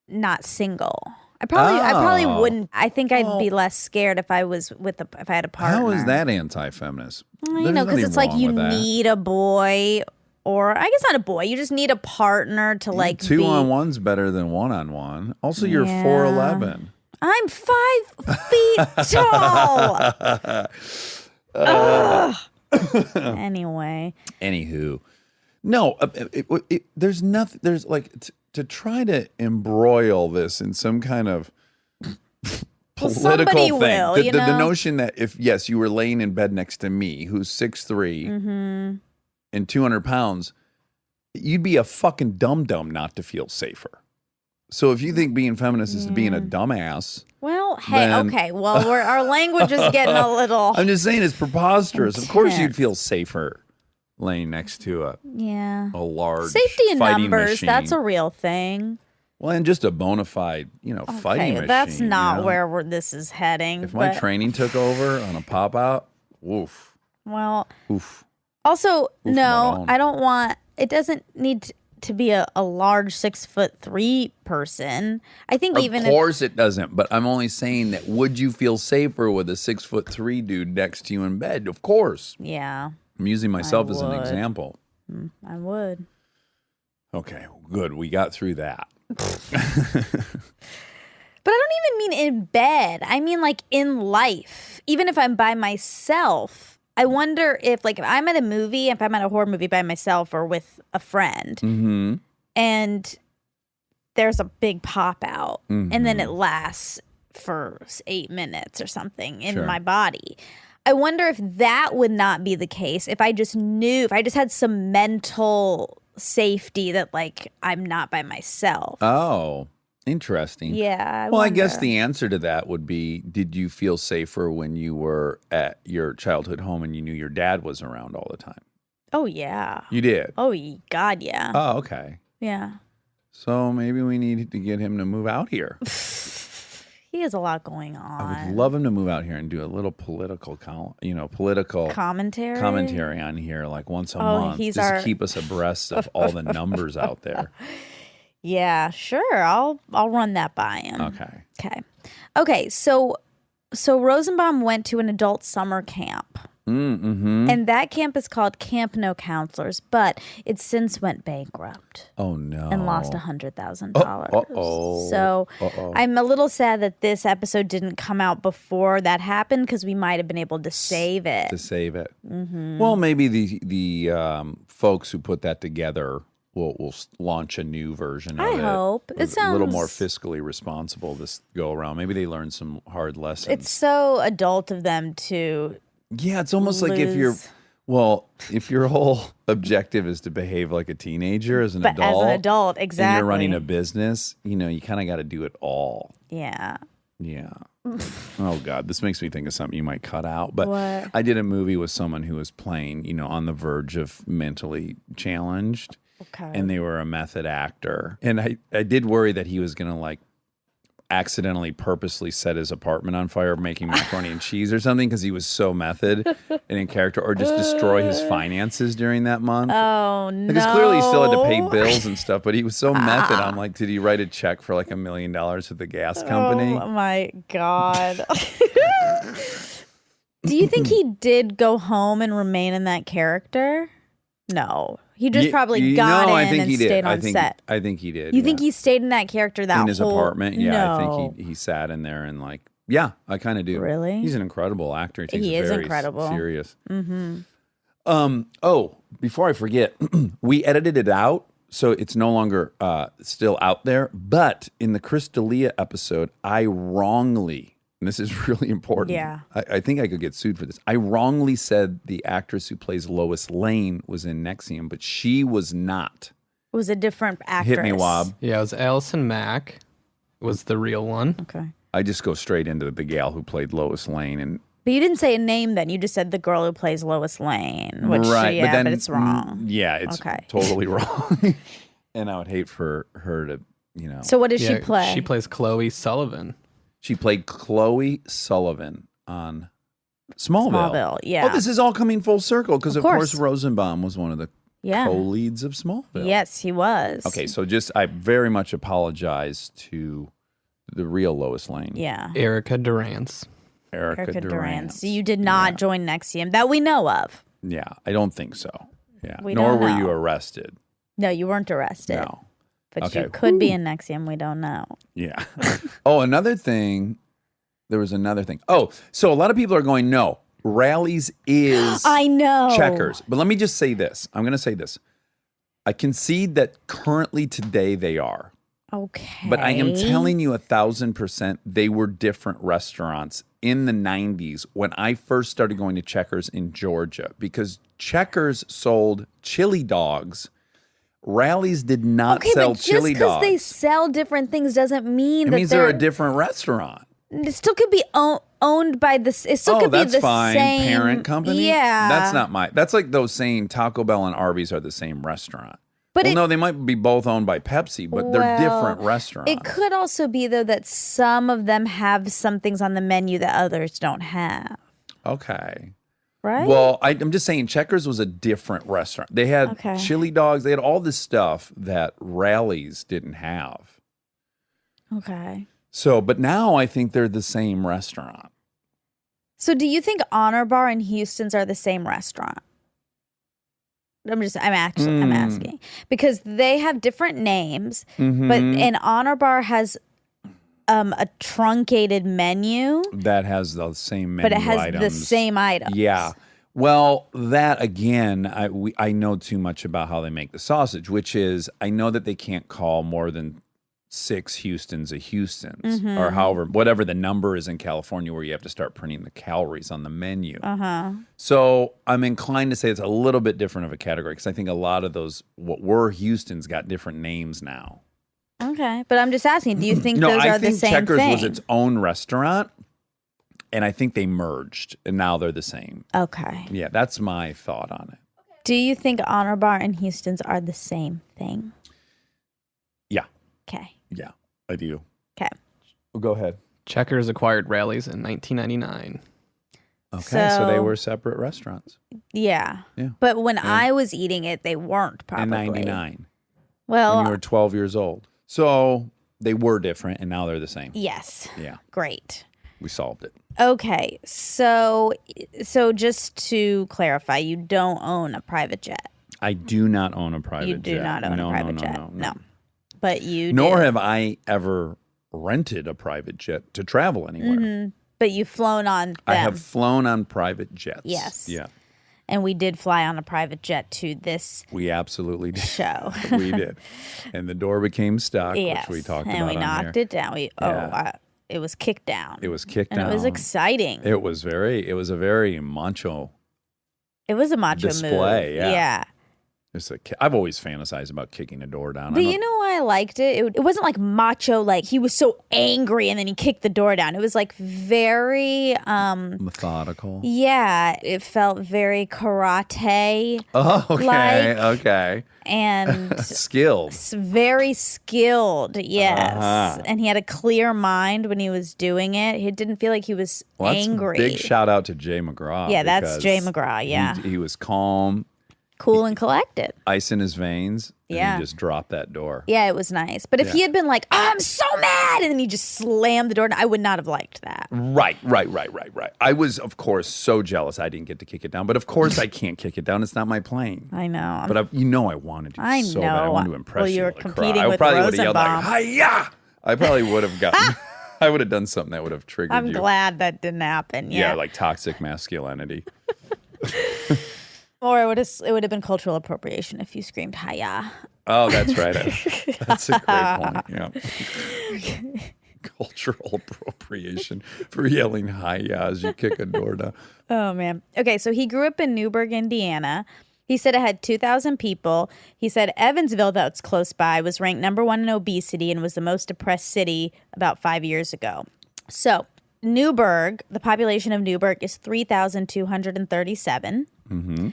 not single. I probably Oh. wouldn't. I think I'd be less scared if I was if I had a partner. How is that anti-feminist? You There's know, because nothing it's like wrong you with that. need a boy, or I guess not a boy. You just need a partner to like be. 2-on-1's better than 1-on-1. Also, you're Yeah. 4'11". I'm 5 feet tall. Ugh. Anyway, Anywho, no, there's nothing. There's like to try to embroil this in some kind of political somebody thing. will, the, you the, the know? notion that if you were laying in bed next to me, who's 6'3" Mm-hmm. and 200 pounds, you'd be a fucking dum-dum not to feel safer. So if you think being feminist is being a dumbass, well, hey, Then- okay. Well, our language is getting a little. I'm just saying it's preposterous. Of course you'd Intense. feel safer laying next to a Yeah. large Safety in fighting numbers, machine. that's a real thing. Well, and just a bona fide, fighting machine. That's not you know? where this is heading. If my but- training took over on a pop out, woof, Well, oof. also, no, Malone. I don't want. It doesn't need to be a large 6'3" person. I think Of even course it doesn't, but I'm only saying that would you feel safer with a 6'3" dude next to you in bed? Of course. yeah, I'm using myself as an would. example. I would. Okay, good. We got through that. But I don't even mean in bed. I mean like in life. Even if I'm by myself, I wonder if I'm at a movie, if I'm at a horror movie by myself or with a friend, Mm-hmm. and there's a big pop out, and then it lasts for 8 minutes or something in Sure. my body. I wonder if that would not be the case if I just knew, if I just had some mental safety that I'm not by myself. Oh, interesting. Yeah. Well, I guess wonder. the answer to that would be, did you feel safer when you were at your childhood home and you knew your dad was around all the time? Oh, yeah. You did? Oh, God, yeah. Oh, okay. Yeah. So maybe we need to get him to move out here. He has a lot going I on. would love him to move out here and do a little political Commentary? commentary on here like once a Oh, month. he's just our- to keep us abreast of all the numbers out there. Yeah, sure. I'll run that by him. Okay. Okay, so Rosenbaum went to an adult summer camp. Mm-hmm. And that camp is called Camp No Counselors, but it since went bankrupt Oh, no. and lost $100,000. uh-oh. So Uh-oh. I'm a little sad that this episode didn't come out before that happened because we might have been able to save it. To save it. Mm-hmm. Well, maybe the folks who put that together will launch a new version of I it. hope. It with a little more sounds- fiscally responsible this go around. Maybe they learned some hard lessons. It's so adult of them to Yeah, it's almost like if lose. if your whole objective is to behave like a teenager as an But adult. as an adult, And exactly. you're running a business, you kind of got to do it all. Yeah. Yeah. Oh God, this makes me think of something you might cut out. But What? I did a movie with someone who was playing, on the verge of mentally challenged. Okay. And they were a method actor. And I did worry that he was going to like accidentally purposely set his apartment on fire making macaroni and cheese or something because he was so method and in character, or just destroy his finances during that month. Oh, no. Because clearly he still had to pay bills and stuff, but he was so method. I'm like, did he write a check for like $1 million to the gas company? Oh, my God. Do you think he did go home and remain in that character? No. He just probably got in and stayed on set. I think he did. You think he stayed in that character that in his whole... apartment? Yeah, No. I think he sat in there and like, yeah, I kind of do. Really? He's an incredible actor. He is very incredible. Serious. Mm-hmm. Oh, before I forget, we edited it out, so it's no longer still out there. But in the Chris D'Elia episode, I wrongly, and this is really important. Yeah. I think I could get sued for this. I wrongly said the actress who plays Lois Lane was in Nexium, but she was not. It was a different actress. Hit me, Wob. Yeah, it was Allison Mack was the real one. Okay. I just go straight into the gal who played Lois Lane, and But you didn't say a name then. You just said the girl who plays Lois Lane. Which, right, but it's wrong. Yeah, it's Okay. totally wrong. And I would hate for her to, So what does she Yeah, play? She plays Chloe Sullivan. She played Chloe Sullivan on Smallville. Smallville, yeah. Oh, this is all coming full circle because, of course, course. Rosenbaum was one of the Yeah. co-leads of Smallville. Yes, he was. Okay, so I very much apologize to the real Lois Lane. Yeah. Erica Durance. Erica Durance. So you did not join Nexium that we know of. Yeah, I don't think so. Yeah. We Nor don't were know. you arrested. No, you weren't arrested. No. But Okay. you could be in Nexium. We don't know. Yeah. Oh, another thing. There was another thing. Oh, so a lot of people are going, no, rallies is I know. checkers. But let me just say this. I'm going to say this. I concede that currently today they are. Okay. But I am telling you 1,000% they were different restaurants in the 90s when I first started going to Checkers in Georgia, because Checkers sold chili dogs. Rallies did not sell chili just because dogs. they sell different things doesn't mean It that means they're a different restaurant. It still could be owned by this. It still could be that's the fine. same Parent company? Yeah. That's like those saying Taco Bell and Arby's are the same restaurant. But no, they might be both owned by Pepsi, but they're different restaurants. It could also be though that some of them have some things on the menu that others don't have. Okay. Right? Well, I'm just saying Checkers was a different restaurant. They had Okay. chili dogs. They had all this stuff that Rallies didn't have. Okay. So, but now I think they're the same restaurant. So do you think Honor Bar and Houston's are the same restaurant? I'm asking because they have different names, Mm-hmm. but an Honor Bar has a truncated menu, That has the same menu but it has items. the same items. Yeah. Well, that again, I know too much about how they make the sausage, which is I know that they can't call more than 6 Houstons a Houston's Mm-hmm. or however, whatever the number is in California where you have to start printing the calories on the menu. Uh-huh. So I'm inclined to say it's a little bit different of a category because I think a lot of those, what were Houston's, got different names now. Okay, but I'm just asking, do you think No, those I are think the same Checkers thing? was its own restaurant, and I think they merged, and now they're the same. Okay. Yeah, that's my thought on it. Do you think Honor Bar and Houston's are the same thing? Yeah, Okay. yeah, I do. Okay. Well, go ahead. Checkers acquired Rallies in 1999. Okay, so they So- were separate restaurants Yeah. Yeah. But when I was eating it, they weren't probably. in '99 Well, when you were 12 years old. So they were different, and now they're the same. yes. Yeah, Great. we solved it. Okay. So just to clarify, you don't own a private jet. I do not own a private jet. You do not own a private jet. No. But you Nor do. have I ever rented a private jet to travel anywhere. But you've flown on them. I have flown on private jets. Yes. Yeah, And we did fly on a private jet to this we absolutely did. show. We did. And the door became stuck, Yes. which we talked and about we on knocked here. it down. It was kicked down. It was kicked and down. it was exciting. It was a very macho It was a macho display, move. yeah. I've always fantasized about kicking a door down. But you know why I liked it? It wasn't like macho, like he was so angry and then he kicked the door down. It was like very methodical. Yeah, it felt very karate. Oh, okay, like, okay. And skilled. Very skilled, yes. And he had a clear mind when he was doing it. He didn't feel like he was angry. Big shout out to Jay McGraw. Yeah, that's Jay McGraw, yeah. He was calm. Cool and collected. Ice in his veins. Yeah. And he just dropped that door. Yeah, it was nice. But if he had been like, oh, I'm so mad, and then he just slammed the door, I would not have liked that. Right. I was, of course, so jealous I didn't get to kick it down. But of course I can't kick it down. It's not my plane. I know. But I wanted to I so know. bad. I wanted to impress well, you. You were to competing cry. with I probably would have yelled Rosenbaum. like, hi-ya! I probably would have gotten... I would have done something that would have triggered I'm you. glad that didn't happen. Yeah, like toxic masculinity. Or it would have been cultural appropriation if you screamed "Hiya." Oh, that's right. That's a great point. Yeah. Cultural appropriation for yelling "Hiya" as you kick a door down. Oh man. Okay, so he grew up in Newburgh, Indiana. He said it had 2,000 people. He said Evansville, that's close by, was ranked number 1 in obesity and was the most depressed city about 5 years ago. So Newburgh, the population of Newburgh is 3,237. Mm-hmm.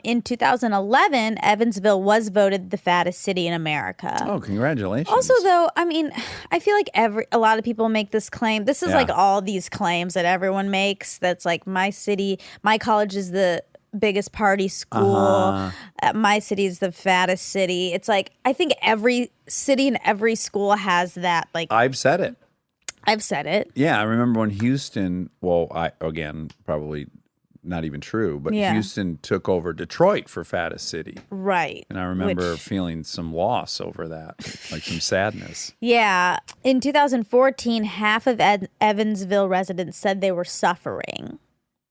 In 2011, Evansville was voted the fattest city in America. Oh, congratulations. Also, though, I mean, I feel like a lot of people make this claim. This is like all these claims that everyone makes. That's like my city, my college is the biggest party school. My city is the fattest city. It's like, I think every city and every school has that. Like, I've said it. Yeah, I remember when Houston, again, probably not even true, but Houston took over Detroit for fattest city. Right. And I remember feeling some loss over that, like some sadness. Yeah. In 2014, half of Evansville residents said they were suffering,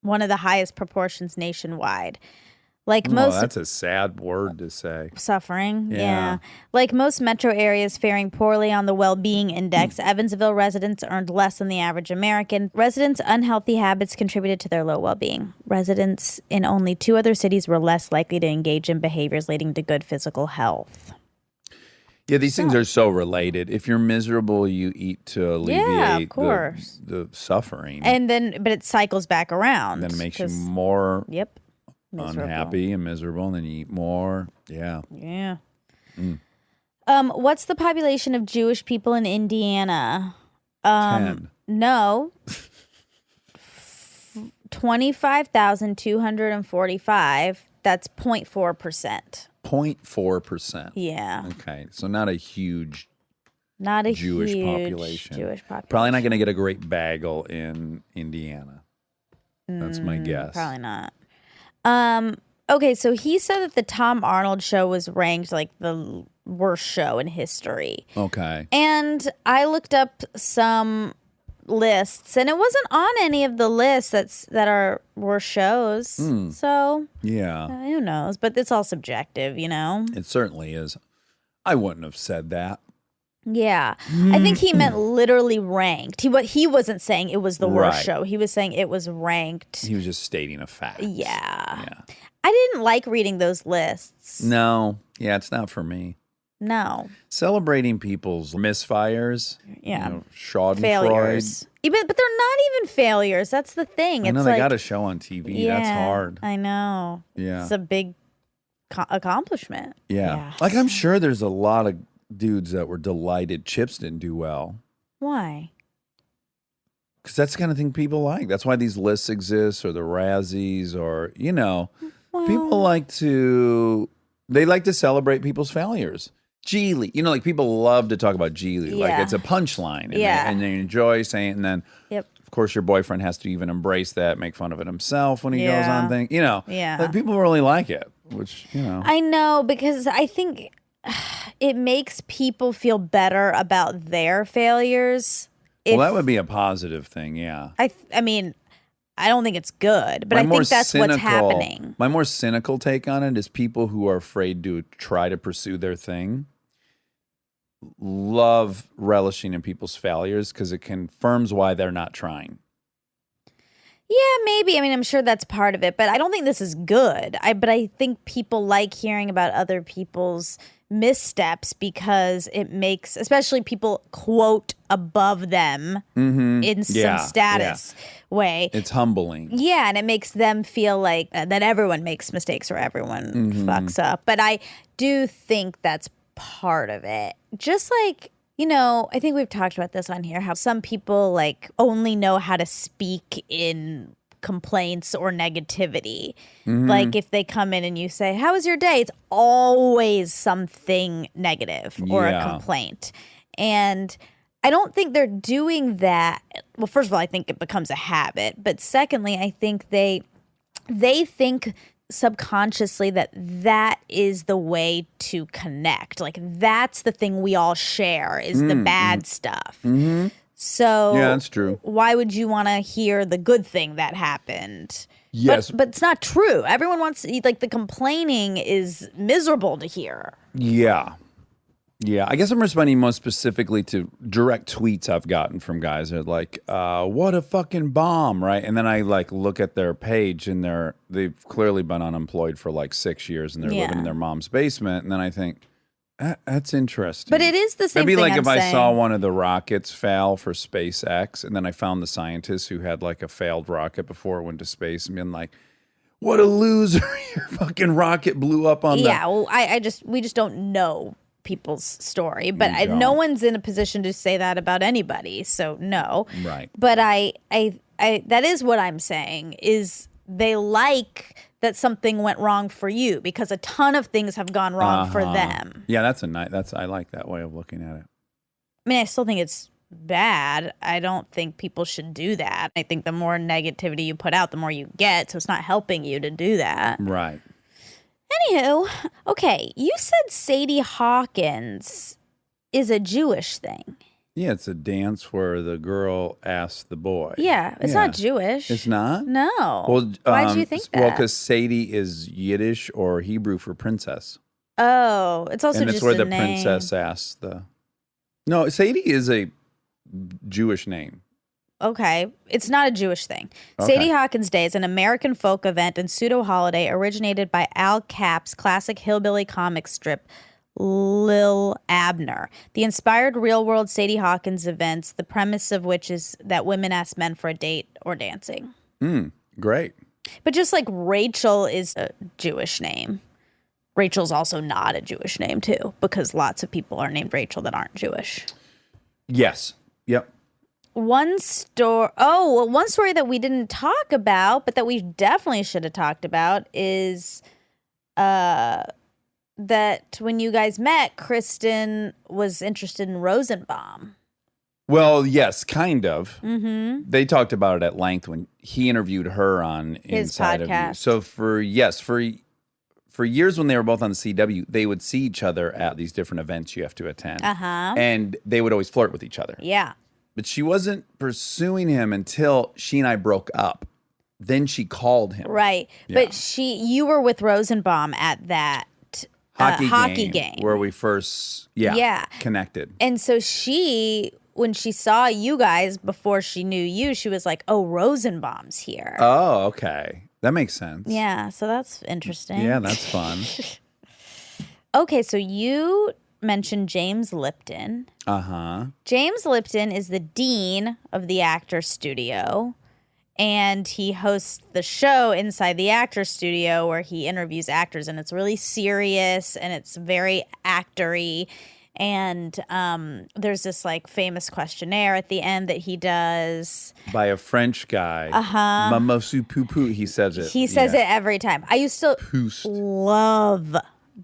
one of the highest proportions nationwide. Like most, that's a sad word to say. Suffering, yeah. Like most metro areas faring poorly on the well-being index, Evansville residents earned less than the average American. Residents' unhealthy habits contributed to their low well-being. Residents in only 2 other cities were less likely to engage in behaviors leading to good physical health. Yeah, these things are so related. If you're miserable, you eat to alleviate the suffering. But it cycles back around. Then it makes you more miserable. Unhappy and miserable, and then you eat more. Yeah. What's the population of Jewish people in Indiana? 10. No. 25,245. That's 0.4%. 0.4%. Yeah. Okay, so not a huge Jewish population. Probably not going to get a great bagel in Indiana. That's my guess. Probably not. Okay, so he said that the Tom Arnold show was ranked like the worst show in history. Okay. And I looked up some lists, and it wasn't on any of the lists that are worst shows. So who knows? But it's all subjective, you know. It certainly is. I wouldn't have said that. Yeah, I think he meant literally ranked. He wasn't saying it was the worst show. He was saying it was ranked. He was just stating a fact. Yeah. I didn't like reading those lists. No. Yeah, it's not for me. No. Celebrating people's misfires. Yeah. Schadenfreude. Failures. But they're not even failures. That's the thing. I know it's they like, got a show on TV. That's hard. I know. Yeah. It's a big accomplishment. Yeah. Like, I'm sure there's a lot of dudes that were delighted Chips didn't do well. Why? Because that's the kind of thing people like. That's why these lists exist, or the Razzies, or, people like to celebrate people's failures. Geely, like people love to talk about Geely. Like it's a punchline. And they enjoy saying it. And then, of course, your boyfriend has to even embrace that, make fun of it himself when he goes on things. Like people really like it, which, I know, because I think it makes people feel better about their failures. Well, that would be a positive thing, yeah. I mean, I don't think it's good, but I think that's what's happening. My more cynical take on it is people who are afraid to try to pursue their thing love relishing in people's failures because it confirms why they're not trying. Yeah, maybe. I mean, I'm sure that's part of it, but I don't think this is good. But I think people like hearing about other people's missteps because it makes, especially people quote above them in some status way. It's humbling. Yeah, and it makes them feel like that everyone makes mistakes or everyone fucks up. But I do think that's part of it. Just like, I think we've talked about this on here, how some people like only know how to speak in complaints or negativity. Like if they come in and you say, how was your day? It's always something negative or a complaint. And I don't think they're doing that. Well, first of all, I think it becomes a habit. But secondly, I think they think subconsciously that is the way to connect. Like that's the thing we all share is the bad stuff. So yeah, that's true. Why would you want to hear the good thing that happened? Yes. But it's not true. Everyone wants, like, the complaining is miserable to hear. Yeah. Yeah, I guess I'm responding most specifically to direct tweets I've gotten from guys that are like, what a fucking bomb, right? And then I like look at their page and they've clearly been unemployed for like 6 years and they're living in their mom's basement. And then I think, that's interesting. But it is the same That'd be thing like I'm if I saying. saw one of the rockets fail for SpaceX and then I found the scientist who had like a failed rocket before it went to space and being like, what a loser, your fucking rocket blew up on Yeah, well, we just don't know people's story, but no one's in a position to say that about anybody, so no. Right. But I that is what I'm saying is they like that something went wrong for you because a ton of things have gone wrong for them. Yeah, I like that way of looking at it. I mean, I still think it's bad. I don't think people should do that. I think the more negativity you put out, the more you get, so it's not helping you to do that. Right. Anywho, okay, you said Sadie Hawkins is a Jewish thing. Yeah, it's a dance where the girl asks the boy. Yeah, it's not Jewish. It's not? No. Well, why do you think that? Well, because Sadie is Yiddish or Hebrew for princess. Oh, it's also and just it's where a the name. princess asks the... No, Sadie is a Jewish name. Okay, it's not a Jewish thing. Okay. Sadie Hawkins Day is an American folk event and pseudo-holiday originated by Al Capp's classic hillbilly comic strip, Lil Abner. The inspired real-world Sadie Hawkins events, the premise of which is that women ask men for a date or dancing. Great. But just like Rachel is a Jewish name, Rachel's also not a Jewish name too, because lots of people are named Rachel that aren't Jewish. Yes. Yep. One story that we didn't talk about, but that we definitely should have talked about is that when you guys met, Kristen was interested in Rosenbaum. Well, yes, kind of. Mm-hmm. They talked about it at length when he interviewed her on His Inside of You. podcast. So for years when they were both on the CW, they would see each other at these different events you have to attend. Uh-huh. And they would always flirt with each other. Yeah. But she wasn't pursuing him until she and I broke up. Then she called him. Right. Yeah. But you were with Rosenbaum at that hockey game. Where we first connected. And so when she saw you guys before she knew you, she was like, oh, Rosenbaum's here. Oh, okay. That makes sense. Yeah, so that's interesting. Yeah, that's fun. Okay, so you mentioned James Lipton. Uh-huh. James Lipton is the dean of the Actors Studio, and he hosts the show Inside the Actors Studio where he interviews actors, and it's really serious, and it's very actor-y. And there's this like famous questionnaire at the end that he does. By a French guy. Uh-huh. Mamosu Poupou, he says it. He says it every time. I used to love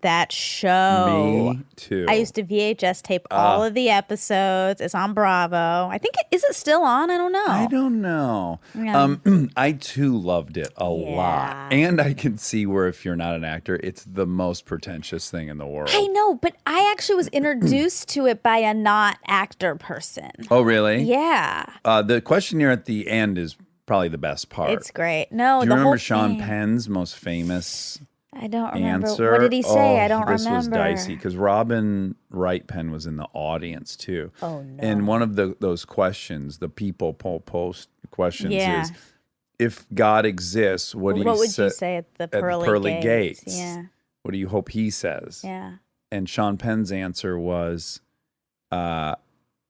that show. Me too. I used to VHS tape all of the episodes. It's on Bravo. I think is it still on? I don't know. I don't know. Yeah. I too loved it a lot. And I can see where if you're not an actor, it's the most pretentious thing in the world. I know, but I actually was introduced to it by a not actor person. Oh, really? Yeah. The questionnaire at the end is probably the best part. It's great. No, Do you the remember whole Sean thing. Penn's most famous I don't remember. answer? What did he say? I don't this remember. This was dicey because Robin Wright Penn was in the audience too. Oh, no. And one of those questions, the people poll post questions is, if God exists, what do you What would say you say at the pearly gates? Yeah. What do you hope he says? Yeah. And Sean Penn's answer was,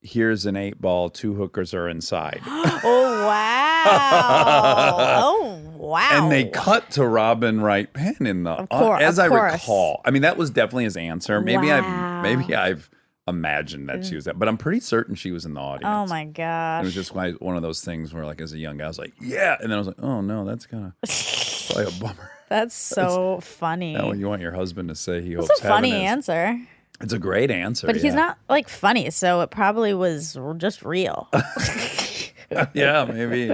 here's an 8-ball, 2 hookers are inside. Oh, wow. Oh, wow. And they cut to Robin Wright Penn in the, as I recall. I mean, that was definitely his answer. Maybe I've imagined that she was that, but I'm pretty certain she was in the audience. Oh my gosh. It was just one of those things where, like, as a young guy, I was like, yeah. And then I was like, oh no, that's kind of probably a bummer. That's so funny. That what you want your husband to say he hopes That's a funny heaven is. answer. It's a great answer. But he's not like funny, so it probably was just real. Yeah, maybe.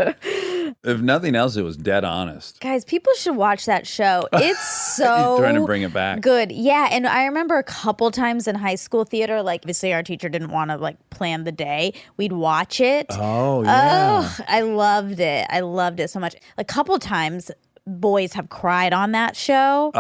If nothing else, it was dead honest. Guys, people should watch that show. It's so He's trying to bring it back. good. Yeah, and I remember a couple times in high school theater, like obviously our teacher didn't want to like plan the day. We'd watch it. Oh, yeah. Oh, I loved it. I loved it so much. A couple times boys have cried on that show.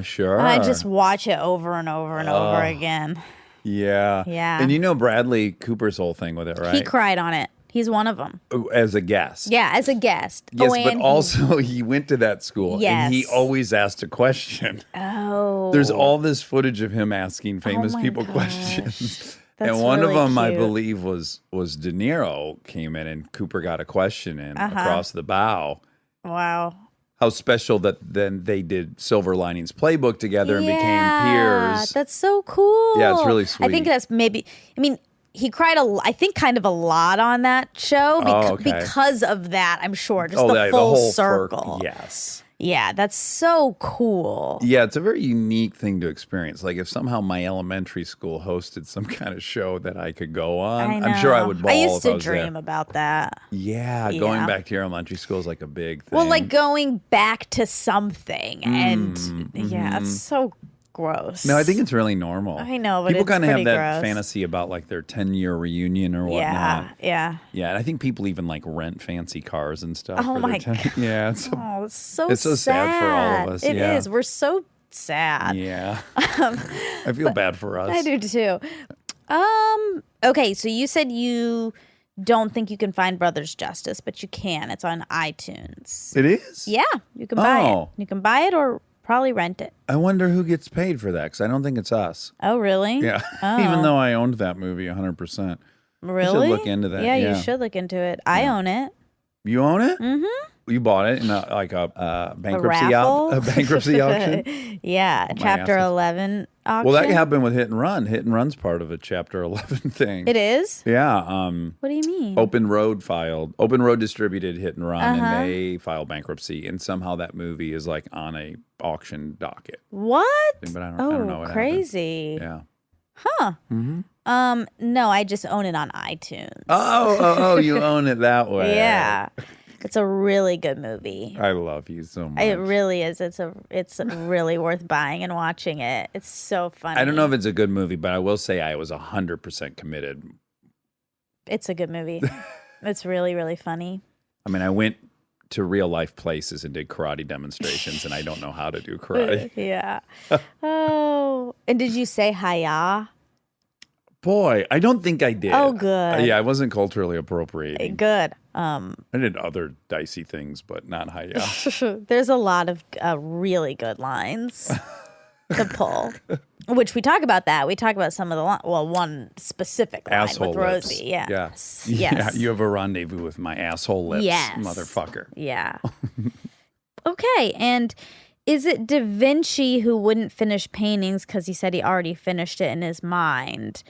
Sure. And I just watch it over and over and over again. Yeah. Yeah. And you know Bradley Cooper's whole thing with it, right? He cried on it. He's one of them. As a guest. Yeah, as a guest. Yes, and but also he went to that school and he Yes. always asked a question. Oh. There's all this footage of him asking famous my people gosh. questions. That's and one really of them, I cute. believe, was De Niro came in and Cooper got a question in across the bow. Wow. How special that then they did Silver Linings Playbook together and became peers. That's so cool. Yeah, it's really I think sweet. that's maybe, I mean, he cried I think kind of a lot on that show okay. because of that, I'm sure. Just the the full whole circle. Yes. Yeah, that's so cool. Yeah, it's a very unique thing to experience. Like if somehow my elementary school hosted some kind of show that I could go on, I know. I'm sure I would ball I used if to I was dream there. about that. Yeah, Yeah. going back to your elementary school is like a big thing. Well, like going back to something. And yeah, it's so gross. No, I think it's really normal. I know, but people it's kind of have pretty that gross. fantasy about like their 10-year reunion or whatnot. Yeah. Yeah, and I think people even like rent fancy cars and stuff. Oh for my their 10 Yeah, it's Oh, it's so It's so sad for all of us, It yeah. is. We're so sad. yeah. I feel bad for us. I do too. Okay, so you said you don't think you can find Brothers Justice, but you can. It's on iTunes. It is? Yeah, you can buy it. Oh. You can buy it or probably rent it. I wonder who gets paid for that because I don't think it's us. Oh, really? Yeah. Oh. Even though I owned that movie 100%. Really? look into that, Yeah, yeah. you should look into it. I own it. You own it? Mm-hmm. You bought it in a bankruptcy raffle? a bankruptcy auction? Yeah, Chapter asses. 11 auction. Well, that happened with Hit and Run. Hit and Run's part of a Chapter 11 thing. It is? Yeah. What do you mean? Open Road distributed Hit and Run, and they filed bankruptcy. And somehow that movie is like on a auction docket. What? But I don't know what crazy. happened. No, I just own it on iTunes. Oh, you own it that way. Yeah. It's a really good movie. I love you so much. It really is. It's really worth buying and watching it. It's so funny. I don't know if it's a good movie, but I will say I was 100% committed. It's a good movie. It's really, really funny. I mean, I went to real life places and did karate demonstrations, and I don't know how to do karate. Yeah. Oh. And did you say hiya? Boy, I don't think I did. Oh, good. Yeah, I wasn't culturally appropriating. Good. I did other dicey things, but not hiya. There's a lot of really good lines to pull, which we talk about that. We talk about some of the one specific line Asshole with lips. Rosie. Yeah. Yes. Yes. Yeah, you have a rendezvous with my asshole lips, Yes. motherfucker. Yeah. Okay. And is it Da Vinci who wouldn't finish paintings because he said he already finished it in his mind?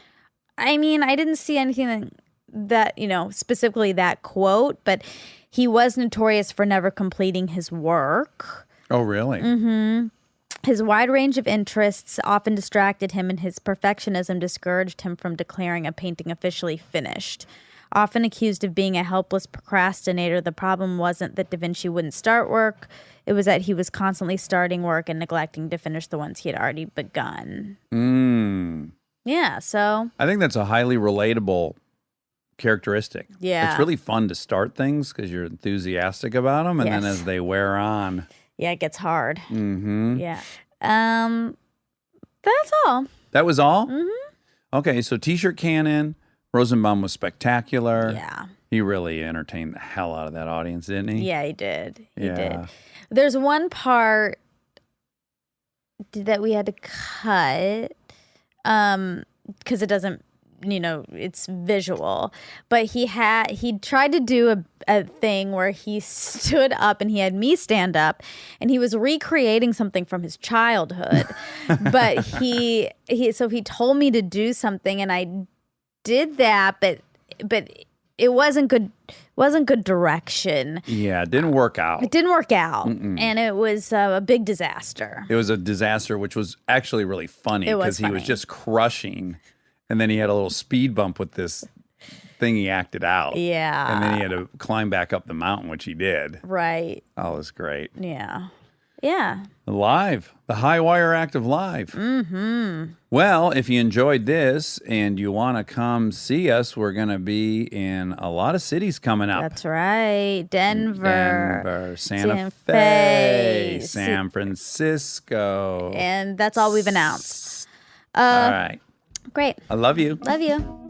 I mean, I didn't see anything that, specifically that quote, but he was notorious for never completing his work. Oh, really? Mm-hmm. His wide range of interests often distracted him, and his perfectionism discouraged him from declaring a painting officially finished. Often accused of being a helpless procrastinator, the problem wasn't that Da Vinci wouldn't start work. It was that he was constantly starting work and neglecting to finish the ones he had already begun. Yeah, so... I think that's a highly relatable characteristic. Yeah. It's really fun to start things because you're enthusiastic about them, and then Yes. as they wear on... Yeah, it gets hard. Mm-hmm. Yeah. That's all. That was all? Mm-hmm. Okay, so T-shirt cannon, Rosenbaum was spectacular. Yeah. He really entertained the hell out of that audience, didn't he? Yeah, he did. He Yeah. did. There's one part that we had to cut because it doesn't, it's visual. But he tried to do a thing where he stood up and he had me stand up and he was recreating something from his childhood. But he told me to do something and I did that, but it wasn't good direction. Yeah, it didn't work out. It didn't work out, and it was a big disaster. It was a disaster, which was actually really funny because he was just crushing, and then he had a little speed bump with this thing he acted out. Yeah. And then he had to climb back up the mountain, which he did. Right. Oh, it was great. Yeah. Yeah. Live, the High Wire Active Live. Mm-hmm. Well, if you enjoyed this and you want to come see us, we're going to be in a lot of cities coming up. That's right. Denver, Santa Fe, San Francisco. And that's all we've announced. All right. Great. I love you. Love you.